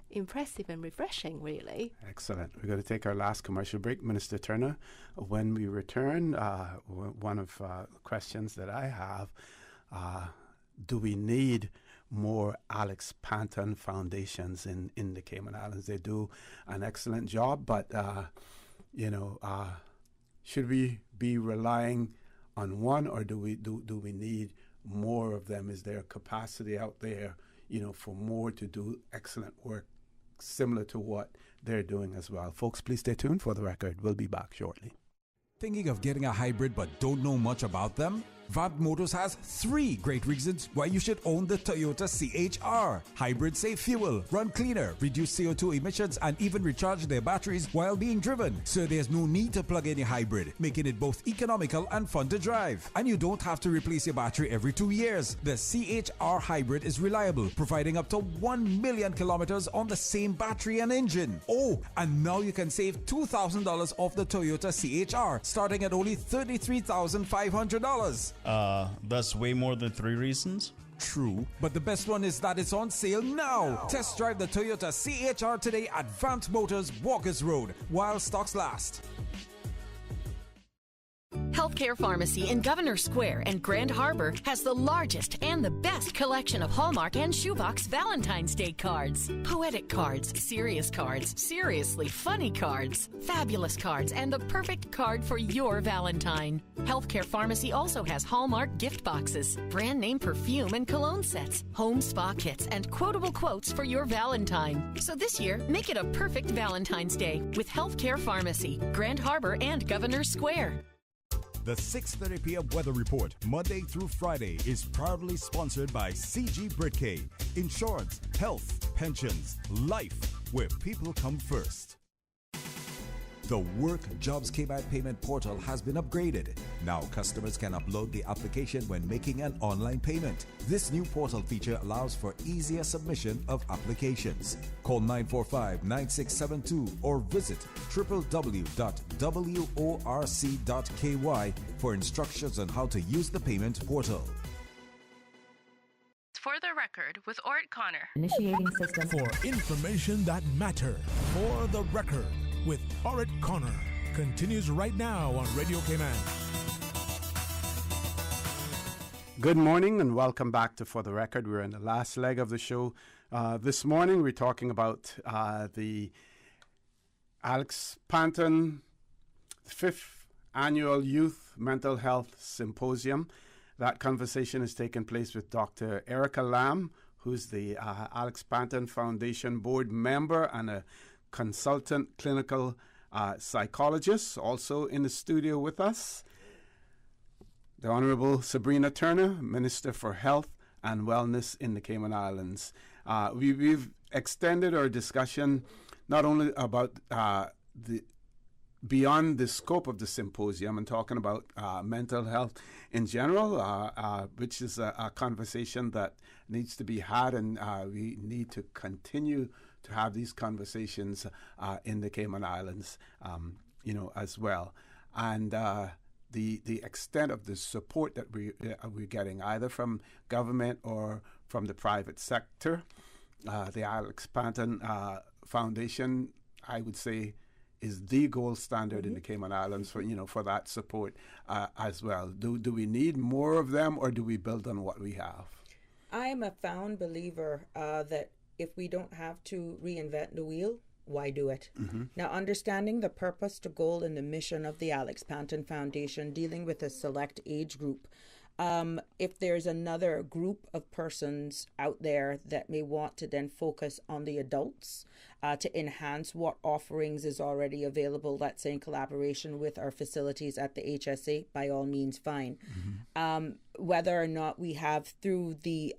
impressive and refreshing, really. Excellent. We're going to take our last commercial break. Minister Turner, when we return, one of the questions that I have, do we need more Alex Pantheon foundations in the Cayman Islands? They do an excellent job, but, should we be relying on one, or do we need more of them? Is there capacity out there, for more to do excellent work similar to what they're doing as well? Folks, please stay tuned for the record. We'll be back shortly. Thinking of getting a hybrid but don't know much about them? Vamp Motors has 3 great reasons why you should own the Toyota CHR. Hybrid save fuel, run cleaner, reduce CO2 emissions, and even recharge their batteries while being driven. So there's no need to plug in a hybrid, making it both economical and fun to drive. And you don't have to replace your battery every 2 years. The CHR hybrid is reliable, providing up to 1 million kilometers on the same battery and engine. Oh, and now you can save $2,000 off the Toyota CHR, starting at only $33,500. That's way more than 3 reasons. True, but the best one is that it's on sale now. Test drive the Toyota CHR today at Vamp Motors, Walkers Road, while stocks last. Healthcare Pharmacy in Governor Square and Grand Harbor has the largest and the best collection of Hallmark and Shoebox Valentine's Day cards. Poetic cards, serious cards, seriously funny cards, fabulous cards, and the perfect card for your Valentine. Healthcare Pharmacy also has Hallmark gift boxes, brand name perfume and cologne sets, home spa kits, and quotable quotes for your Valentine. So this year, make it a perfect Valentine's Day with Healthcare Pharmacy, Grand Harbor, and Governor Square. The 6:30 p.m. weather report, Monday through Friday, is proudly sponsored by CG Britcay. Insurance, health, pensions, life, where people come first. The Work Jobs Kmi payment portal has been upgraded. Now customers can upload the application when making an online payment. This new portal feature allows for easier submission of applications. Call 945-9672 or visit www.worc.ky for instructions on how to use the payment portal. For the record, with Ort Connor. Initiating system. For information that matters. For the record, with Ort Connor. Continues right now on Radio Cayman. Good morning and welcome back to For the Record. We're in the last leg of the show. This morning we're talking about the Alex Pantheon 5th Annual Youth Mental Health Symposium. That conversation has taken place with Dr. Erica Lamb, who's the Alex Pantheon Foundation board member and a consultant clinical psychologist, also in the studio with us. The Honorable Sabrina Turner, Minister for Health and Wellness in the Cayman Islands. We've extended our discussion not only about beyond the scope of the symposium and talking about mental health in general, which is a conversation that needs to be had, and we need to continue to have these conversations in the Cayman Islands, as well. And the extent of the support that we're getting, either from government or from the private sector, the Alex Pantheon Foundation, I would say, is the gold standard in the Cayman Islands for that support as well. Do we need more of them, or do we build on what we have? I am a found believer that if we don't have to reinvent the wheel, why do it? Now, understanding the purpose, the goal, and the mission of the Alex Pantheon Foundation, dealing with a select age group, If there's another group of persons out there that may want to then focus on the adults to enhance what offerings is already available, let's say in collaboration with our facilities at the HSA, by all means, fine. Whether or not we have through the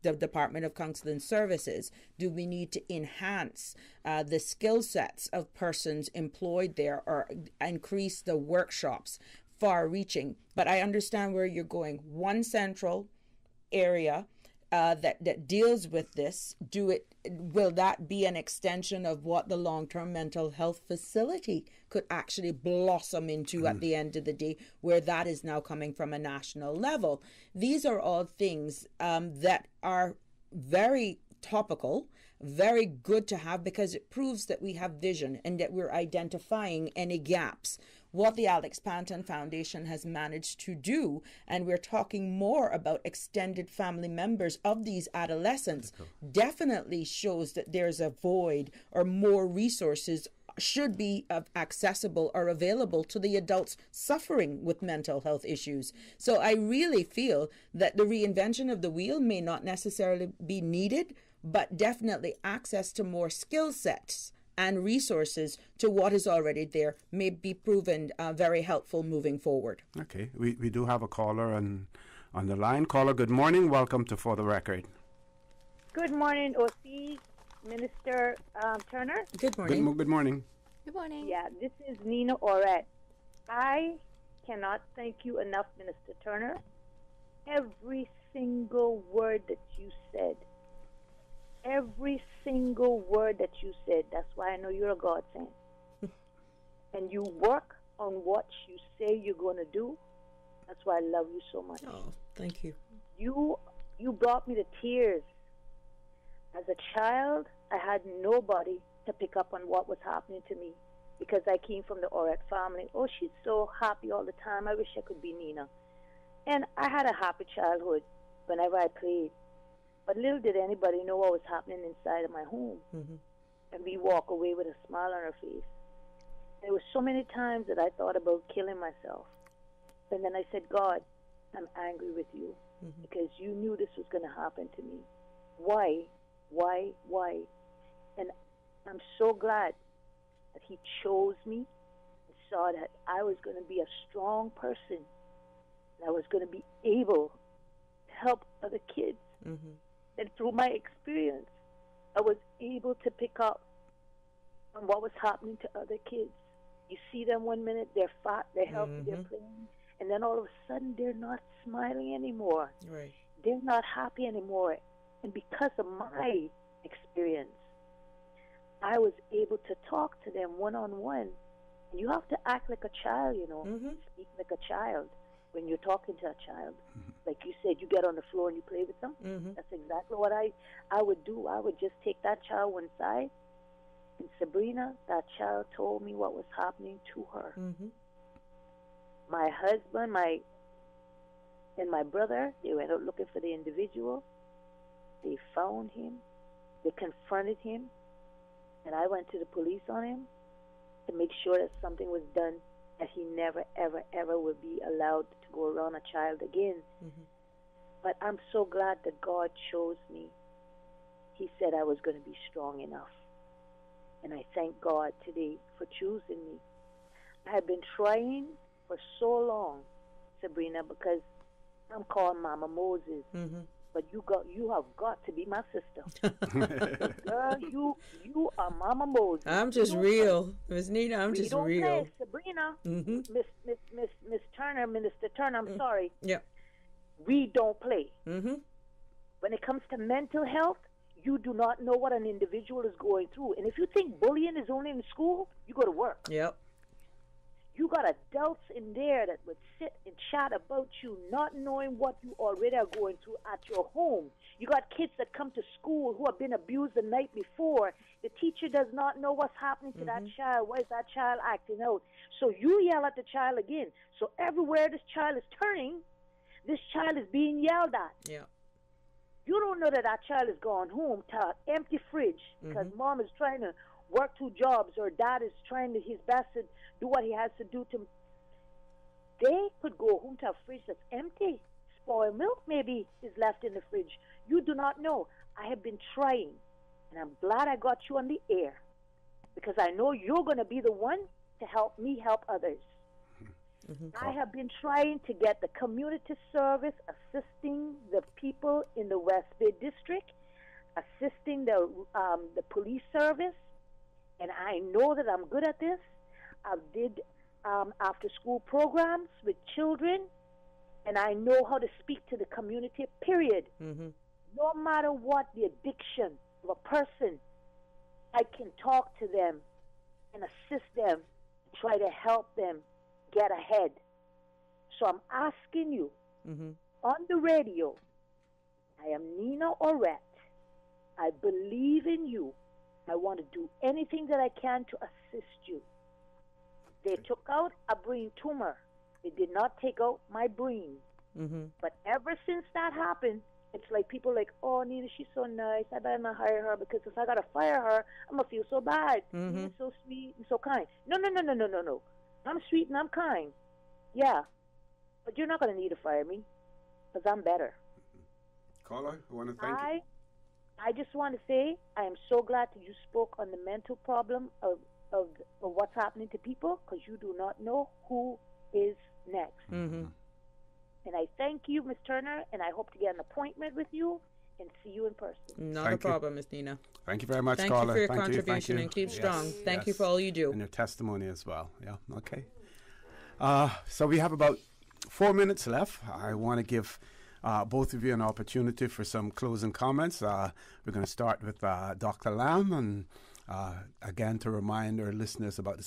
Department of Counseling Services, do we need to enhance the skill sets of persons employed there or increase the workshops, far-reaching? But I understand where you're going. One central area that deals with this, will that be an extension of what the long-term mental health facility could actually blossom into at the end of the day, where that is now coming from a national level? These are all things that are very topical, very good to have, because it proves that we have vision and that we're identifying any gaps. What the Alex Pantheon Foundation has managed to do, and we're talking more about extended family members of these adolescents, definitely shows that there's a void, or more resources should be accessible or available to the adults suffering with mental health issues. So I really feel that the reinvention of the wheel may not necessarily be needed, but definitely access to more skill sets and resources to what is already there may be proven very helpful moving forward. Okay, we do have a caller on the line. Caller, good morning. Welcome to For the Record. Good morning, OC, Minister Turner. Good morning. Good morning. Good morning. Yeah, this is Nina Oret. I cannot thank you enough, Minister Turner. Every single word that you said, every single word that you said, that's why I know you're a godsend. And you work on what you say you're going to do. That's why I love you so much. Oh, thank you. You brought me to tears. As a child, I had nobody to pick up on what was happening to me because I came from the Oret family. Oh, she's so happy all the time. I wish I could be Nina. And I had a happy childhood whenever I played. But little did anybody know what was happening inside of my home. And we walk away with a smile on our face. There were so many times that I thought about killing myself. And then I said, God, I'm angry with you because you knew this was going to happen to me. Why? And I'm so glad that he chose me and saw that I was going to be a strong person. And I was going to be able to help other kids. And through my experience, I was able to pick up on what was happening to other kids. You see them 1 minute, they're fat, they're healthy, they're playing, and then all of a sudden they're not smiling anymore. Right. They're not happy anymore. And because of my experience, I was able to talk to them one-on-one. And you have to act like a child, you know, speak like a child when you're talking to a child. Like you said, you get on the floor and you play with them. That's exactly what I would do. I would just take that child one side. And Sabrina, that child told me what was happening to her. My husband, and my brother, they went out looking for the individual. They found him. They confronted him. And I went to the police on him to make sure that something was done, that he never, ever, ever would be allowed to go around a child again. But I'm so glad that God chose me. He said I was going to be strong enough. And I thank God today for choosing me. I have been trying for so long, Sabrina, because I'm called Mama Moses. But you have got to be my sister. Girl, you are Mama Moses. I'm just real. Miss Nina, I'm just real. Play, Sabrina, Miss Turner, Minister Turner, I'm sorry. Yeah. We don't play. When it comes to mental health, you do not know what an individual is going through. And if you think bullying is only in school, you go to work. Yep. You got adults in there that would sit and chat about you, not knowing what you already are going through at your home. You got kids that come to school who have been abused the night before. The teacher does not know what's happening to that child. Why is that child acting out? So you yell at the child again. So everywhere this child is turning, this child is being yelled at. Yeah. You don't know that child is going home to an empty fridge because mom is trying to work 2 jobs or dad is trying his best to do what he has to do to. They could go home to a fridge that's empty spoiled milk maybe is left in the fridge. You do not know. I have been trying, and I'm glad I got you on the air, because I know you're going to be the one to help me help others. I have been trying to get the community service assisting the people in the West Bay District, assisting the police service, and I know that I'm good at this. I did after-school programs with children, and I know how to speak to the community, period. No matter what the addiction of a person, I can talk to them and assist them, try to help them get ahead. So I'm asking you, on the radio, I am Nina Orette. I believe in you. I want to do anything that I can to assist you. They took out a brain tumor. They did not take out my brain. But ever since that happened, it's like people like, oh, Nina, she's so nice. I better not hire her, because if I got to fire her, I'm going to feel so bad. Nina's so sweet and so kind. No. I'm sweet and I'm kind. Yeah. But you're not going to need to fire me, because I'm better. Caller, I want to thank you. I just want to say I am so glad that you spoke on the mental problem of what's happening to people, because you do not know who is next. And I thank you, Ms. Turner, and I hope to get an appointment with you and see you in person. Not a problem, Ms. Nina. Thank you very much, Thank caller. you for your contribution, and keep strong. Thank you for all you do. And your testimony as well. Yeah, okay. So we have about 4 minutes left. I want to give both of you an opportunity for some closing comments. We're going to start with Dr. Lam, and again to remind our listeners about the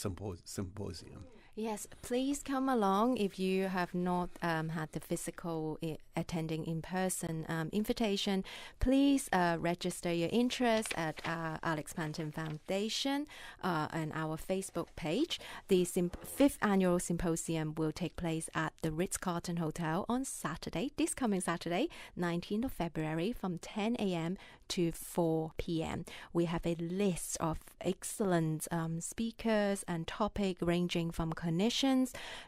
symposium. Yes, please come along if you have not had the physical attending in-person invitation. Please register your interest at Alex Pantheon Foundation and our Facebook page. The 5th annual symposium will take place at the Ritz-Carlton Hotel on Saturday, this coming Saturday, 19th of February, from 10 a.m. to 4 p.m. We have a list of excellent speakers and topic ranging from clinicians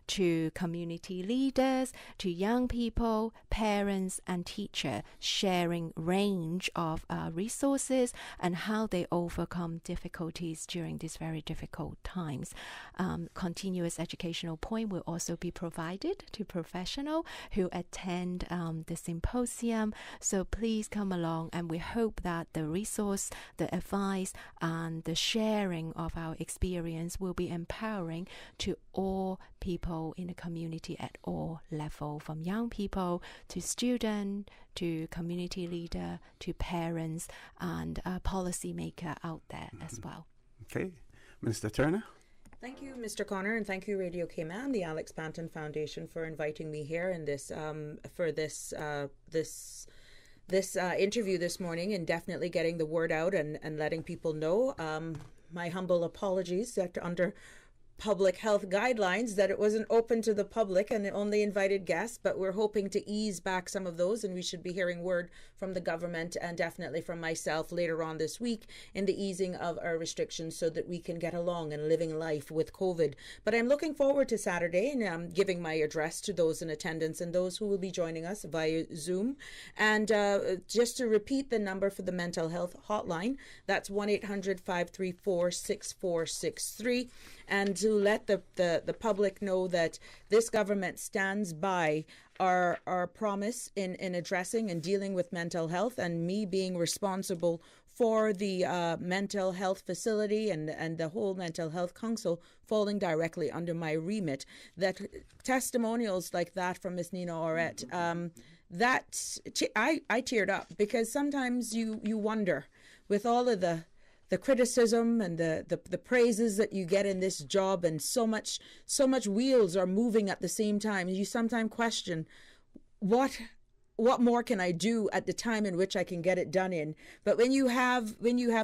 to community leaders to young people, parents and teachers, sharing range of resources and how they overcome difficulties during these very difficult times. Continuous educational point will also be provided to professionals who attend the symposium. So please come along, and we hope that the resource, the advice and the sharing of our experience will be empowering to all people in the community at all levels, from young people to student to community leader to parents and policymaker out there as well. Okay, Minister Turner. Thank you, Mr. Connor, and thank you, Radio Cayman, the Alex Pantheon Foundation, for inviting me here in this for this interview this morning, and definitely getting the word out and letting people know. My humble apologies that under public health guidelines that it wasn't open to the public and it only invited guests, but we're hoping to ease back some of those, and we should be hearing word from the government and definitely from myself later on this week in the easing of our restrictions so that we can get along and living life with COVID. But I'm looking forward to Saturday, and I'm giving my address to those in attendance and those who will be joining us via Zoom. And just to repeat the number for the mental health hotline, that's 1-800-534-6463. And to let the public know that this government stands by our promise in addressing and dealing with mental health, and me being responsible for the mental health facility and the whole mental health council falling directly under my remit. That testimonials like that from Ms. Nina Orette, I teared up, because sometimes you wonder, with all of the criticism and the praises that you get in this job, and so much wheels are moving at the same time, you sometimes question what more can I do at the time in which I can get it done in. But when you have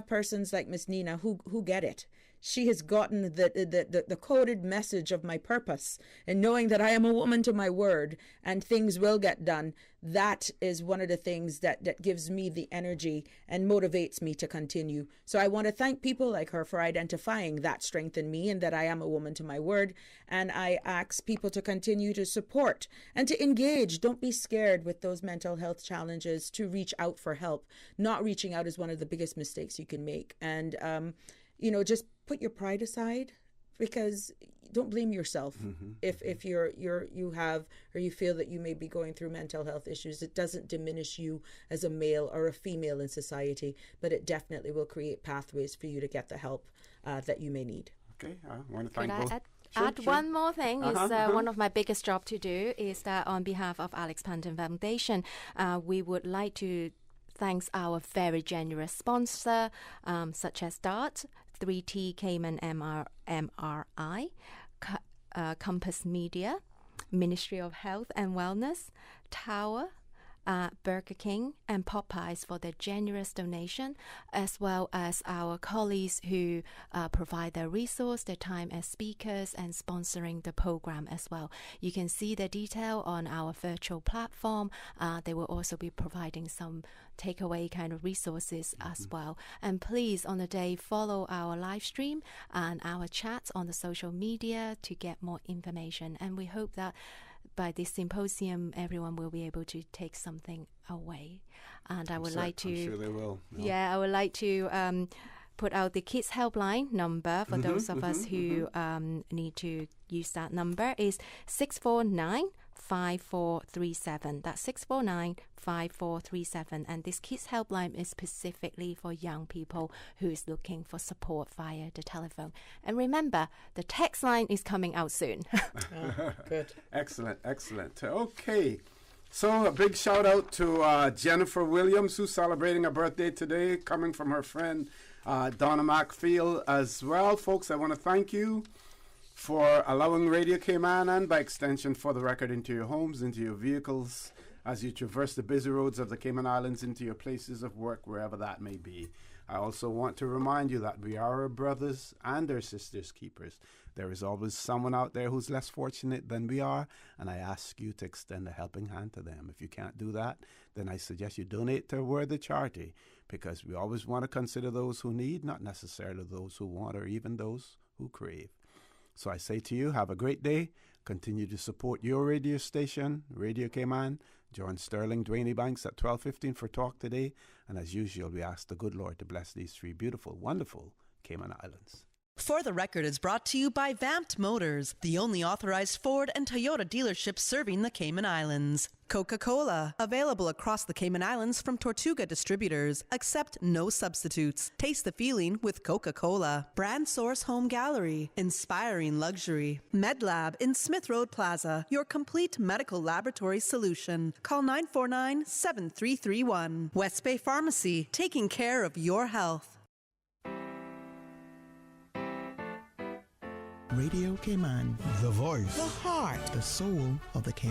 persons like Miss Nina who get it, she has gotten the coded message of my purpose, and knowing that I am a woman to my word and things will get done. That is one of the things that gives me the energy and motivates me to continue. So I want to thank people like her for identifying that strength in me and that I am a woman to my word. And I ask people to continue to support and to engage. Don't be scared with those mental health challenges, to reach out for help. Not reaching out is one of the biggest mistakes you can make. And, just put your pride aside, because don't blame yourself if you have or you feel that you may be going through mental health issues. It doesn't diminish you as a male or a female in society, but it definitely will create pathways for you to get the help that you may need. Okay, I want to thank both. Add one more thing. One of my biggest job to do is that on behalf of Alex Pantheon Foundation, we would like to thanks our very generous sponsor, such as DART, 3T Cayman MRI, Compass Media, Ministry of Health and Wellness, Tower, Burger King and Popeyes for their generous donation, as well as our colleagues who provide their resource, their time as speakers and sponsoring the program as well. You can see the detail on our virtual platform. They will also be providing some takeaway kind of resources as well. And please, on the day, follow our live stream and our chats on the social media to get more information. And we hope that by this symposium, everyone will be able to take something away. And I would like to... I'm sure they will. No. Yeah, I would like to put out the Kids Helpline number for those of us who need to use that number. Is 649-5437. That's 649-5437. And this Kids Helpline is specifically for young people who is looking for support via the telephone. And remember, the text line is coming out soon. Good. Excellent. Okay. So a big shout out to Jennifer Williams, who's celebrating her birthday today, coming from her friend Donna McField as well. Folks, I want to thank you for allowing Radio Cayman, and by extension for the record, into your homes, into your vehicles, as you traverse the busy roads of the Cayman Islands, into your places of work, wherever that may be. I also want to remind you that we are our brothers and our sisters' keepers. There is always someone out there who's less fortunate than we are, and I ask you to extend a helping hand to them. If you can't do that, then I suggest you donate to a worthy charity, because we always want to consider those who need, not necessarily those who want or even those who crave. So I say to you, have a great day. Continue to support your radio station, Radio Cayman. Join Sterling Dwayne Banks at 12:15 for Talk Today. And as usual, we ask the good Lord to bless these three beautiful, wonderful Cayman Islands. For the Record is brought to you by Vamped Motors, the only authorized Ford and Toyota dealership serving the Cayman Islands. Coca-Cola, available across the Cayman Islands from Tortuga distributors. Accept no substitutes. Taste the feeling with Coca-Cola. Brand Source Home Gallery, inspiring luxury. MedLab in Smith Road Plaza, your complete medical laboratory solution. Call 949-7331. West Bay Pharmacy, taking care of your health. Radio Cayman, the voice, the heart, the soul of the Cayman.